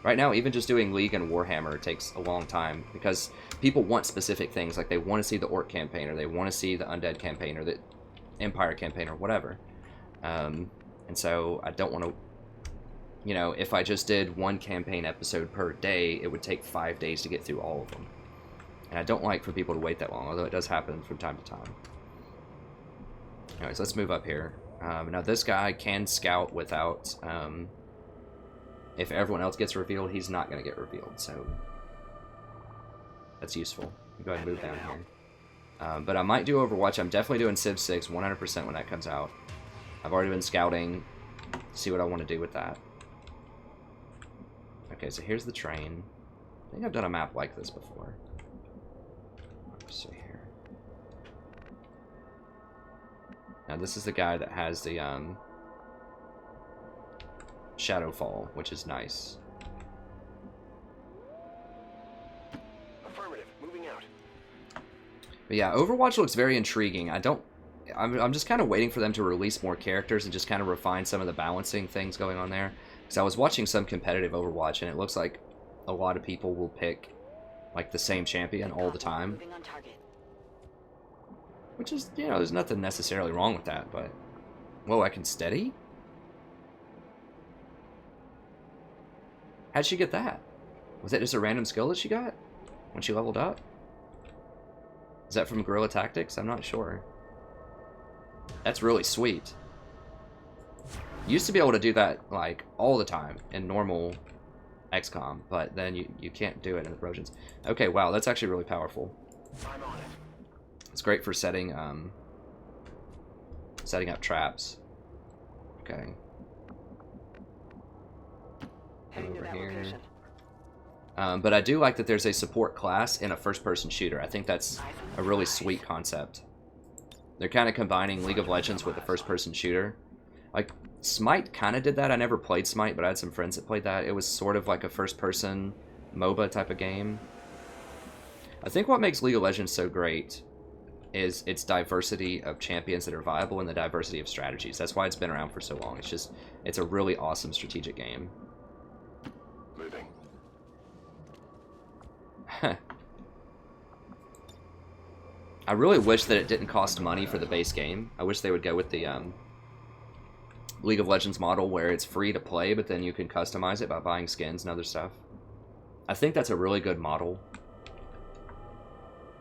S2: Right now, even just doing League and Warhammer takes a long time because people want specific things. Like, they want to see the Orc campaign, or they want to see the Undead campaign, or the Empire campaign, or whatever. And so I don't want to... You know, if I just did 1 campaign episode per day, it would take 5 days to get through all of them. And I don't like for people to wait that long, although it does happen from time to time. Anyways, let's move up here. Now, this guy can scout without... if everyone else gets revealed, he's not going to get revealed, so... That's useful. Go ahead and move down here. But I might do Overwatch. I'm definitely doing Civ 6 100% when that comes out. I've already been scouting. See what I want to do with that. Okay, so here's the train. I think I've done a map like this before. Let's see here. Now this is the guy that has the Shadowfall, which is nice.
S7: Affirmative. Moving out.
S2: But yeah, Overwatch looks very intriguing. I'm just kind of waiting for them to release more characters and just kind of refine some of the balancing things going on there. Because I was watching some competitive Overwatch, and it looks like a lot of people will pick, like, the same champion all the time. Which is, you know, there's nothing necessarily wrong with that, but... Whoa, I can steady? How'd she get that? Was that just a random skill that she got when she leveled up? Is that from Guerrilla Tactics? I'm not sure. That's really sweet. Used to be able to do that, like, all the time in normal XCOM, but then you can't do it in the Trojans. Okay, wow, that's actually really powerful.
S7: I'm on it.
S2: It's great for setting up traps. Okay.
S6: Heading to that location.
S2: But I do like that there's a support class in a first-person shooter. I think that's a really sweet concept. They're kind of combining League of Legends with a first-person shooter. Like, Smite kind of did that. I never played Smite, but I had some friends that played that. It was sort of like a first-person MOBA type of game. I think what makes League of Legends so great is its diversity of champions that are viable and the diversity of strategies. That's why it's been around for so long. It's a really awesome strategic game.
S7: Moving.
S2: I really wish that it didn't cost money for the base game. I wish they would go with the League of Legends model where it's free to play, but then you can customize it by buying skins and other stuff. I think that's a really good model.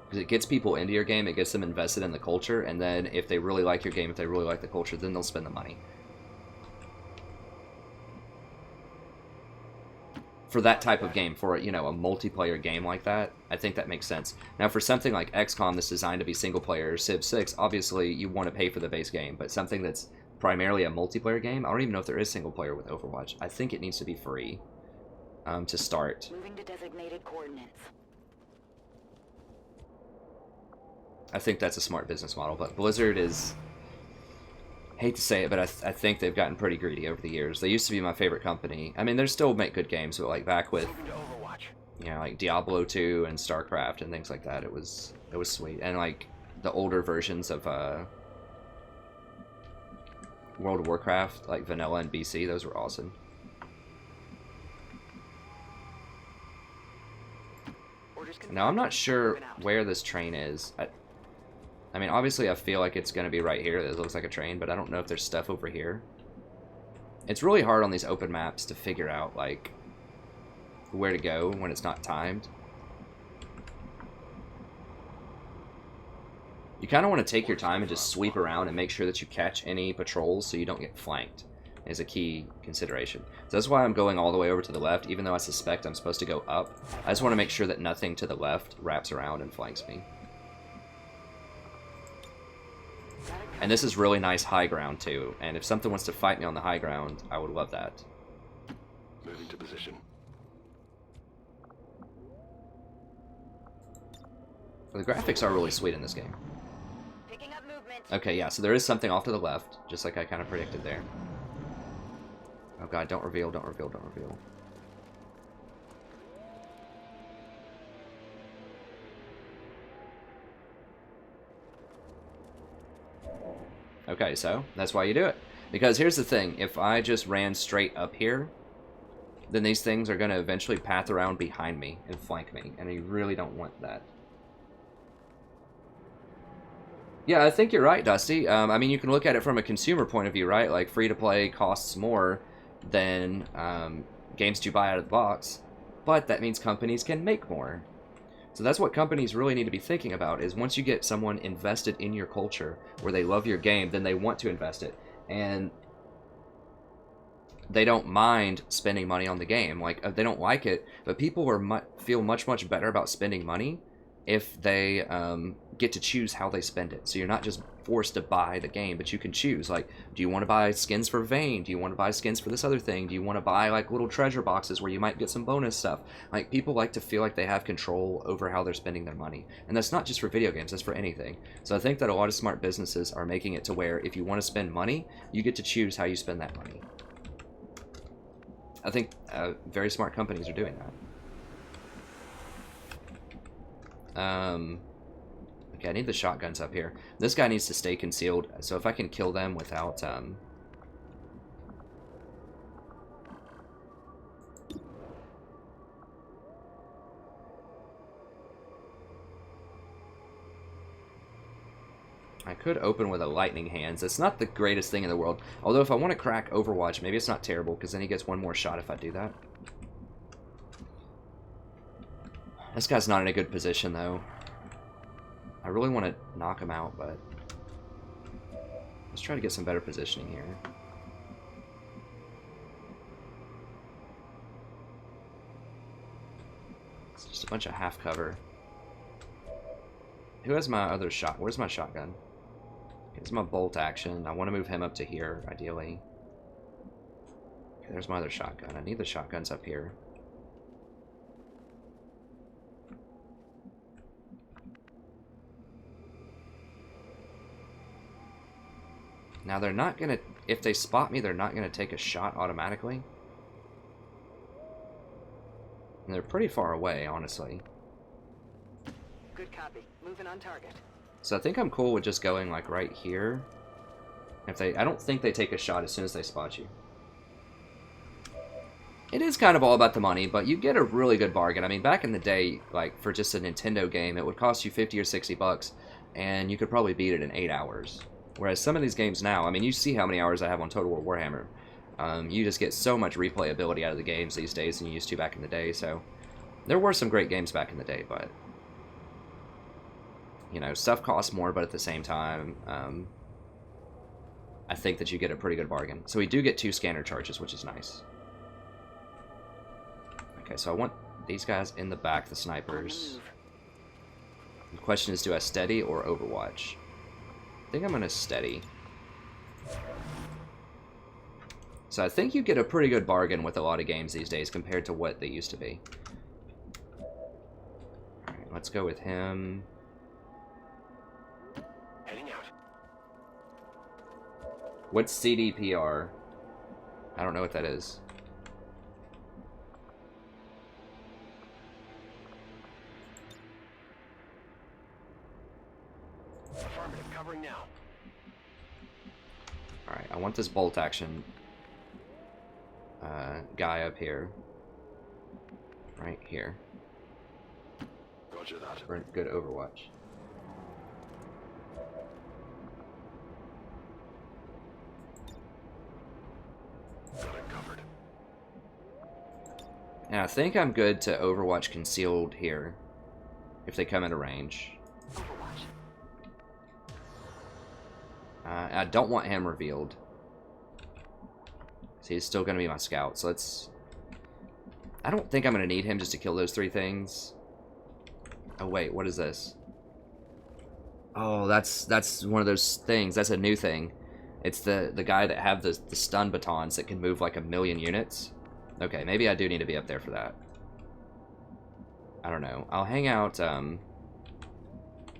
S2: Because it gets people into your game, it gets them invested in the culture, and then if they really like your game, if they really like the culture, then they'll spend the money. For that type of game, for, you know, a multiplayer game like that, I think that makes sense. Now, for something like XCOM that's designed to be single player, Civ 6, obviously you want to pay for the base game, but something that's primarily a multiplayer game, I don't even know if there is single player with Overwatch. I think it needs to be free to start.
S6: Moving to designated coordinates.
S2: I think that's a smart business model, but Blizzard is... hate to say it, but I think they've gotten pretty greedy over the years. They used to be my favorite company. I mean, they still make good games, but like back with, you know, like Diablo 2 and StarCraft and things like that, it was sweet. And like the older versions of World of Warcraft, like Vanilla and BC, those were awesome. Now, I'm not sure where this train is. I mean, obviously, I feel like it's going to be right here. It looks like a train, but I don't know if there's stuff over here. It's really hard on these open maps to figure out, like, where to go when it's not timed. You kind of want to take your time and just sweep around and make sure that you catch any patrols so you don't get flanked, is a key consideration. So that's why I'm going all the way over to the left, even though I suspect I'm supposed to go up. I just want to make sure that nothing to the left wraps around and flanks me. And this is really nice high ground, too. And if something wants to fight me on the high ground, I would love that.
S7: Moving to position.
S2: The graphics are really sweet in this game.
S6: Picking up movement.
S2: Okay, yeah, so there is something off to the left, just like I kind of predicted there. Oh god, don't reveal, don't reveal, don't reveal. Okay, so that's why you do it. Because here's the thing, if I just ran straight up here, then these things are going to eventually path around behind me and flank me, and you really don't want that. Yeah, I think you're right, Dusty. I mean, you can look at it from a consumer point of view, right? Like, free-to-play costs more than games you buy out of the box, but that means companies can make more. So that's what companies really need to be thinking about, is once you get someone invested in your culture, where they love your game, then they want to invest it. And they don't mind spending money on the game. Like, they don't like it, but people are feel much, much better about spending money if they get to choose how they spend it. So you're not just forced to buy the game, but you can choose. Like, do you want to buy skins for Vayne? Do you want to buy skins for this other thing? Do you want to buy, like, little treasure boxes where you might get some bonus stuff? Like, people like to feel like they have control over how they're spending their money. And that's not just for video games, that's for anything. So I think that a lot of smart businesses are making it to where if you want to spend money, you get to choose how you spend that money. I think very smart companies are doing that. Okay, I need the shotguns up here. This guy needs to stay concealed, so if I can kill them without, I could open with a lightning hands. It's not the greatest thing in the world. Although if I want to crack Overwatch, maybe it's not terrible, because then he gets one more shot if I do that. This guy's not in a good position, though. I really want to knock him out, but let's try to get some better positioning here. It's just a bunch of half cover. Who has my other shot? Where's my shotgun? Here's my bolt action. I want to move him up to here, ideally. Okay, there's my other shotgun. I need the shotguns up here. Now they're not gonna, if they spot me, they're not gonna take a shot automatically. And they're pretty far away, honestly.
S6: Good copy. Moving on target.
S2: So I think I'm cool with just going like right here. If they, I don't think they take a shot as soon as they spot you. It is kind of all about the money, but you get a really good bargain. I mean, back in the day, like for just a Nintendo game, it would cost you 50 or 60 bucks, and you could probably beat it in 8 hours. Whereas some of these games now, I mean, you see how many hours I have on Total War Warhammer. You just get so much replayability out of the games these days than you used to back in the day. So there were some great games back in the day, but you know, stuff costs more, but at the same time, I think that you get a pretty good bargain. So we do get 2 scanner charges, which is nice. Okay, so I want these guys in the back, the snipers. The question is, do I steady or Overwatch? I think I'm going to steady. So I think you get a pretty good bargain with a lot of games these days compared to what they used to be. Alright, let's go with him.
S7: Heading out.
S2: What's CDPR? I don't know what that is.
S7: Affirmative, covering now.
S2: Alright, I want this bolt action guy up here. Right here.
S7: Roger that.
S2: For good Overwatch.
S7: Got it covered.
S2: And I think I'm good to Overwatch concealed here. If they come into range.
S6: Overwatch.
S2: I don't want him revealed. So he's still going to be my scout. So let's... I don't think I'm going to need him just to kill those 3 things. Oh, wait. What is this? Oh, that's one of those things. That's a new thing. It's the guy that have the stun batons that can move like 1,000,000 units. Okay, maybe I do need to be up there for that. I don't know. I'll hang out,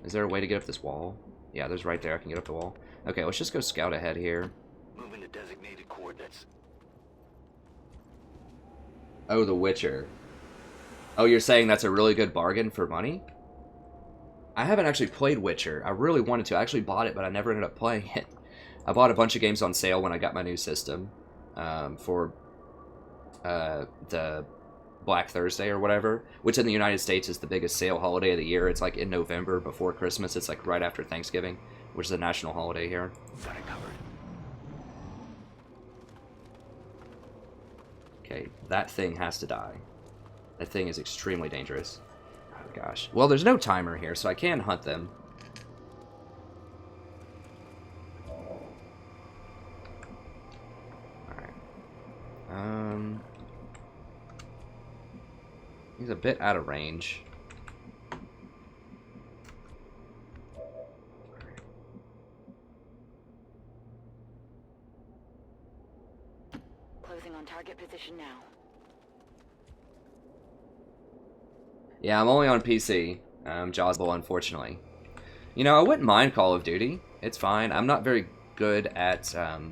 S2: Is there a way to get up this wall? Yeah, there's right there. I can get up the wall. Okay, let's just go scout ahead here.
S7: Moving to designated coordinates.
S2: Oh, The Witcher. Oh, you're saying that's a really good bargain for money? I haven't actually played Witcher. I really wanted to. I actually bought it, but I never ended up playing it. I bought a bunch of games on sale when I got my new system for the Black Thursday or whatever, which in the United States is the biggest sale holiday of the year. It's like in November before Christmas. It's like right after Thanksgiving, which is a national holiday here.
S7: Got it covered.
S2: Okay, that thing has to die. That thing is extremely dangerous. Oh gosh. Well, there's no timer here, so I can hunt them. Alright. He's a bit out of range.
S6: Closing on target position now.
S2: Yeah, I'm only on PC. Jawsable, unfortunately. You know, I wouldn't mind Call of Duty. It's fine. I'm not very good at... I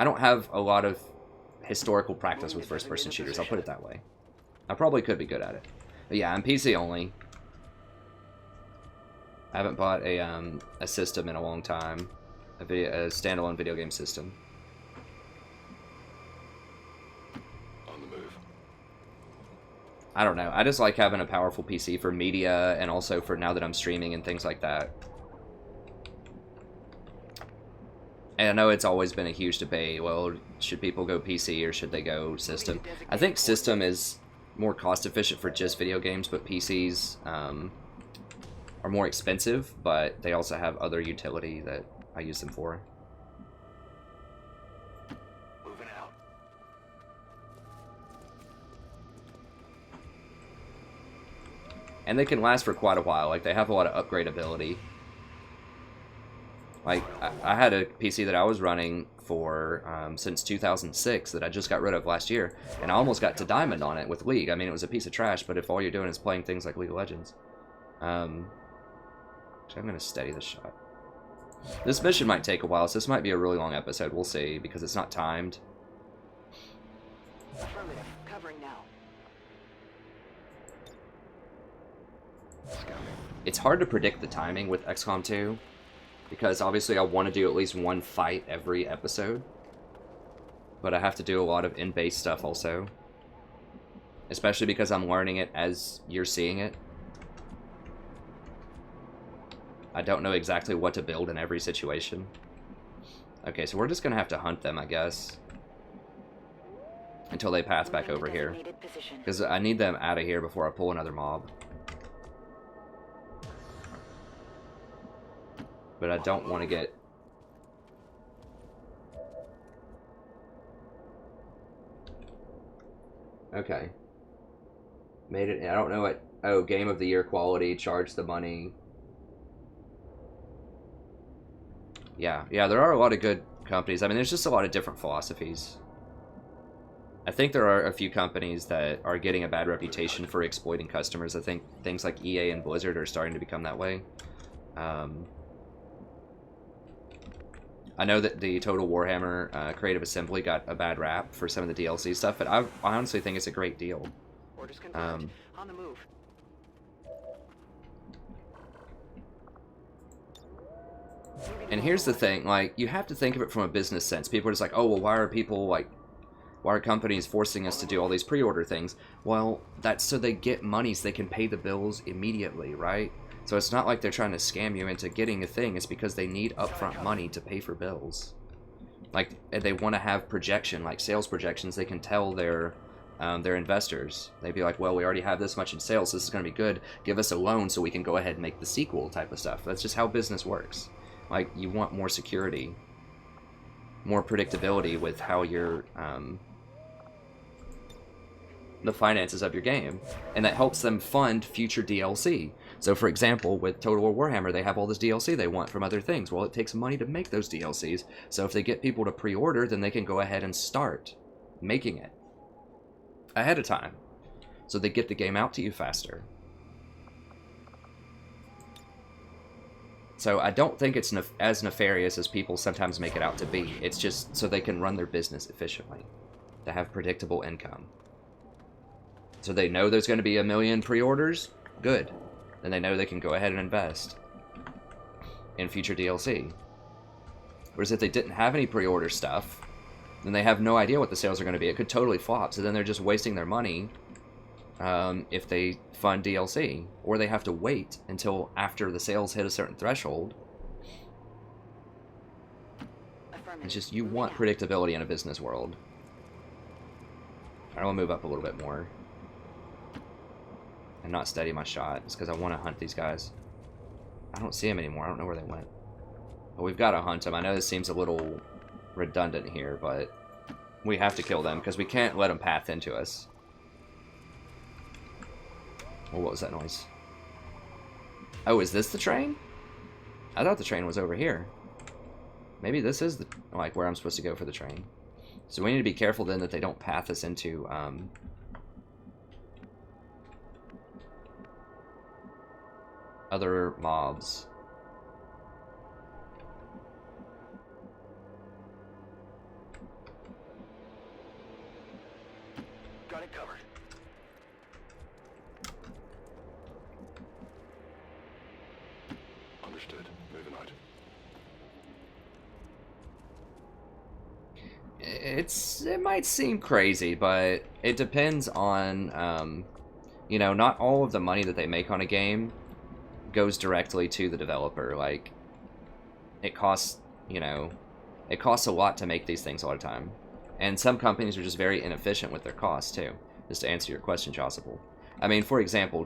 S2: don't have a lot of historical practice with first-person shooters, I'll put it that way. I probably could be good at it. But yeah, I'm PC only. I haven't bought a system in a long time. A standalone video game system.
S7: On the move.
S2: I don't know. I just like having a powerful PC for media and also for now that I'm streaming and things like that. And I know it's always been a huge debate. Well, should people go PC or should they go system? I think system is more cost efficient for just video games, but PCs are more expensive, but they also have other utility that I use them for.
S7: Moving out.
S2: And they can last for quite a while. Like, they have a lot of upgradability. Like, I had a PC that I was running for since 2006 that I just got rid of last year, and I almost got to Diamond on it with League. I mean, it was a piece of trash, but if all you're doing is playing things like League of Legends. So I'm going to steady the shot. This mission might take a while, so this might be a really long episode. We'll see, because it's not timed.
S6: Affirmative. Covering now.
S2: It's hard to predict the timing with XCOM 2. Because obviously I want to do at least one fight every episode. But I have to do a lot of in-base stuff also. Especially because I'm learning it as you're seeing it. I don't know exactly what to build in every situation. Okay, so we're just going to have to hunt them, I guess. Until they path back over here. Because I need them out of here before I pull another mob. But I don't want to get... Okay. Made it... I don't know what... Oh, Game of the Year quality, charge the money. Yeah, there are a lot of good companies. I mean, there's just a lot of different philosophies. I think there are a few companies that are getting a bad reputation for exploiting customers. I think things like EA and Blizzard are starting to become that way. I know that the Total Warhammer Creative Assembly got a bad rap for some of the DLC stuff, but I honestly think it's a great deal.
S6: Orders confirmed. On the move.
S2: And here's the thing, like, you have to think of it from a business sense. People are just like, oh, well, why are companies forcing us to do all these pre-order things? Well, that's so they get money so they can pay the bills immediately, right? So it's not like they're trying to scam you into getting a thing. It's because they need upfront money to pay for bills. Like, they want to have projection, like sales projections. They can tell their investors. They'd be like, well, we already have this much in sales. This is going to be good. Give us a loan so we can go ahead and make the sequel type of stuff. That's just how business works. Like, you want more security, more predictability with how you're... the finances of your game, and that helps them fund future DLC. So for example, with Total War Warhammer, they have all this DLC they want from other things. Well, it takes money to make those DLCs, so if they get people to pre-order, then they can go ahead and start making it ahead of time so they get the game out to you faster. So I don't think it's as nefarious as people sometimes make it out to be. It's just so they can run their business efficiently, to have predictable income. So they know there's going to be 1 million pre-orders, good. Then they know they can go ahead and invest in future DLC. Whereas if they didn't have any pre-order stuff, then they have no idea what the sales are going to be. It could totally flop, so then they're just wasting their money if they fund DLC, or they have to wait until after the sales hit a certain threshold. It's just, you want predictability in a business world. I will move up a little bit more and not steady my shot, just because I want to hunt these guys. I don't see them anymore. I don't know where they went. But we've got to hunt them. I know this seems a little redundant here, but we have to kill them because we can't let them path into us. Well, what was that noise? Oh, is this the train? I thought the train was over here. Maybe this is the, like, where I'm supposed to go for the train. So we need to be careful then that they don't path us into other mobs.
S7: Got it covered. Understood. Moving on.
S2: It might seem crazy, but it depends on, you know, not all of the money that they make on a game goes directly to the developer. Like, it costs, you know, it costs a lot to make these things a lot of time. And some companies are just very inefficient with their costs, too. Just to answer your question, Jossable. I mean, for example,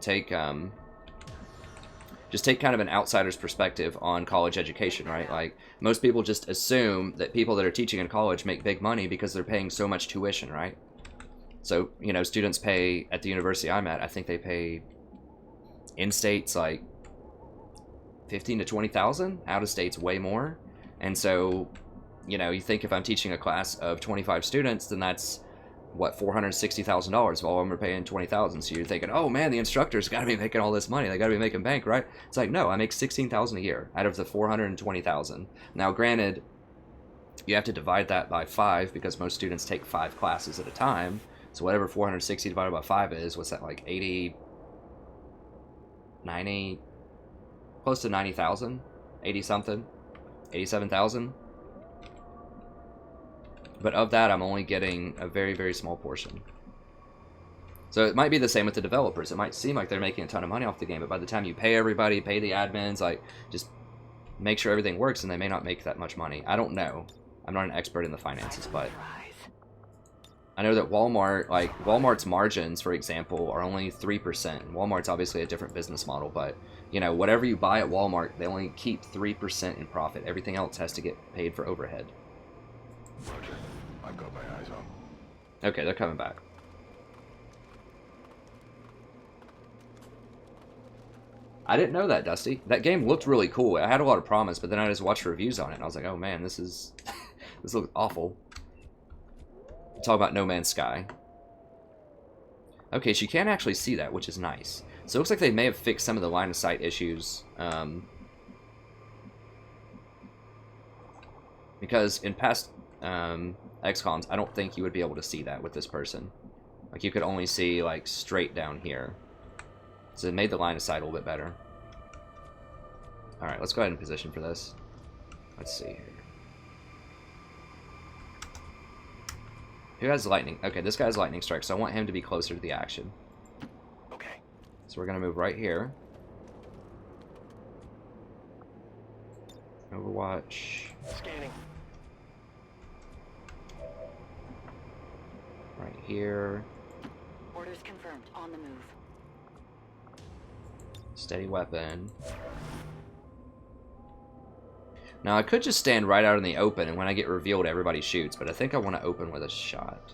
S2: just take kind of an outsider's perspective on college education, right? Like, most people just assume that people that are teaching in college make big money because they're paying so much tuition, right? So, you know, students pay, at the university I'm at, I think they pay in-states like 15 to 20,000, out-of-states way more. And so, you know, you think if I'm teaching a class of 25 students, then that's, what, $460,000 while I'm paying 20,000. So you're thinking, oh man, the instructor's got to be making all this money. They got to be making bank, right? It's like, no, I make 16,000 a year out of the 420,000. Now, granted, you have to divide that by 5 because most students take 5 classes at a time. So whatever 460 divided by 5 is, what's that, like 80, 90, close to 90,000, 80 something, 87,000. But of that, I'm only getting a very, very small portion. So it might be the same with the developers. It might seem like they're making a ton of money off the game, but by the time you pay everybody, pay the admins, like, just make sure everything works, and they may not make that much money. I don't know. I'm not an expert in the finances, but I know that Walmart, like, Walmart's margins, for example, are only 3%. Walmart's obviously a different business model, but, you know, whatever you buy at Walmart, they only keep 3% in profit. Everything else has to get paid for overhead.
S7: Roger. I've got my eyes on.
S2: Okay, they're coming back. I didn't know that, Dusty. That game looked really cool. It had a lot of promise, but then I just watched reviews on it, and I was like, oh man, this is... this looks awful. Talk about No Man's Sky. Okay, so you can't actually see that, which is nice. So it looks like they may have fixed some of the line of sight issues. Because in past XComs, I don't think you would be able to see that with this person. Like, you could only see, like, straight down here. So it made the line of sight a little bit better. Alright, let's go ahead and position for this. Let's see here. Who has lightning? Okay, this guy has lightning strike, so I want him to be closer to the action.
S7: Okay.
S2: So we're going to move right here. Overwatch.
S7: Scanning.
S2: Right here.
S6: Orders confirmed. On the move.
S2: Steady weapon. Now, I could just stand right out in the open, and when I get revealed, everybody shoots, but I think I want to open with a shot.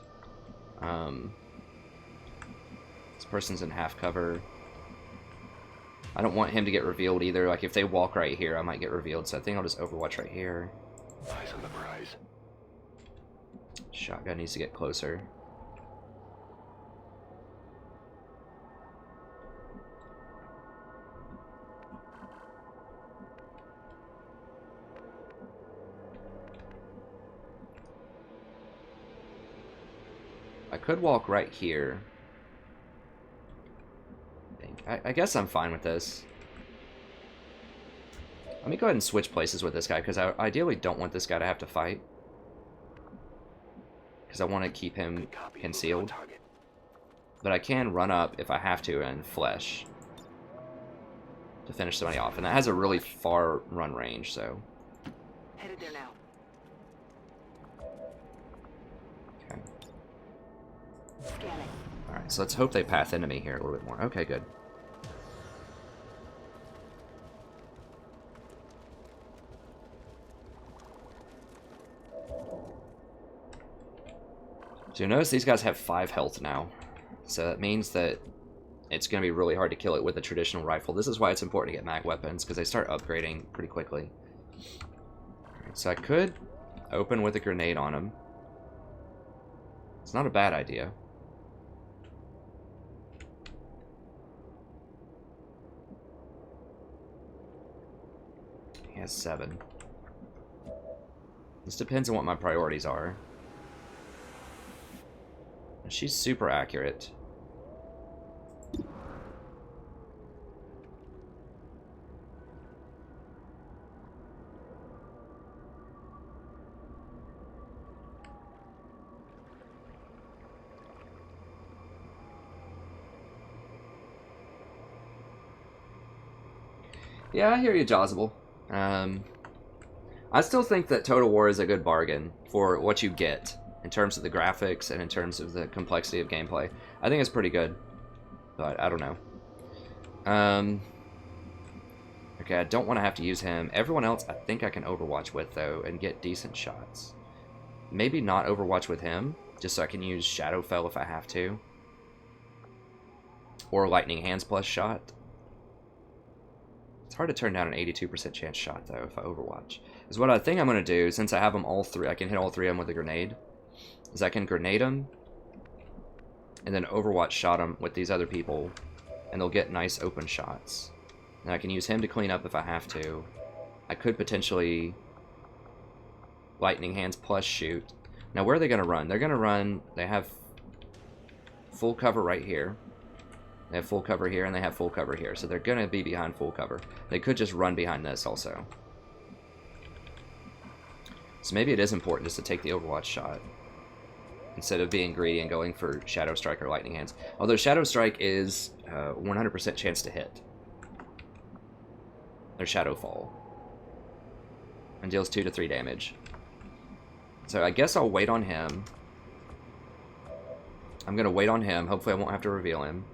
S2: This person's in half cover. I don't want him to get revealed either. Like, if they walk right here, I might get revealed, so I think I'll just overwatch right here.
S7: Eyes on the prize.
S2: Shotgun needs to get closer. I could walk right here. I guess I'm fine with this. Let me go ahead and switch places with this guy, because I ideally don't want this guy to have to fight. Because I want to keep him concealed. But I can run up if I have to and flesh to finish somebody off. And that has a really far run range, so.
S6: Headed there now.
S2: Okay.
S6: Scanning.
S2: Alright, so let's hope they path into me here a little bit more. Okay, good. So you notice these guys have 5 health now. So that means that it's going to be really hard to kill it with a traditional rifle. This is why it's important to get mag weapons, because they start upgrading pretty quickly. Alright, so I could open with a grenade on him. It's not a bad idea. He has 7. This depends on what my priorities are. She's super accurate. Yeah, I hear you, Jozable. I still think that Total War is a good bargain for what you get in terms of the graphics and in terms of the complexity of gameplay. I think it's pretty good, but I don't know. Okay, I don't want to have to use him. Everyone else I think I can Overwatch with, though, and get decent shots. Maybe not Overwatch with him, just so I can use Shadowfell if I have to. Or Lightning Hands plus shot. It's hard to turn down an 82% chance shot, though, if I Overwatch. Is what I think I'm going to do, since I have them all 3, I can hit all 3 of them with a grenade, is I can grenade them, and then Overwatch shot them with these other people, and they'll get nice open shots. And I can use him to clean up if I have to. I could potentially Lightning Hands plus shoot. Now, where are they going to run? They're going to run, they have full cover right here. They have full cover here, and they have full cover here. So they're going to be behind full cover. They could just run behind this also. So maybe it is important just to take the Overwatch shot, instead of being greedy and going for Shadow Strike or Lightning Hands. Although Shadow Strike is 100% chance to hit. Or Shadow Fall. And deals 2 to 3 damage. So I guess I'll wait on him. I'm going to wait on him. Hopefully I won't have to reveal him.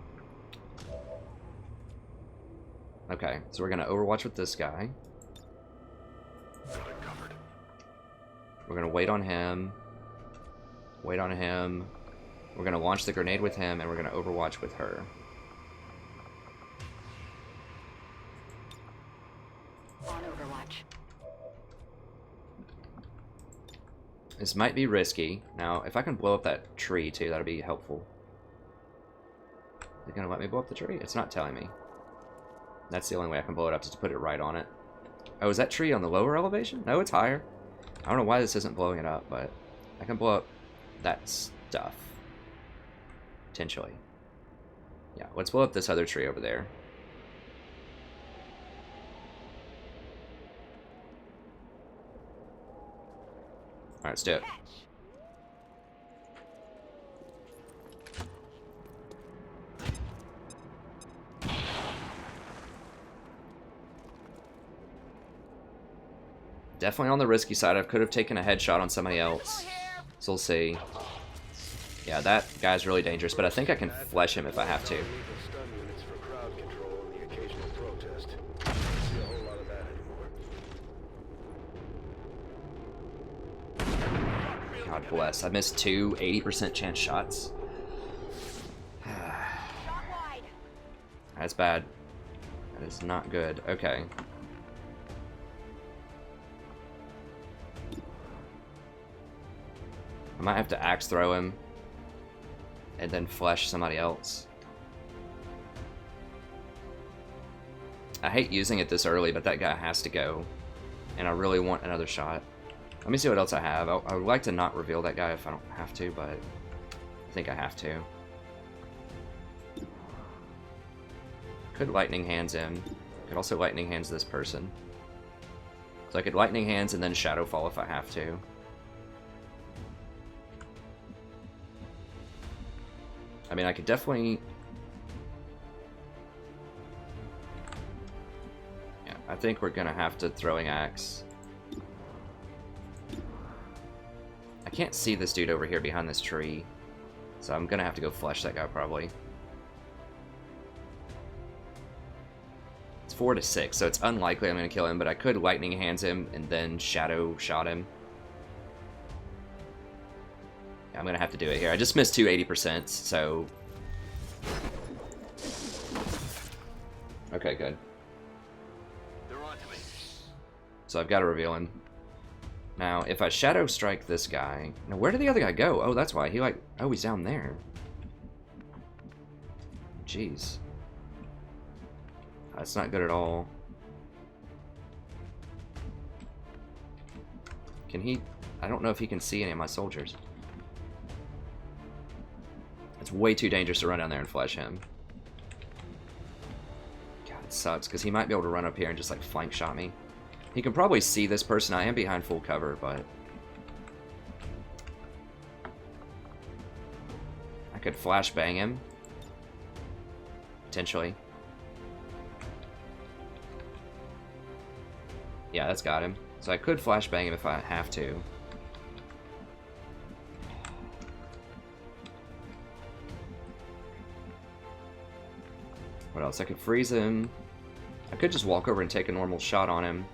S2: Okay, so we're going to Overwatch with this guy. We're going to wait on him. Wait on him. We're going to launch the grenade with him, and we're going to Overwatch with her.
S6: On Overwatch.
S2: This might be risky. Now, if I can blow up that tree, too, that'll be helpful. Is it going to let me blow up the tree? It's not telling me. That's the only way I can blow it up, is to put it right on it. Oh, is that tree on the lower elevation? No, it's higher. I don't know why this isn't blowing it up, but I can blow up that stuff. Potentially. Yeah, let's blow up this other tree over there. Alright, let's do it. Definitely on the risky side. I could have taken a headshot on somebody else. So we'll see. Yeah, that guy's really dangerous, but I think I can flesh him if I have to. God bless. I missed 2 80% chance shots. That's bad. That is not good. Okay. I might have to axe throw him and then flesh somebody else. I hate using it this early, but that guy has to go. And I really want another shot. Let me see what else I have. I would like to not reveal that guy if I don't have to, but I think I have to. Could lightning hands him. Could also lightning hands this person. So I could lightning hands and then shadow fall if I have to. I mean, I could definitely... Yeah, I think we're gonna have to throwing axe. I can't see this dude over here behind this tree, so I'm gonna have to go flesh that guy probably. It's 4 to 6, so it's unlikely I'm gonna kill him, but I could lightning hands him and then shadow shot him. Yeah, I'm gonna have to do it here. I just missed 2 80%, so... Okay, good.
S7: They're on to me.
S2: So I've got to reveal him. Now, if I shadow strike this guy... Now, where did the other guy go? Oh, that's why. He like... Oh, he's down there. Jeez. That's not good at all. Can he... I don't know if he can see any of my soldiers. It's way too dangerous to run down there and flash him. God, it sucks, because he might be able to run up here and just, like, flank shot me. He can probably see this person. I am behind full cover, but... I could flash bang him. Potentially. Yeah, that's got him. So I could flash bang him if I have to. What else? I could freeze him. I could just walk over and take a normal shot on him.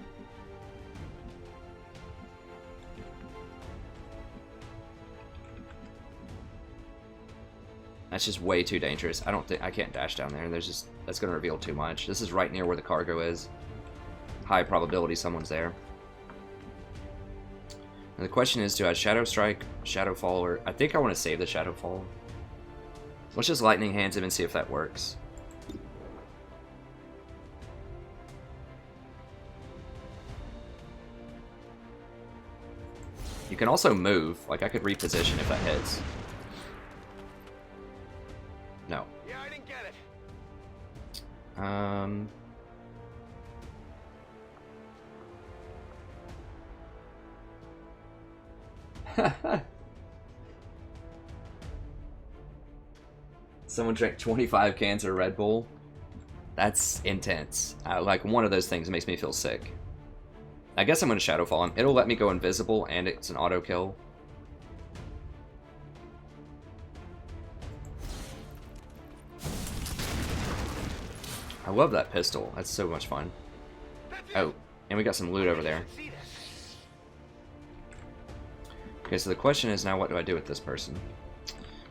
S2: That's just way too dangerous. I don't think I can't dash down there. There's just that's gonna reveal too much. This is right near where the cargo is. High probability someone's there. And the question is, do I shadow strike, shadow fall, or I think I want to save the shadow fall. Let's just lightning hands him and see if that works. You can also move. Like, I could reposition if that hits. No.
S7: Yeah, I didn't get it.
S2: Someone drank 25 cans of Red Bull. That's intense. Like, one of those things makes me feel sick. I guess I'm going to Shadow Fall him. It'll let me go invisible, and it's an auto kill. I love that pistol. That's so much fun. Oh, and we got some loot over there. Okay, so the question is now, what do I do with this person?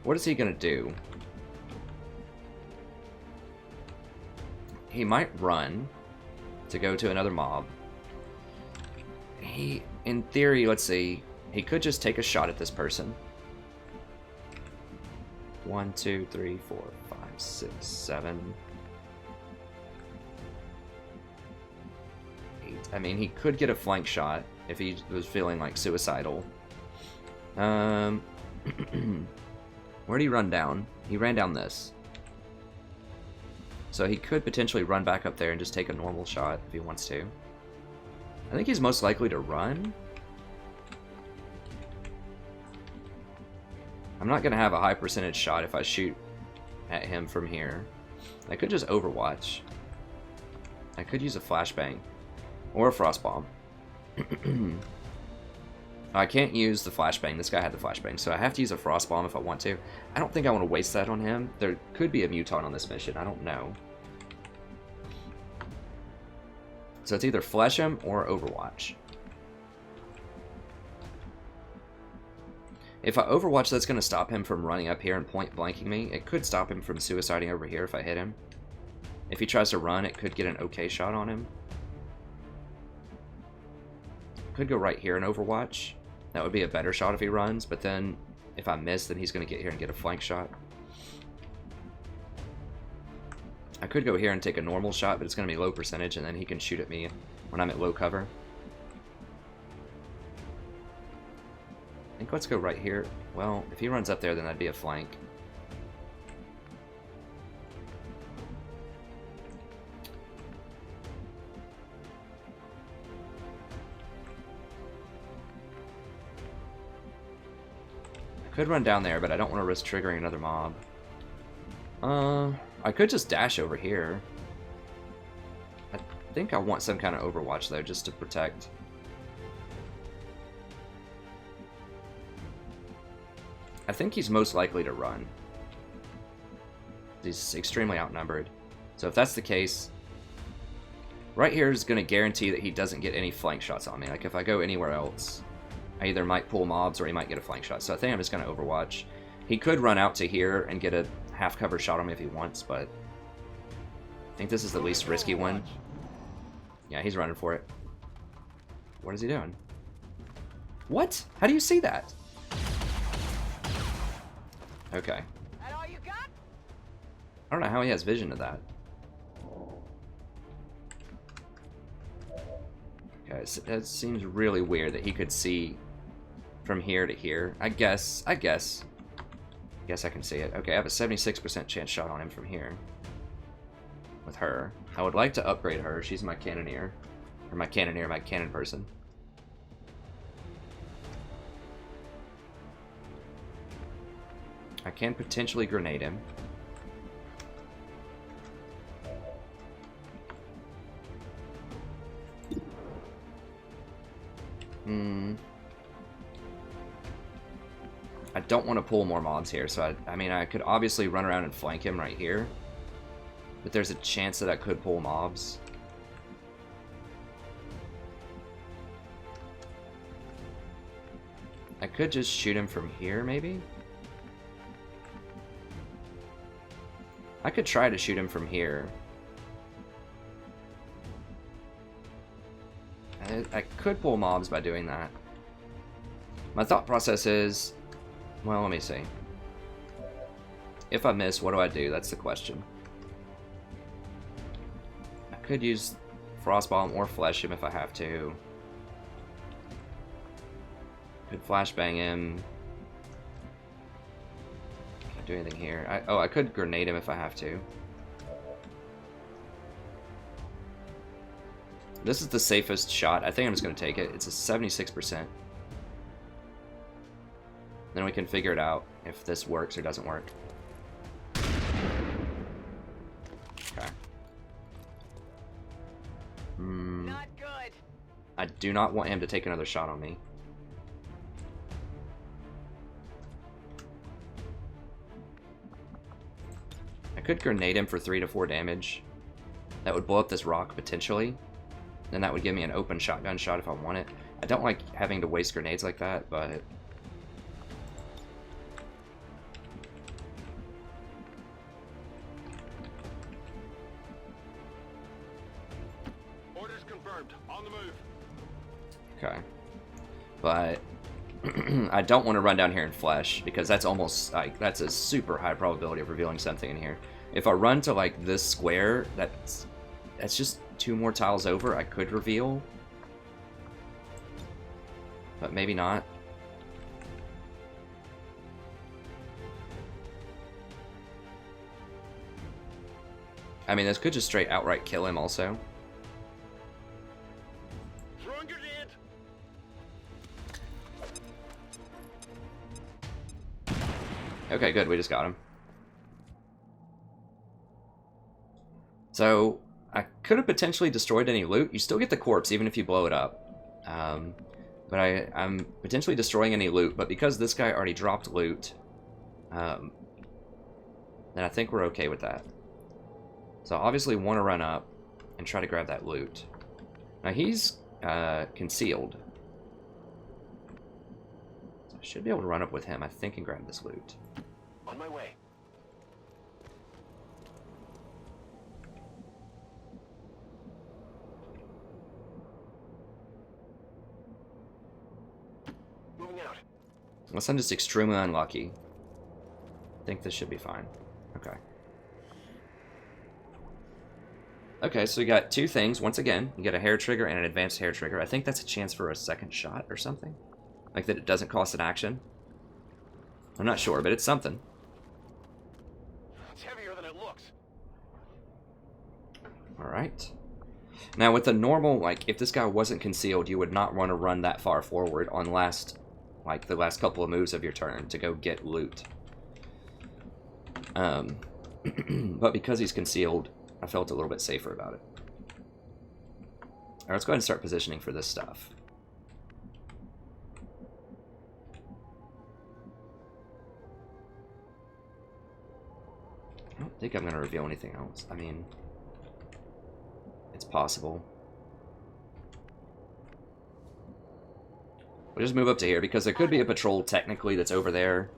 S2: What is he going to do? He might run to go to another mob. He, in theory, let's see, he could just take a shot at this person. 1, 2, 3, 4, 5, 6, 7, 8. I mean, he could get a flank shot if he was feeling like suicidal. Where'd he run down? He ran down this. So he could potentially run back up there and just take a normal shot if he wants to. I think he's most likely to run. I'm not going to have a high percentage shot if I shoot at him from here. I could just Overwatch. I could use a flashbang. Or a frost bomb. I can't use the flashbang. This guy had the flashbang, so I have to use a frost bomb if I want to. I don't think I want to waste that on him. There could be a muton on this mission. I don't know. So it's either flash him or Overwatch. If I Overwatch, that's going to stop him from running up here and point blanking me. It could stop him from suiciding over here if I hit him. If he tries to run, it could get an okay shot on him. Could go right here and Overwatch. That would be a better shot if he runs, but then if I miss, then he's going to get here and get a flank shot. I could go here and take a normal shot, but it's going to be low percentage, and then he can shoot at me when I'm at low cover. I think let's go right here. Well, if he runs up there, then that'd be a flank. I could run down there, but I don't want to risk triggering another mob. I could just dash over here. I think I want some kind of overwatch though, just to protect. I think he's most likely to run. He's extremely outnumbered. So if that's the case, right here is going to guarantee that he doesn't get any flank shots on me. Like if I go anywhere else, I either might pull mobs or he might get a flank shot. So I think I'm just going to overwatch. He could run out to here and get a half cover shot on me if he wants, but I think this is the least risky one. Yeah, he's running for it. What is he doing? What? How do you see that? Okay.
S6: That all you got?
S2: I don't know how he has vision of that. Okay, so that seems really weird that he could see from here to here. I guess I can see it. Okay, I have a 76% chance shot on him from here. With her. I would like to upgrade her. She's my cannoneer. Or my cannon person. I can potentially grenade him. I don't want to pull more mobs here, so I mean, I could obviously run around and flank him right here. But there's a chance that I could pull mobs. I could just shoot him from here, maybe? I could try to shoot him from here. I could pull mobs by doing that. My thought process is, well, let me see. If I miss, what do I do? That's the question. I could use Frostbomb or Flesh him if I have to. Could flashbang him. Can't do anything here. I could grenade him if I have to. This is the safest shot. I think I'm just going to take it. It's a 76%. Then we can figure it out if this works or doesn't work. Okay.
S6: Not good.
S2: I do not want him to take another shot on me. I could grenade him for 3 to 4 damage. That would blow up this rock potentially. Then that would give me an open shotgun shot if I want it. I don't like having to waste grenades like that, but...
S7: Orders confirmed. On the move.
S2: Okay. But I don't want to run down here in flesh because that's almost like that's a super high probability of revealing something in here. If I run to like this square, that's just 2 more tiles over. I could reveal, but maybe not. I mean, this could just straight outright kill him also.
S7: Throwing grenade.
S2: Okay, good. We just got him. So I could have potentially destroyed any loot. You still get the corpse even if you blow it up. But I'm potentially destroying any loot. But because this guy already dropped loot, then I think we're okay with that. So I obviously want to run up and try to grab that loot. Now he's concealed. So I should be able to run up with him, I think, and grab this loot.
S7: On my way.
S2: Unless I'm just extremely unlucky. I think this should be fine. Okay. Okay, so we got two things. Once again, you get a hair trigger and an advanced hair trigger. I think that's a chance for a second shot or something. Like that it doesn't cost an action. I'm not sure, but it's something.
S7: It's heavier than it looks.
S2: Alright. Now with the normal, like, if this guy wasn't concealed, you would not want to run that far forward on the last couple of moves of your turn to go get loot. But because he's concealed, I felt a little bit safer about it. Alright, let's go ahead and start positioning for this stuff. I don't think I'm going to reveal anything else. I mean, it's possible. We'll just move up to here, because there could be a patrol technically that's over there.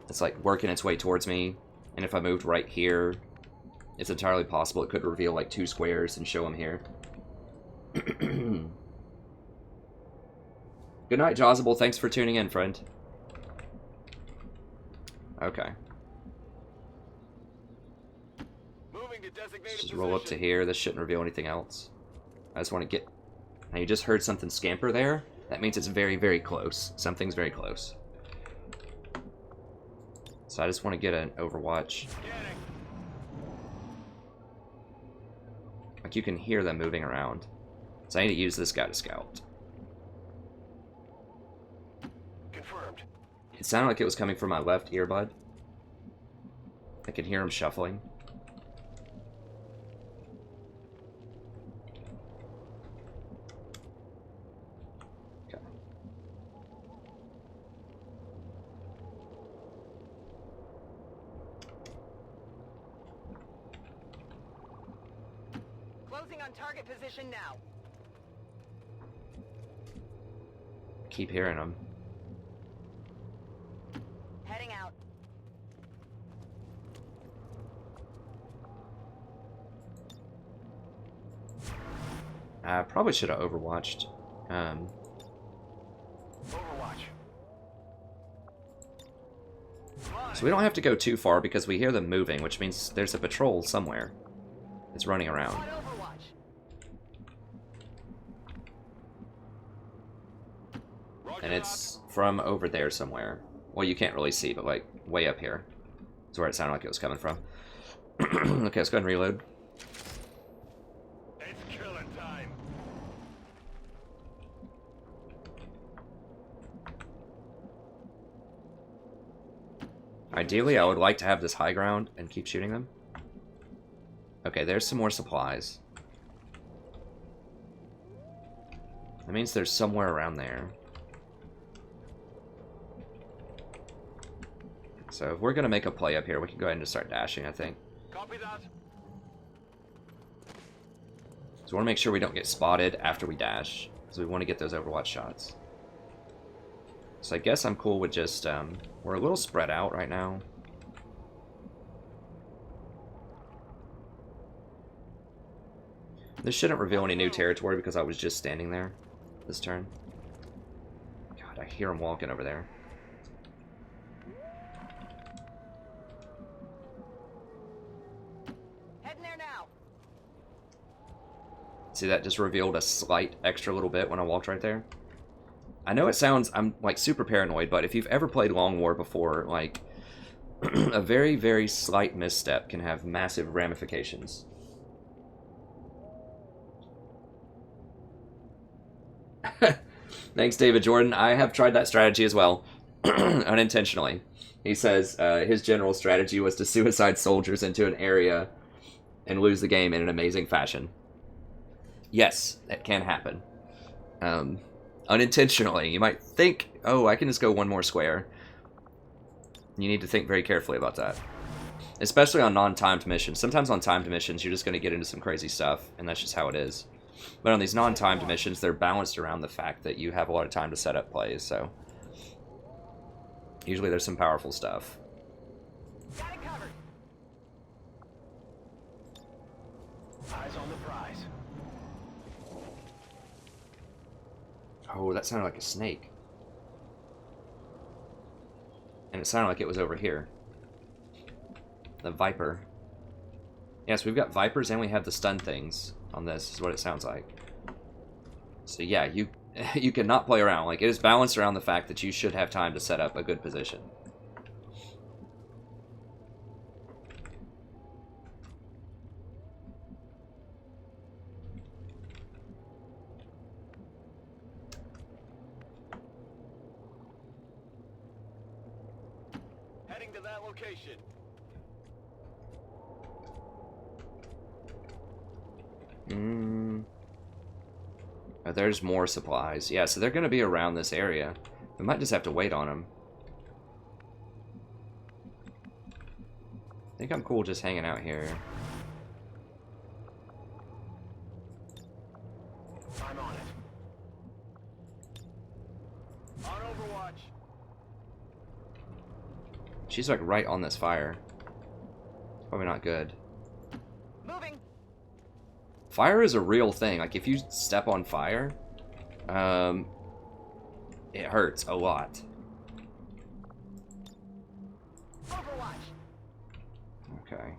S2: It's like working its way towards me. And if I moved right here, it's entirely possible it could reveal like 2 squares and show them here. Good night, Jozable. Thanks for tuning in, friend. Okay.
S7: Moving to designated
S2: Just roll up to here. This shouldn't reveal anything else. I just want to get... Now, you just heard something scamper there. That means it's very, very close. Something's very close. So I just want to get an Overwatch. Like, you can hear them moving around. So I need to use this guy to scout.
S7: Confirmed.
S2: It sounded like it was coming from my left earbud. I can hear him shuffling. Okay.
S6: Closing on target position now.
S2: Keep hearing him.
S6: Heading out.
S2: I probably should have Overwatched.
S7: Overwatch.
S2: So we don't have to go too far because we hear them moving, which means there's a patrol somewhere. It's running around.
S6: On Overwatch.
S2: And it's from over there somewhere. Well, you can't really see, but like way up here. That's where it sounded like it was coming from. Okay, let's go ahead and reload.
S7: It's killing time.
S2: Ideally, I would like to have this high ground and keep shooting them. Okay, there's some more supplies. That means there's somewhere around there. So if we're going to make a play up here, we can go ahead and just start dashing, I think.
S7: Copy that.
S2: So we want to make sure we don't get spotted after we dash. So we want to get those Overwatch shots. So I guess I'm cool with just, we're a little spread out right now. This shouldn't reveal any new territory because I was just standing there this turn. God, I hear him walking over there.
S6: Heading there now.
S2: See, that just revealed a slight extra little bit when I walked right there. I know it sounds, I'm like super paranoid, but if you've ever played Long War before, like a very, very slight misstep can have massive ramifications. Thanks, David Jordan. I have tried that strategy as well, unintentionally. He says his general strategy was to suicide soldiers into an area and lose the game in an amazing fashion. Yes, that can happen. Unintentionally. You might think, oh, I can just go one more square. You need to think very carefully about that. Especially on non-timed missions. Sometimes on timed missions, you're just going to get into some crazy stuff, and that's just how it is. But on these non-timed missions, they're balanced around the fact that you have a lot of time to set up plays, so... Usually there's some powerful stuff.
S6: Got it covered.
S7: Eyes on the prize.
S2: Oh, that sounded like a snake. And it sounded like it was over here. The Viper. Yes, we've got Vipers and we have the stun things on this, is what it sounds like. So yeah, you cannot play around. Like, it is balanced around the fact that you should have time to set up a good position.
S7: Heading to that location.
S2: Oh, there's more supplies. Yeah, so they're going to be around this area. We might just have to wait on them. I think I'm cool just hanging out here.
S7: I'm on it. On Overwatch.
S2: She's like right on this fire. Probably not good.
S6: Moving.
S2: Fire is a real thing. Like, if you step on fire, it hurts a lot.
S6: Overwatch.
S2: Okay.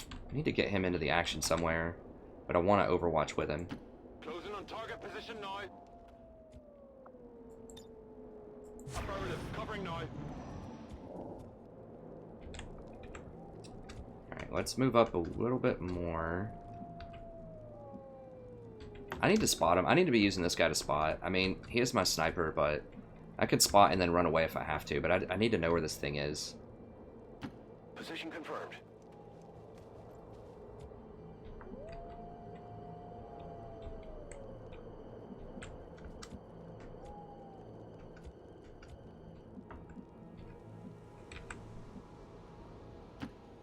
S2: I need to get him into the action somewhere, but I want to Overwatch with him.
S7: Closing on target position now. Affirmative. Covering now.
S2: Alright, let's move up a little bit more. I need to spot him. I need to be using this guy to spot. I mean, he is my sniper, but I could spot and then run away if I have to, but I need to know where this thing is.
S7: Position confirmed.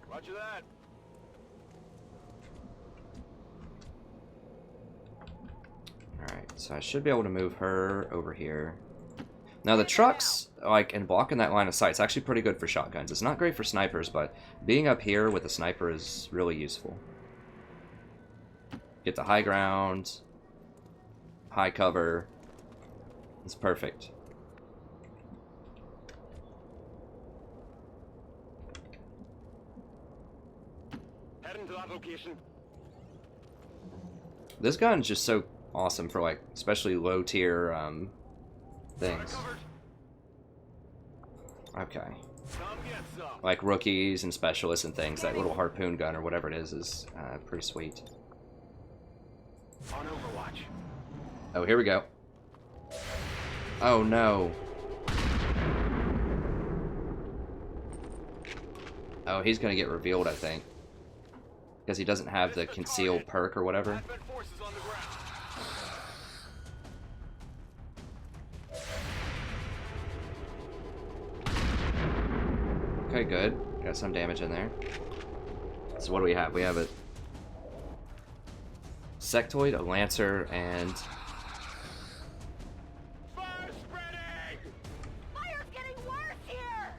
S7: Roger that.
S2: Alright, so I should be able to move her over here. Now the trucks, like, and blocking that line of sight, it's actually pretty good for shotguns. It's not great for snipers, but being up here with a sniper is really useful. Get the high ground, high cover. It's perfect.
S7: Heading to that location.
S2: This gun's just so awesome for, like, especially low tier things. Okay.
S7: Come get some.
S2: Like rookies and specialists and things, that little harpoon gun or whatever it is pretty sweet.
S7: On Overwatch.
S2: Oh, here we go. Oh no. Oh, he's gonna get revealed, I think. Because he doesn't have the conceal perk or whatever.
S7: Advent forces on the ground.
S2: Okay, good. Got some damage in there. So what do we have? We have a sectoid, a lancer, and
S7: Fire spreading!
S6: Fire's getting worse here.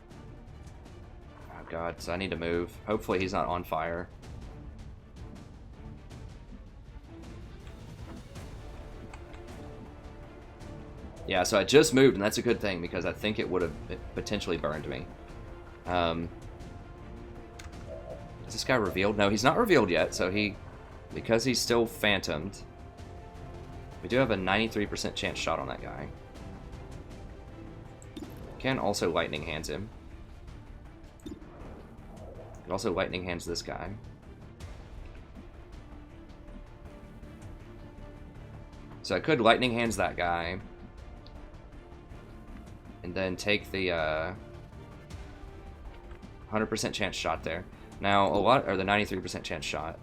S2: oh god, so I need to move. Hopefully he's not on fire. Yeah, so I just moved, and that's a good thing because I think it would have potentially burned me. Is this guy revealed? No, he's not revealed yet, so because he's still phantomed, we do have a 93% chance shot on that guy. Can also lightning hands him. Can also lightning hands this guy. So I could lightning hands that guy, and then take the 100% chance shot there. Now, or the 93% chance shot.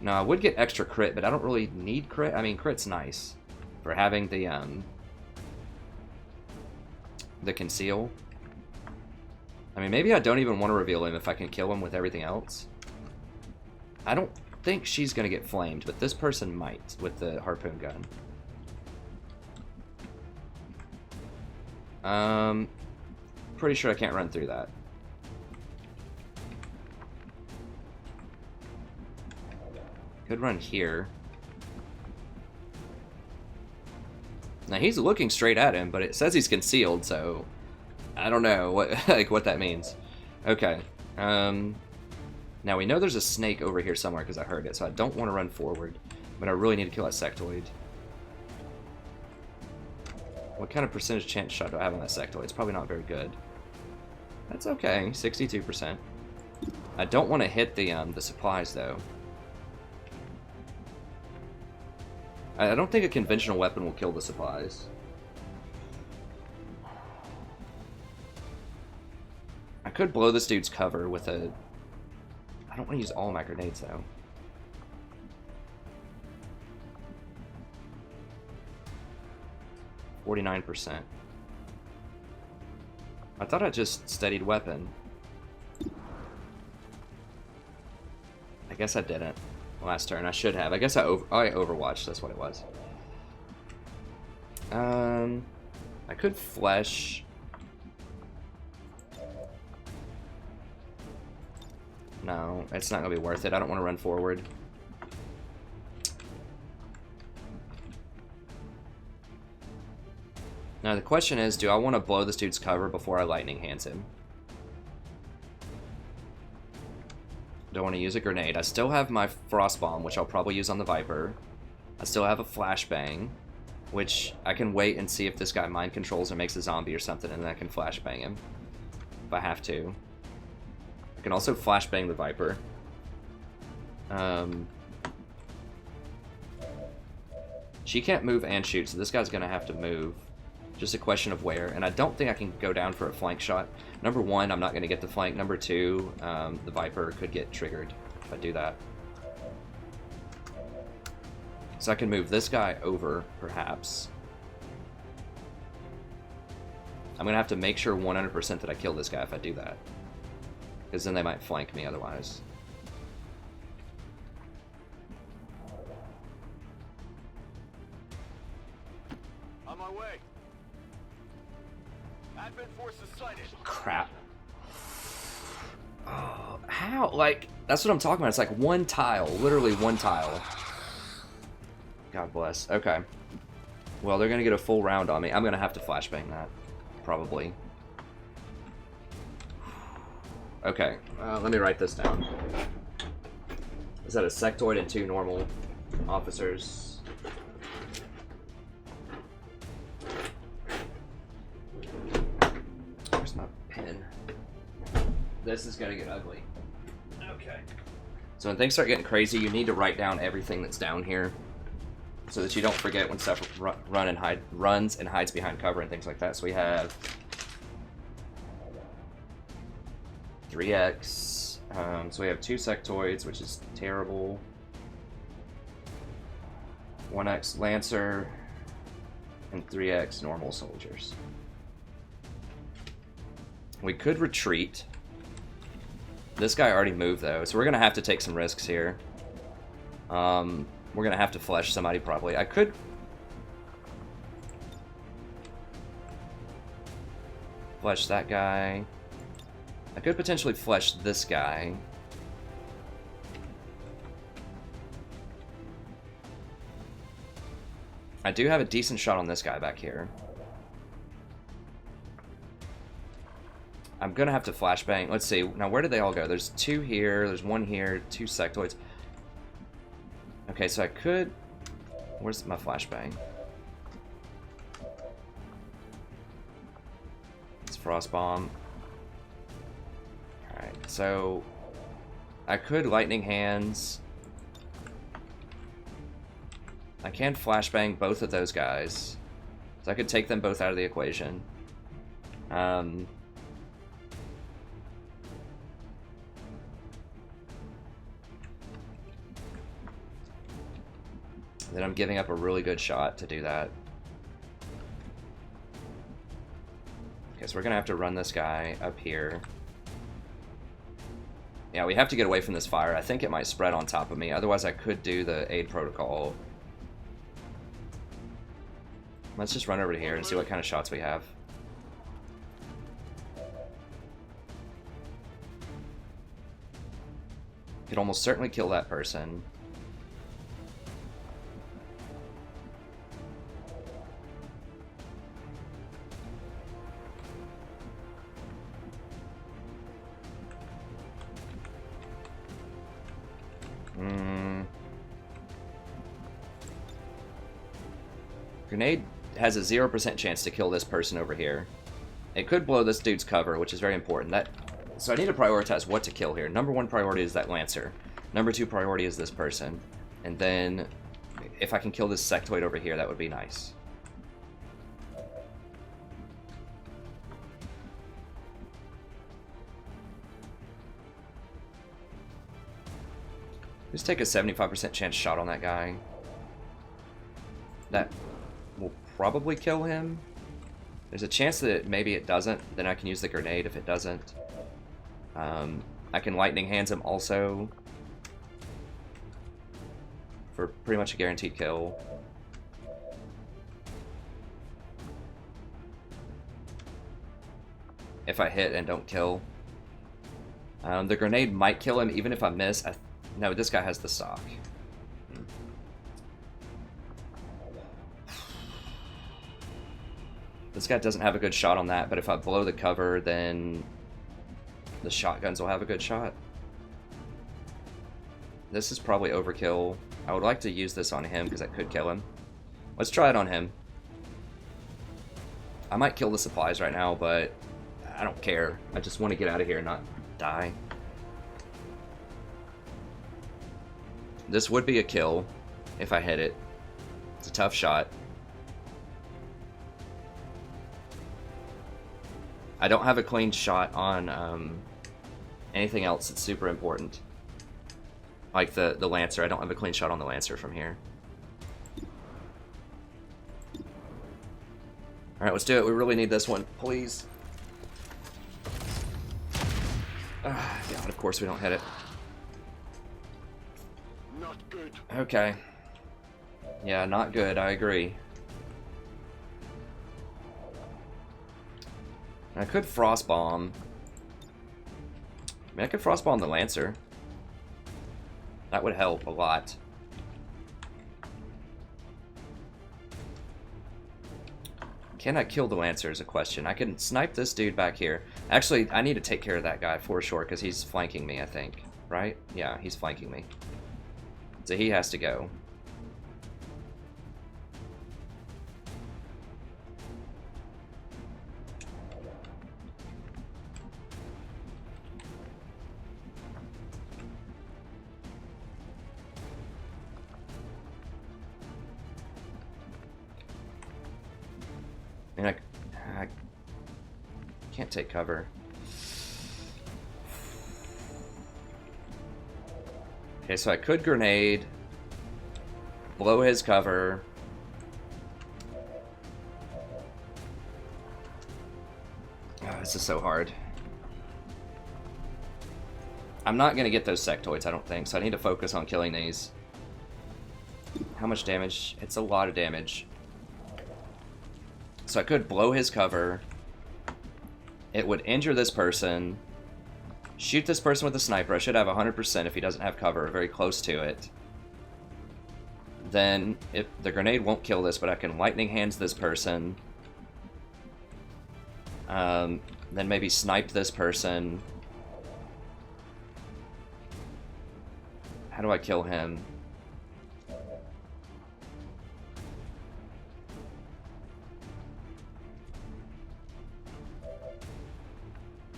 S2: Now, I would get extra crit, but I don't really need crit. I mean, crit's nice for having the conceal. I mean, maybe I don't even want to reveal him if I can kill him with everything else. I don't think she's going to get flamed, but this person might with the harpoon gun. Pretty sure I can't run through that. Could run here. Now he's looking straight at him, but it says he's concealed, so I don't know what like what that means. Okay. Now we know there's a snake over here somewhere because I heard it, so I don't want to run forward, but I really need to kill that sectoid. What kind of percentage chance shot do I have on that sectoid? It's probably not very good. That's okay, 62%. I don't want to hit the supplies though. I don't think a conventional weapon will kill the supplies. I could blow this dude's cover with a... I don't want to use all my grenades though. %. I thought I just steadied weapon. I guess I didn't last turn. I should have. I guess I overwatched. That's what it was. I could flesh. No, it's not gonna be worth it. I don't want to run forward. Now the question is, do I want to blow this dude's cover before I lightning hands him? Don't want to use a grenade. I still have my frost bomb, which I'll probably use on the Viper. I still have a flashbang, which I can wait and see if this guy mind controls or makes a zombie or something, and then I can flashbang him if I have to. I can also flashbang the Viper. She can't move and shoot, so this guy's gonna have to move. Just a question of where, and I don't think I can go down for a flank shot. Number one, I'm not going to get the flank. Number two, the Viper could get triggered if I do that. So I can move this guy over, perhaps. I'm going to have to make sure 100% that I kill this guy if I do that. Because then they might flank me otherwise.
S7: On my way. Advent forces sighted.
S2: Crap. Oh, how? Like, that's what I'm talking about. It's like one tile. Literally one tile. God bless. Okay. Well, they're going to get a full round on me. I'm going to have to flashbang that. Probably. Okay. Let me write this down. Is that a sectoid and 2 normal officers? This is gonna get ugly. Okay. So when things start getting crazy, you need to write down everything that's down here, so that you don't forget when stuff runs and hides behind cover and things like that. So we have 3x. So we have 2 sectoids, which is terrible. 1x Lancer and 3x normal soldiers. We could retreat. This guy already moved though, so we're gonna have to take some risks here. We're gonna have to flesh somebody probably. I could flesh that guy. I could potentially flesh this guy. I do have a decent shot on this guy back here. I'm gonna have to flashbang. Let's see. Now, where did they all go? There's 2 here. There's 1 here. 2 sectoids. Okay, so I could... Where's my flashbang? It's frost bomb. Alright, so... I could lightning hands. I can flashbang both of those guys. So I could take them both out of the equation. Then I'm giving up a really good shot to do that. Okay, so we're gonna have to run this guy up here. Yeah, we have to get away from this fire. I think it might spread on top of me. Otherwise, I could do the aid protocol. Let's just run over to here and see what kind of shots we have. Could almost certainly kill that person. Grenade has a 0% chance to kill this person over here. It could blow this dude's cover, which is very important. So I need to prioritize what to kill here. Number 1 priority is that Lancer. Number 2 priority is this person. And then, if I can kill this sectoid over here, that would be nice. Just take a 75% chance shot on that guy. That will probably kill him. There's a chance that maybe it doesn't. Then I can use the grenade if it doesn't. I can lightning hands him also for pretty much a guaranteed kill. If I hit and don't kill. The grenade might kill him even if I miss. No, this guy has the stock. This guy doesn't have a good shot on that, but if I blow the cover, then the shotguns will have a good shot. This is probably overkill. I would like to use this on him because that could kill him. Let's try it on him. I might kill the supplies right now, but I don't care. I just want to get out of here and not die. This would be a kill if I hit it. It's a tough shot. I don't have a clean shot on anything else that's super important. Like the Lancer. I don't have a clean shot on the Lancer from here. Alright, let's do it. We really need this one. Please. God, of course we don't hit it.
S7: Not good.
S2: Okay. Yeah, not good. I agree. I could frost bomb. I mean, I could frost bomb the Lancer. That would help a lot. Can I kill the Lancer is a question. I can snipe this dude back here. Actually, I need to take care of that guy for sure because he's flanking me, I think. Right? Yeah, he's flanking me. So he has to go. And I can't take cover. Okay, so I could grenade, blow his cover. Oh, this is so hard. I'm not going to get those sectoids, I don't think, so I need to focus on killing these. How much damage? It's a lot of damage. So I could blow his cover. It would injure this person. Shoot this person with a sniper. I should have 100% if he doesn't have cover, very close to it. Then if the grenade won't kill this, but I can lightning hands this person. Then maybe snipe this person. How do I kill him?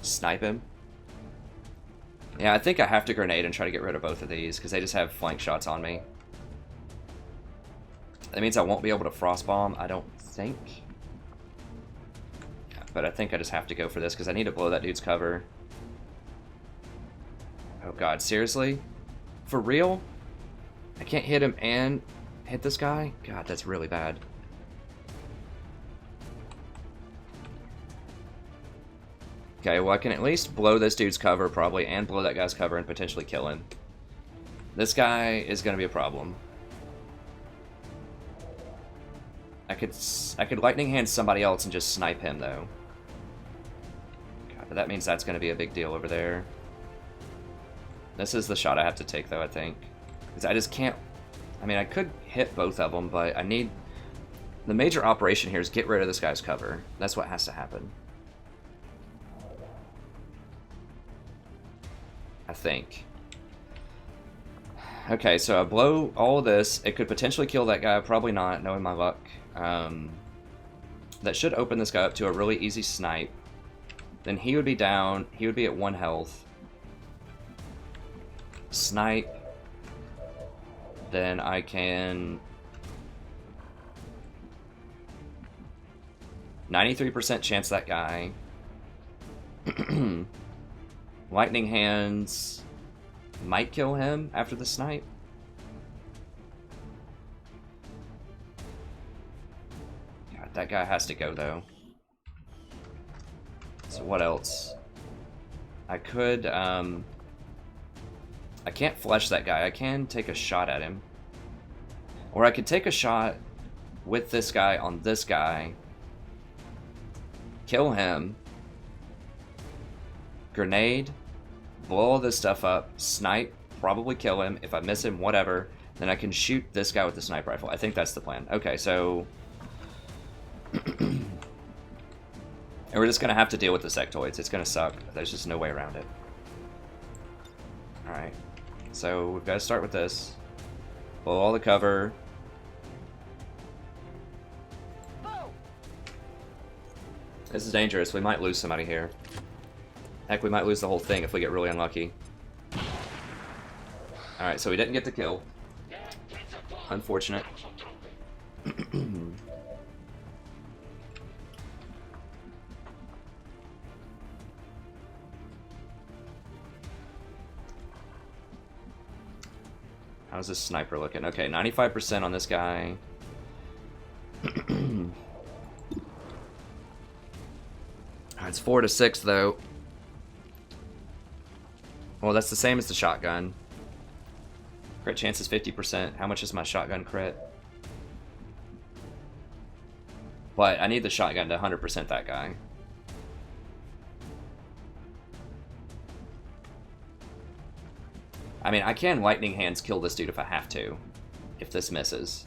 S2: Snipe him. Yeah, I think I have to grenade and try to get rid of both of these because they just have flank shots on me. That means I won't be able to frost bomb, I don't think. Yeah, but I think I just have to go for this because I need to blow that dude's cover. Oh god, seriously? For real? I can't hit him and hit this guy? God, that's really bad. Okay, well I can at least blow this dude's cover probably, and blow that guy's cover and potentially kill him. This guy is going to be a problem. I could lightning hand somebody else and just snipe him though. God, but that means that's going to be a big deal over there. This is the shot I have to take though, I think. Because I just can't... I mean, I could hit both of them, but I need... The major operation here is get rid of this guy's cover. That's what has to happen. I think. Okay, so I blow all of this. It could potentially kill that guy. Probably not, knowing my luck. That should open this guy up to a really easy snipe. Then he would be down. He would be at 1 health. Snipe. Then I can... 93% chance that guy. Lightning Hands might kill him after the snipe. God, that guy has to go though. So what else? I could, I can't flesh that guy. I can take a shot at him. Or I could take a shot with this guy on this guy. Kill him. Grenade. Blow all this stuff up. Snipe. Probably kill him. If I miss him, whatever. Then I can shoot this guy with the sniper rifle. I think that's the plan. Okay, so... and we're just going to have to deal with the sectoids. It's going to suck. There's just no way around it. Alright. So we've got to start with this. Blow all the cover. This is dangerous. We might lose somebody here. Heck, we might lose the whole thing if we get really unlucky. Alright, so we didn't get the kill. Unfortunate. How's this sniper looking? Okay, 95% on this guy. It's 4 to 6 though. Well, that's the same as the shotgun. Crit chance is 50%. How much is my shotgun crit? But I need the shotgun to 100% that guy. I mean, I can Lightning Hands kill this dude if I have to. If this misses.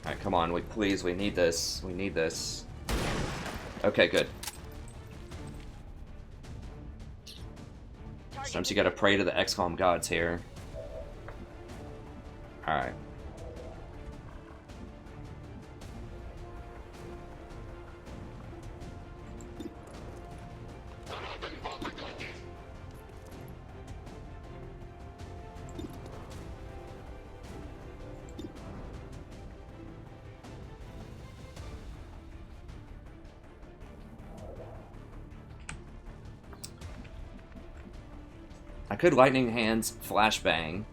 S2: Alright, come on, please, we need this. We need this. Okay, good. Sometimes you gotta pray to the XCom gods here. Alright. I could Lightning Hands Flashbang.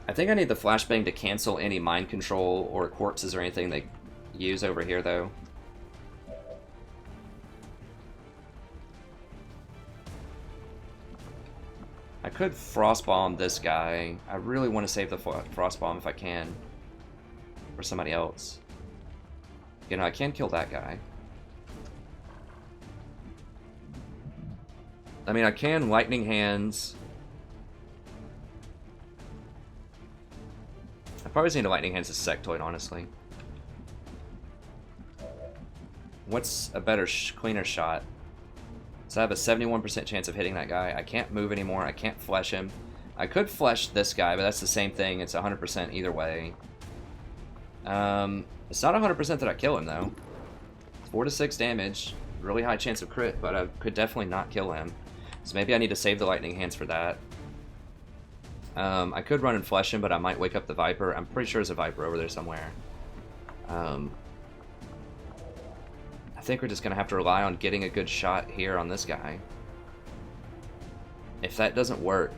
S2: I think I need the Flashbang to cancel any mind control or corpses or anything they use over here, though. I could Frostbomb this guy. I really want to save the Frostbomb if I can. For somebody else. You know, I can kill that guy. I mean, I can Lightning Hands. I probably just need to Lightning Hands a Sectoid, honestly. What's a better, cleaner shot? So I have a 71% chance of hitting that guy. I can't move anymore. I can't flesh him. I could flesh this guy, but that's the same thing. It's 100% either way. It's not 100% that I kill him, though. 4 to 6 damage. Really high chance of crit, but I could definitely not kill him. So maybe I need to save the Lightning Hands for that. I could run and flesh him, but I might wake up the Viper. I'm pretty sure there's a Viper over there somewhere. I think we're just going to have to rely on getting a good shot here on this guy. If that doesn't work...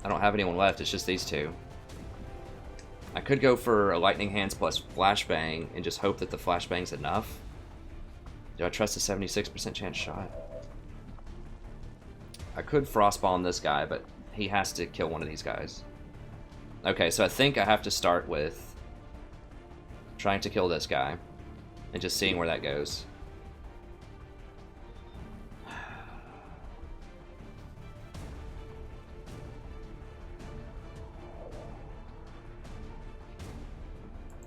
S2: I don't have anyone left, it's just these two. I could go for a Lightning Hands plus Flashbang and just hope that the Flashbang's enough. Do I trust a 76% chance shot? I could Frostbomb this guy, but he has to kill one of these guys. Okay, so I think I have to start with trying to kill this guy and just seeing where that goes.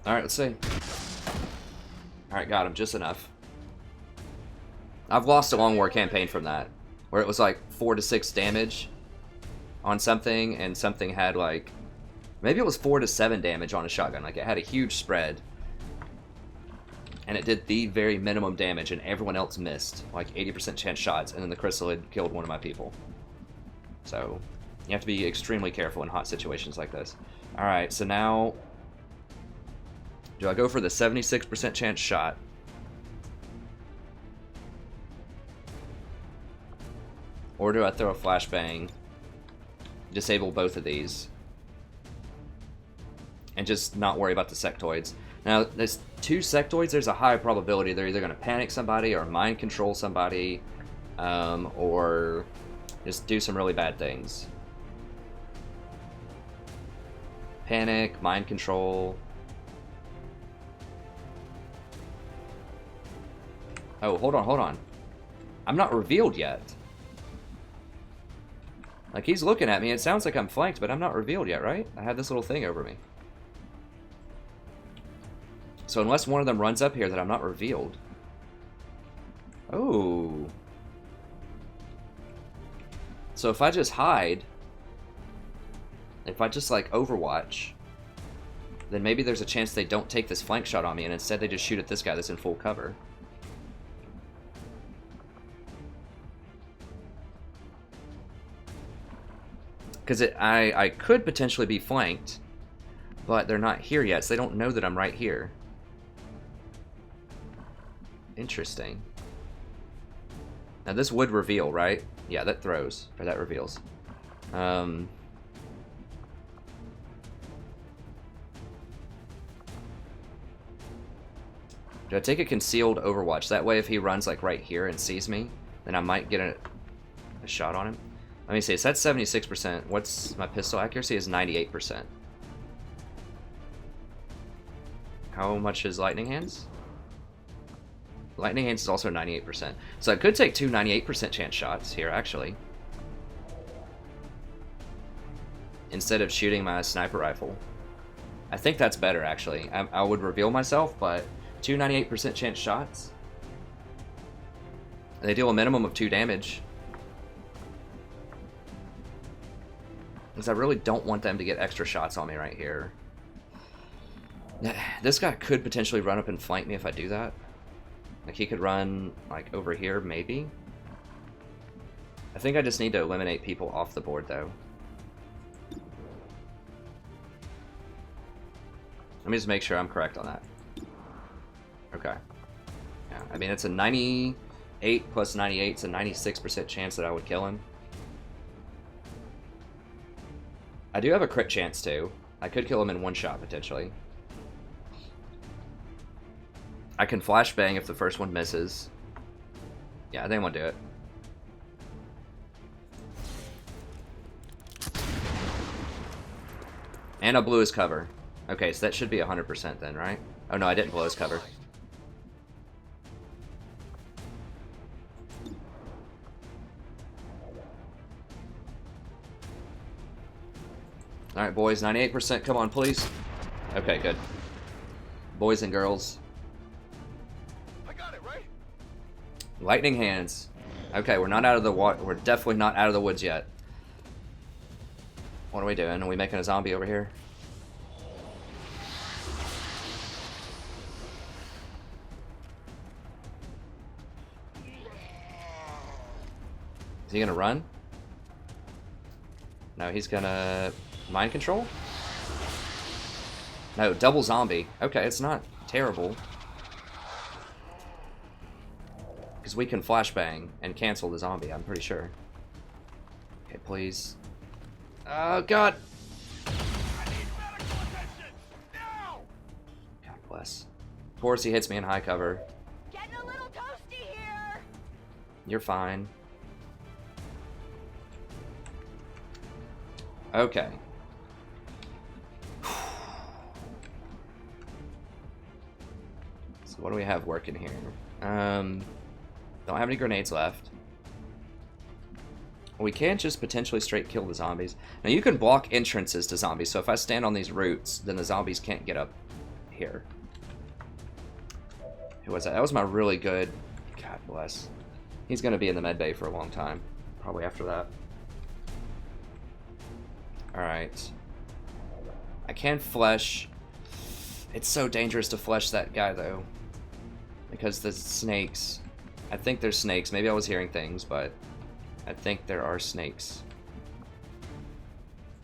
S2: Alright, let's see. Alright, got him. Just enough. I've lost a Long War campaign from that, where it was like 4 to 6 damage on something, and something had like, maybe it was 4 to 7 damage on a shotgun. Like, it had a huge spread, and it did the very minimum damage, and everyone else missed, like 80% chance shots, and then the crystal had killed one of my people. So, you have to be extremely careful in hot situations like this. Alright, so now, do I go for the 76% chance shot? Or do I throw a flashbang, disable both of these, and just not worry about the sectoids? Now, there's 2 sectoids, there's a high probability they're either going to panic somebody or mind control somebody, or just do some really bad things. Panic, mind control. Oh, hold on. I'm not revealed yet. Like, he's looking at me. It sounds like I'm flanked, but I'm not revealed yet, right? I have this little thing over me. So unless one of them runs up here, that I'm not revealed. Oh. So if I just hide, if I just, like, Overwatch, then maybe there's a chance they don't take this flank shot on me, and instead they just shoot at this guy that's in full cover. Because I could potentially be flanked, but they're not here yet, so they don't know that I'm right here. Interesting. Now this would reveal, right? Yeah, that throws, or that reveals. Do I take a concealed Overwatch? That way if he runs like right here and sees me, then I might get a shot on him. Let me see, so that's 76%. What's my pistol accuracy? Is 98%. How much is Lightning Hands? Lightning Hands is also 98%. So I could take 2 98% chance shots here, actually, instead of shooting my sniper rifle. I think that's better, actually. I would reveal myself, but 2 98% chance shots. They deal a minimum of 2 damage. Because I really don't want them to get extra shots on me right here. This guy could potentially run up and flank me if I do that. Like, he could run, like, over here, maybe. I think I just need to eliminate people off the board, though. Let me just make sure I'm correct on that. Okay. Yeah, I mean, it's a 98 plus 98. It's a 96% chance that I would kill him. I do have a crit chance, too. I could kill him in 1 shot, potentially. I can flashbang if the first one misses. Yeah, I think I'm gonna do it. And I blew his cover. Okay, so that should be 100% then, right? Oh no, I didn't blow his cover. Alright, boys, 98%. Come on, please. Okay, good. Boys and girls.
S7: I got it, right?
S2: Lightning Hands. Okay, we're not out of the water. We're definitely not out of the woods yet. What are we doing? Are we making a zombie over here? Is he gonna run? No, he's gonna mind control? No, double zombie. Okay, it's not terrible. Because we can flashbang and cancel the zombie, I'm pretty sure. Okay, please. Oh, God! God bless. Of course he hits me in high cover.
S6: Getting a little toasty here.
S2: You're fine. Okay. So what do we have working here? Don't have any grenades left. We can just potentially straight kill the zombies. Now you can block entrances to zombies, so if I stand on these roots, then the zombies can't get up here. Who was that? That was my really good... God bless. He's going to be in the med bay for a long time. Probably after that. Alright. I can flesh. It's so dangerous to flesh that guy, though. Because the snakes... I think there's snakes. Maybe I was hearing things, but... I think there are snakes.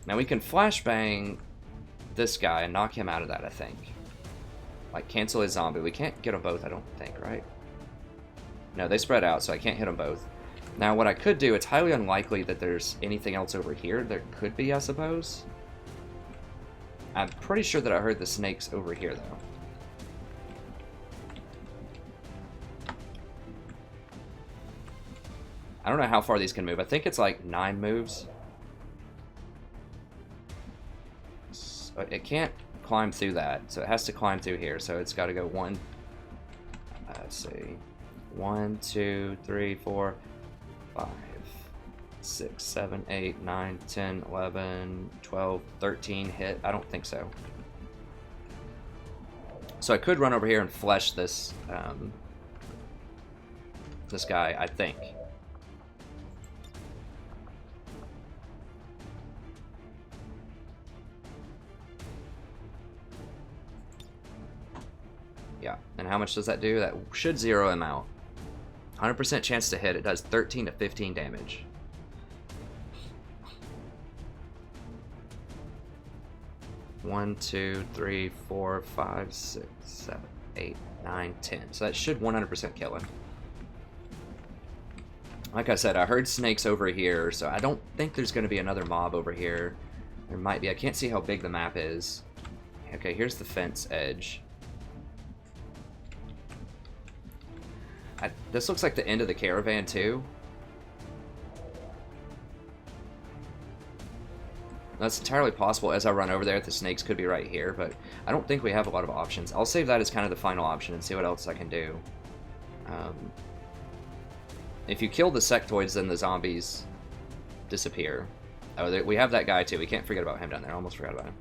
S2: Now we can flashbang this guy and knock him out of that, I think. Like, cancel his zombie. We can't get them both, I don't think, right? No, they spread out, so I can't hit them both. Now, what I could do, it's highly unlikely that there's anything else over here. There could be, I suppose. I'm pretty sure that I heard the snakes over here, though. I don't know how far these can move. I think it's like 9 moves. So it can't climb through that, so it has to climb through here. So it's got to go 1. Let's see. 1, 2, 3, 4, 5, 6, 7, 8, 9, 10, 11, 12, 13 hit. I don't think so. So I could run over here and flesh this this guy, I think. Yeah, and how much does that do? That should zero him out. 100% chance to hit. It does 13 to 15 damage. One, 2, 3, 4, 5, 6, 7, 8, 9, 10. So that should 100% kill him. Like I said, I heard snakes over here, so I don't think there's going to be another mob over here. There might be. I can't see how big the map is. Okay, here's the fence edge. This looks like the end of the caravan, too. That's entirely possible. As I run over there, the snakes could be right here, but I don't think we have a lot of options. I'll save that as kind of the final option and see what else I can do. If you kill the sectoids, then the zombies disappear. Oh, we have that guy, too. We can't forget about him down there. I almost forgot about him.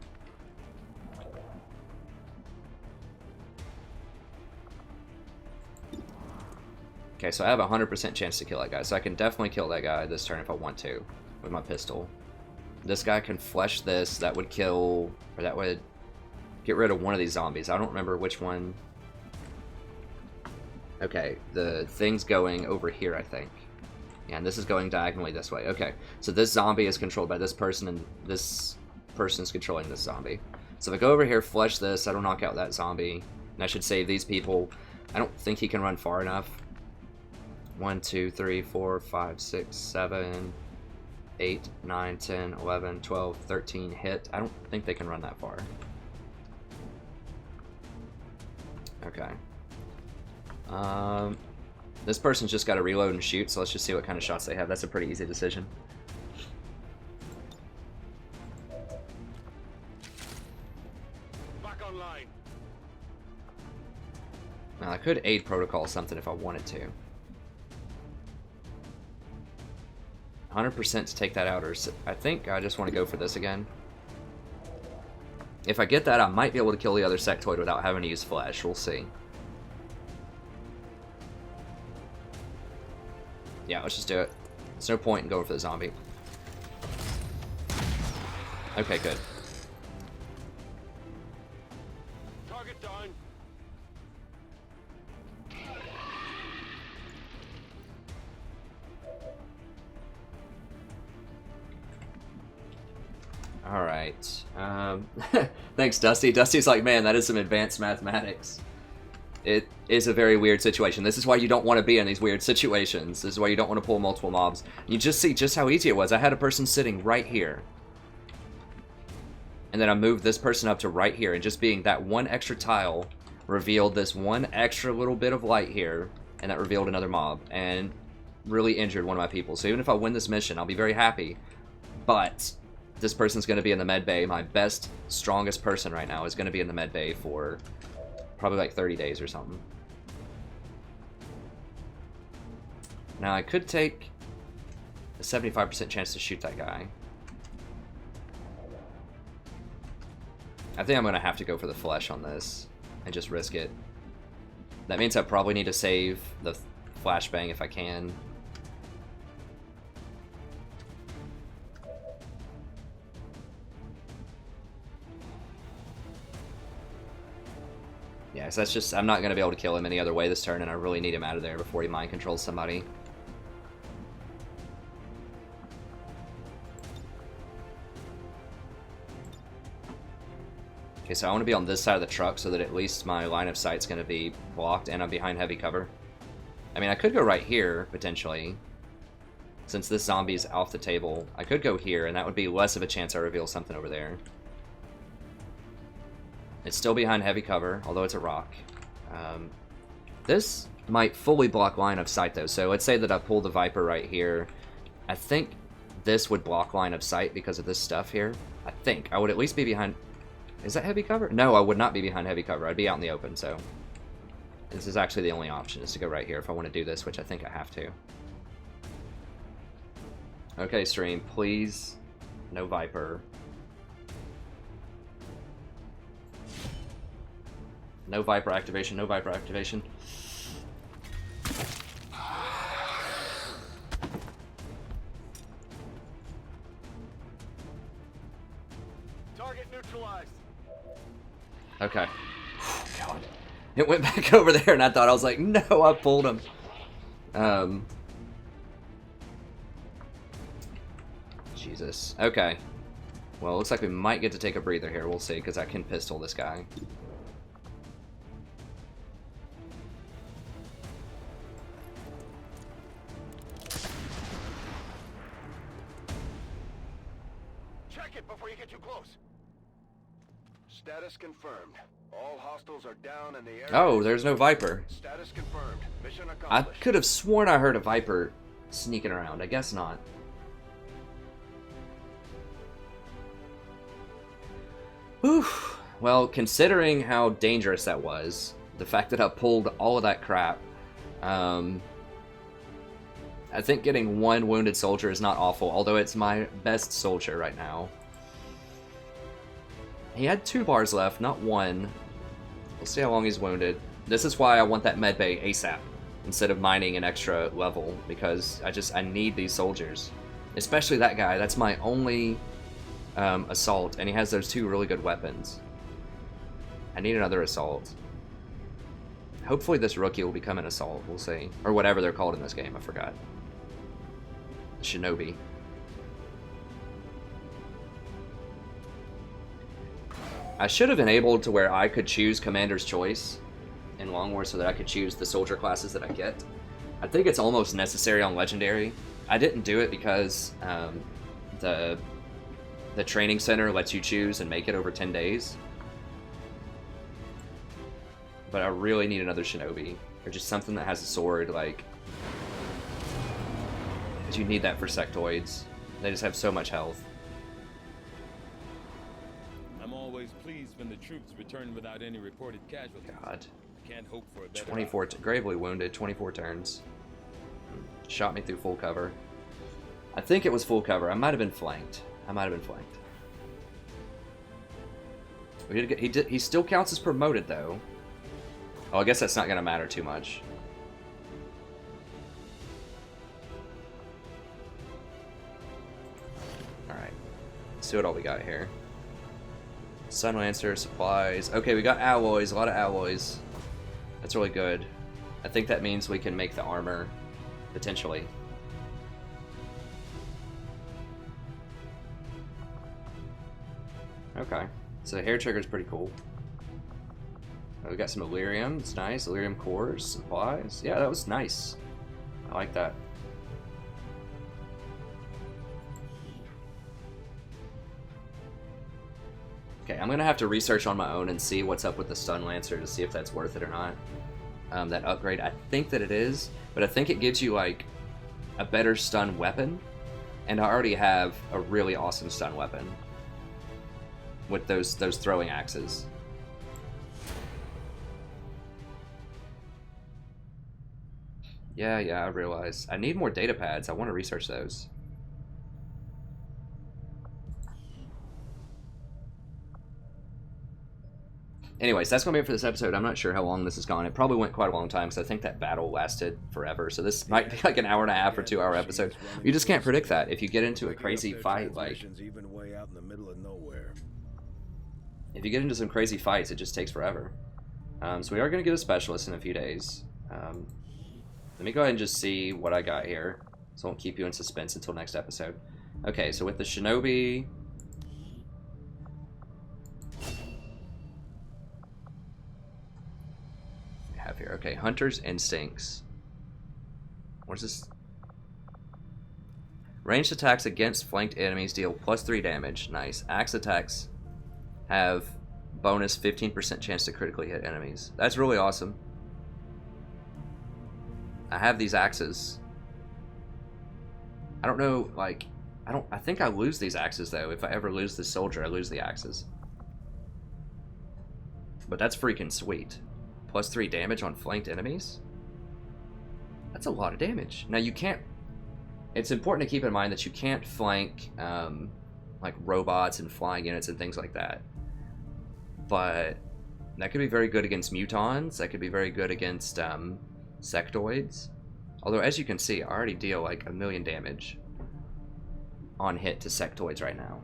S2: Okay, so I have a 100% chance to kill that guy, so I can definitely kill that guy this turn if I want to with my pistol. This guy can flesh this. That would kill, or that would get rid of one of these zombies. I don't remember which one. Okay, the thing's going over here, I think. Yeah, and this is going diagonally this way. Okay, so this zombie is controlled by this person, and this person is controlling this zombie. So if I go over here, flesh this, I don't knock out that zombie, and I should save these people. I don't think he can run far enough. 1, 2, 3, 4, 5, 6, 7, 8, 9, 10, 11, 12, 13 hit. I don't think they can run that far. Okay. This person's just got to reload and shoot, so let's just see what kind of shots they have. That's a pretty easy decision.
S3: Back online.
S2: Now, I could aid protocol something if I wanted to. 100% to take that out, or I think I just want to go for this again. If I get that, I might be able to kill the other sectoid without having to use flash. We'll see. Yeah, let's just do it. There's no point in going for the zombie. Okay, good.
S3: Target down.
S2: Alright. Thanks, Dusty. Dusty's like, man, that is some advanced mathematics. It is a very weird situation. This is why you don't want to be in these weird situations. This is why you don't want to pull multiple mobs. You just see just how easy it was. I had a person sitting right here. And then I moved this person up to right here. And just being that one extra tile revealed this one extra little bit of light here. And that revealed another mob. And really injured one of my people. So even if I win this mission, I'll be very happy. But this person's going to be in the med bay. My best, strongest person right now is going to be in the med bay for probably like 30 days or something. Now I could take a 75% chance to shoot that guy. I think I'm going to have to go for the flesh on this and just risk it. That means I probably need to save the flashbang if I can. Yeah, so that's just, I'm not going to be able to kill him any other way this turn, and I really need him out of there before he mind controls somebody. Okay, so I want to be on this side of the truck so that at least my line of sight's going to be blocked and I'm behind heavy cover. I mean, I could go right here, potentially. Since this zombie is off the table, I could go here, and that would be less of a chance I reveal something over there. It's still behind heavy cover, although it's a rock. This might fully block line of sight, though. So let's say that I pull the Viper right here. I think this would block line of sight because of this stuff here. I think. I would at least be behind... Is that heavy cover? No, I would not be behind heavy cover. I'd be out in the open, so... This is actually the only option, is to go right here if I want to do this, which I think I have to. Okay, stream, please. No Viper. No Viper activation, no Viper activation.
S7: Target neutralized.
S2: Okay. God. It went back over there and I thought, I was like, no, I pulled him. Jesus. Okay. Well, it looks like we might get to take a breather here. We'll see, because I can pistol this guy.
S7: Check it before you get too close. Status confirmed. All hostiles are down in the area.
S2: Oh, there's no Viper.
S7: Status confirmed. Mission
S2: I
S7: accomplished.
S2: could have sworn I heard a Viper sneaking around. I guess not. Whew. Well, considering how dangerous that was, the fact that I pulled all of that crap, I think getting one wounded soldier is not awful, although it's my best soldier right now. He had 2 bars left, not 1. We'll see how long he's wounded. This is why I want that medbay ASAP, instead of mining an extra level, because I need these soldiers. Especially that guy, that's my only assault, and he has those 2 really good weapons. I need another assault. Hopefully this rookie will become an assault, we'll see. Or whatever they're called in this game, I forgot. Shinobi. I should have enabled to where I could choose Commander's Choice in Long War so that I could choose the soldier classes that I get. I think it's almost necessary on Legendary. I didn't do it because the training center lets you choose and make it over 10 days. But I really need another Shinobi. Or just something that has a sword, like... Because you need that for sectoids. They just have so much health.
S4: I'm always pleased when the troops return without any reported casualties.
S2: God.
S4: I can't hope for a better
S2: 24, gravely wounded, 24 turns. Shot me through full cover. I think it was full cover. I might have been flanked. He still counts as promoted, though. Oh, I guess that's not going to matter too much. Alright. Let's see what all we got here. Sun Lancer, supplies. Okay, we got alloys, a lot of alloys. That's really good. I think that means we can make the armor, potentially. Okay, so the hair trigger is pretty cool. We got some Illyrium, it's nice. Illyrium cores, supplies. Yeah, that was nice. I like that. Okay, I'm gonna have to research on my own and see what's up with the Stun Lancer to see if that's worth it or not. That upgrade, I think that it is, but I think it gives you like a better stun weapon, and I already have a really awesome stun weapon with those throwing axes. Yeah, I realize. I need more data pads. I want to research those. anyways, that's going to be it for this episode. I'm not sure how long this has gone. It probably went quite a long time because I think that battle lasted forever. So this might be like an hour and a half or 2 hour episode. You just can't predict that. If you get into a crazy fight, like...
S3: even way out in the middle of nowhere.
S2: If you get into some crazy fights, it just takes forever. So we are going to get a specialist in a few days. Let me go ahead and just see what I got here, so I won't keep you in suspense until next episode. Okay, so with the Shinobi... we have here, okay, Hunter's Instincts. What's this? Ranged attacks against flanked enemies deal +3 damage. Nice. Axe attacks have bonus 15% chance to critically hit enemies. That's really awesome. I have these axes. I don't know, like, I think I lose these axes though. If I ever lose this soldier, I lose the axes. But that's freaking sweet. +3 damage on flanked enemies? That's a lot of damage. Now you can't, it's important to keep in mind that you can't flank like robots and flying units and things like that. But that could be very good against mutons. That could be very good against sectoids. Although, as you can see, I already deal like 1,000,000 damage on hit to sectoids right now.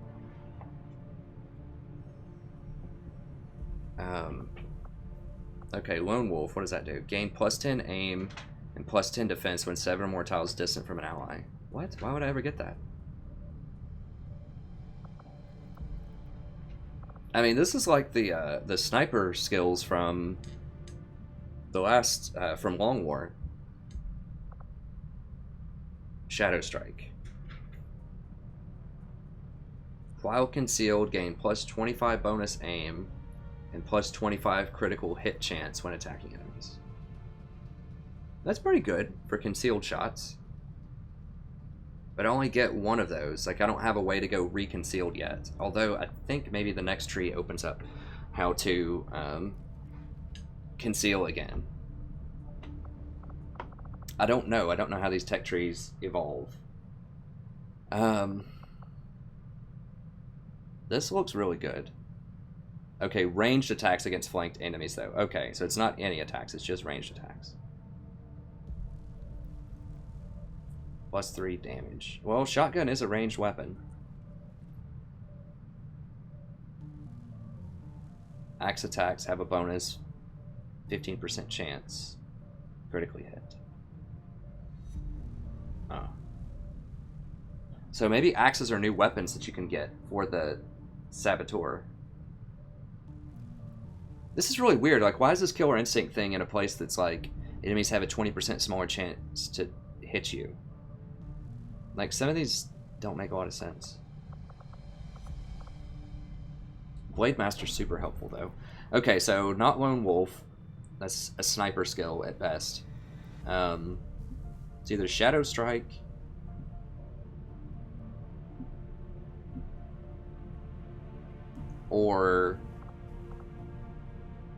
S2: Okay, Lone Wolf, what does that do? Gain +10 aim and +10 defense when 7 or more tiles distant from an ally. What? Why would I ever get that? I mean, this is like the sniper skills from the last from Long War. Shadow Strike. While concealed, gain +25 bonus aim and +25 critical hit chance when attacking enemies. That's pretty good for concealed shots. But I only get one of those. Like, I don't have a way to go reconcealed yet. Although, I think maybe the next tree opens up how to conceal again. I don't know. I don't know how these tech trees evolve. This looks really good. Okay, ranged attacks against flanked enemies, though. Okay, so it's not any attacks. It's just ranged attacks. +3 damage. Well, shotgun is a ranged weapon. Axe attacks have a bonus 15% chance critically hit. Oh. So maybe axes are new weapons that you can get for the Saboteur. This is really weird. Like, why is this Killer Instinct thing in a place that's like enemies have a 20% smaller chance to hit you? Like, some of these don't make a lot of sense. Blade Master's super helpful, though. Okay, so not Lone Wolf. That's a sniper skill at best. It's either Shadow Strike or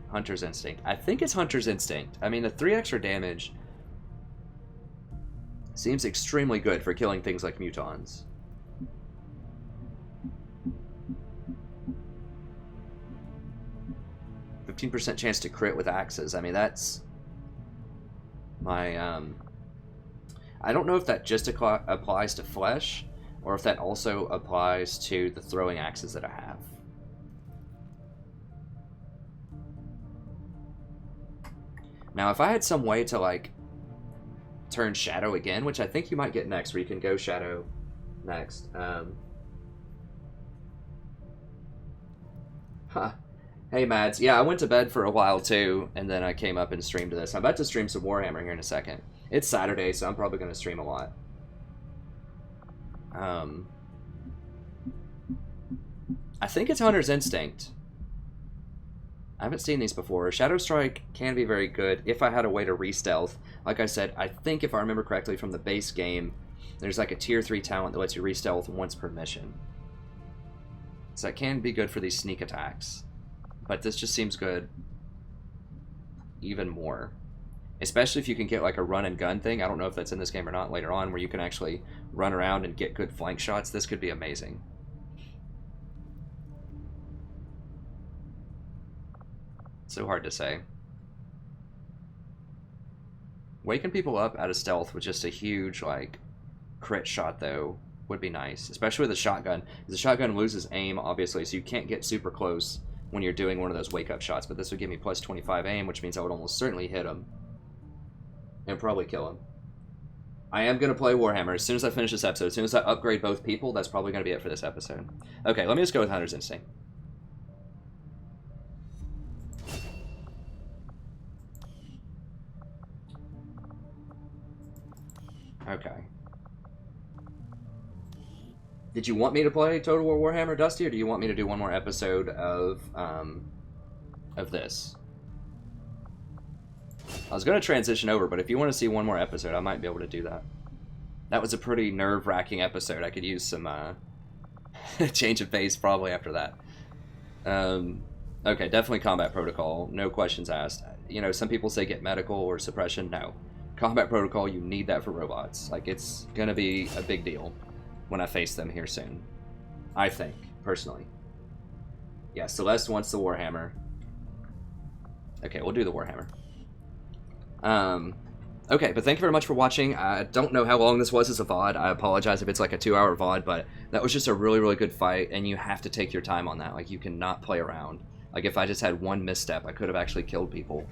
S2: Hunter's Instinct. I think it's Hunter's Instinct. I mean, the 3 extra damage seems extremely good for killing things like mutons. %15 chance to crit with axes. I mean, that's my I don't know if that just applies to flesh or if that also applies to the throwing axes that I have. Now, if I had some way to, like, turn Shadow again, which I think you might get next, where you can go Shadow next. Hey, Mads. Yeah, I went to bed for a while, too, and then I came up and streamed this. I'm about to stream some Warhammer here in a second. It's Saturday, so I'm probably going to stream a lot. I think it's Hunter's Instinct. I haven't seen these before. Shadow Strike can be very good if I had a way to re-stealth. Like I said, I think if I remember correctly from the base game, there's like a tier 3 talent that lets you re-stealth once per mission. So it can be good for these sneak attacks. But this just seems good even more. Especially if you can get like a run and gun thing. I don't know if that's in this game or not later on, where you can actually run around and get good flank shots. This could be amazing. So hard to say. Waking people up out of stealth with just a huge, like, crit shot, though, would be nice. Especially with a shotgun. The shotgun loses aim, obviously, so you can't get super close when you're doing one of those wake-up shots. But this would give me plus 25 aim, which means I would almost certainly hit him. And probably kill him. I am going to play Warhammer as soon as I finish this episode. As soon as I upgrade both people, that's probably going to be it for this episode. Okay, let me just go with Hunter's Instinct. Okay. Did you want me to play Total War Warhammer, Dusty, or do you want me to do one more episode of this? I was going to transition over, but if you want to see one more episode, I might be able to do that. That was a pretty nerve-wracking episode. I could use some change of pace probably after that. Okay, definitely combat protocol. No questions asked. You know, some people say get medical or suppression. No. Combat protocol, you need that for robots. Like, it's going to be a big deal when I face them here soon. I think, personally. Yeah, Celeste wants the Warhammer. Okay, we'll do the Warhammer. Okay, but thank you very much for watching. I don't know how long this was as a VOD. I apologize if it's like a 2-hour VOD, but that was just a really, really good fight, and you have to take your time on that. Like, you cannot play around. Like, if I just had one misstep, I could have actually killed people.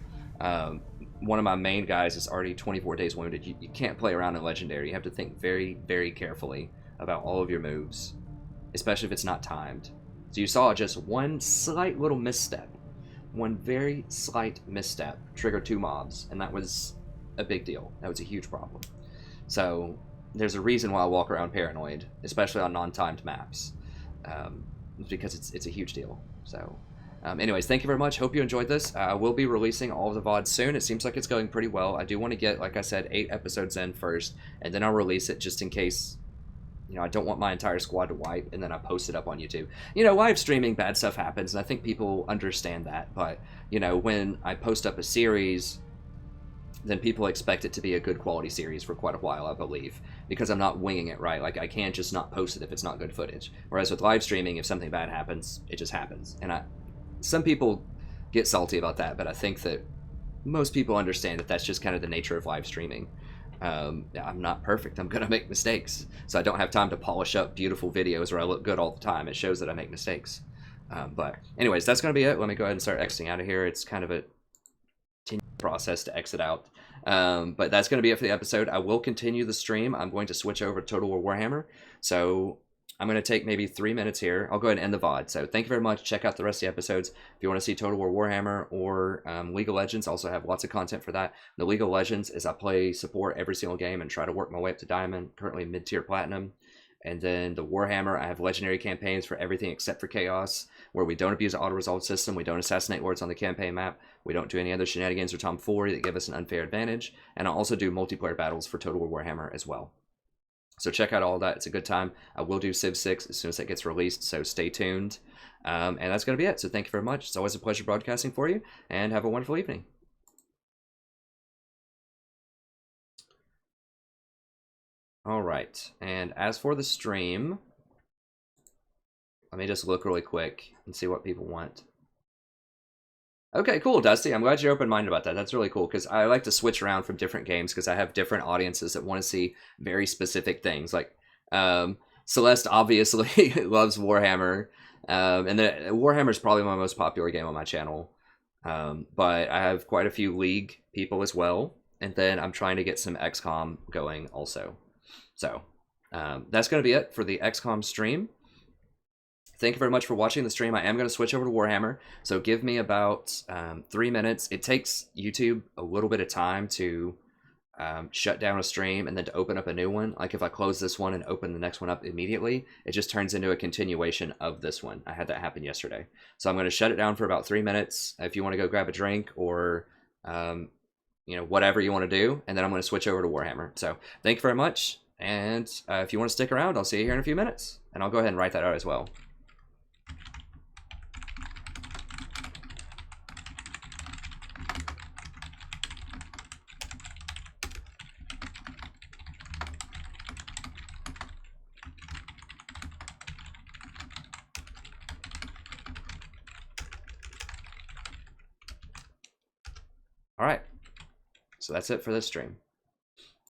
S2: One of my main guys is already 24 days wounded. You can't play around in Legendary. You have to think very, very carefully about all of your moves, especially if it's not timed. So you saw just one slight little misstep. One very slight misstep triggered 2 mobs, and that was a big deal. That was a huge problem. So there's a reason why I walk around paranoid, especially on non-timed maps. It's because it's a huge deal. So anyways, thank you very much. Hope you enjoyed this. I will be releasing all of the VODs soon. It seems like it's going pretty well. I do want to get, like I said, 8 episodes in first, and then I'll release it just in case, you know, I don't want my entire squad to wipe, and then I post it up on YouTube. You know, live streaming, bad stuff happens, and I think people understand that. But, you know, when I post up a series, then people expect it to be a good quality series for quite a while, I believe, because I'm not winging it, right? Like, I can't just not post it if it's not good footage. Whereas with live streaming, if something bad happens, it just happens. And some people get salty about that, but I think that most people understand that that's just kind of the nature of live streaming. I'm not perfect. I'm gonna make mistakes, so I don't have time to polish up beautiful videos where I look good all the time. It shows that I make mistakes. But anyways, that's gonna be it. Let me go ahead and start exiting out of here. It's kind of a process to exit out, but that's gonna be it for the episode. I will continue the stream. I'm going to switch over to Total War Warhammer, so I'm going to take maybe 3 minutes here. I'll go ahead and end the VOD. So thank you very much. Check out the rest of the episodes. If you want to see Total War Warhammer or League of Legends, I also have lots of content for that. The League of Legends is I play support every single game and try to work my way up to Diamond, currently mid-tier Platinum. And then the Warhammer, I have Legendary campaigns for everything except for Chaos, where we don't abuse the auto-resolve system, we don't assassinate lords on the campaign map, we don't do any other shenanigans or tomfoolery that give us an unfair advantage, and I also do multiplayer battles for Total War Warhammer as well. So check out all that. It's a good time. I will do Civ 6 as soon as that gets released, so stay tuned. And that's going to be it. So thank you very much. It's always a pleasure broadcasting for you, and have a wonderful evening. All right. And as for the stream, let me just look really quick and see what people want. Okay, cool, Dusty. I'm glad you're open-minded about that. That's really cool, because I like to switch around from different games, because I have different audiences that want to see very specific things. Like, Celeste obviously loves Warhammer, and Warhammer is probably my most popular game on my channel. But I have quite a few League people as well, and then I'm trying to get some XCom going also. So, that's going to be it for the XCom stream. Thank you very much for watching the stream. I am going to switch over to Warhammer, so give me about 3 minutes. It takes YouTube a little bit of time to shut down a stream and then to open up a new one. Like if I close this one and open the next one up immediately, it just turns into a continuation of this one. I had that happen yesterday. So I'm going to shut it down for about 3 minutes. If you want to go grab a drink or you know, whatever you want to do, and then I'm going to switch over to Warhammer. So thank you very much, and if you want to stick around, I'll see you here in a few minutes, and I'll go ahead and write that out as well. All right. So that's it for this stream.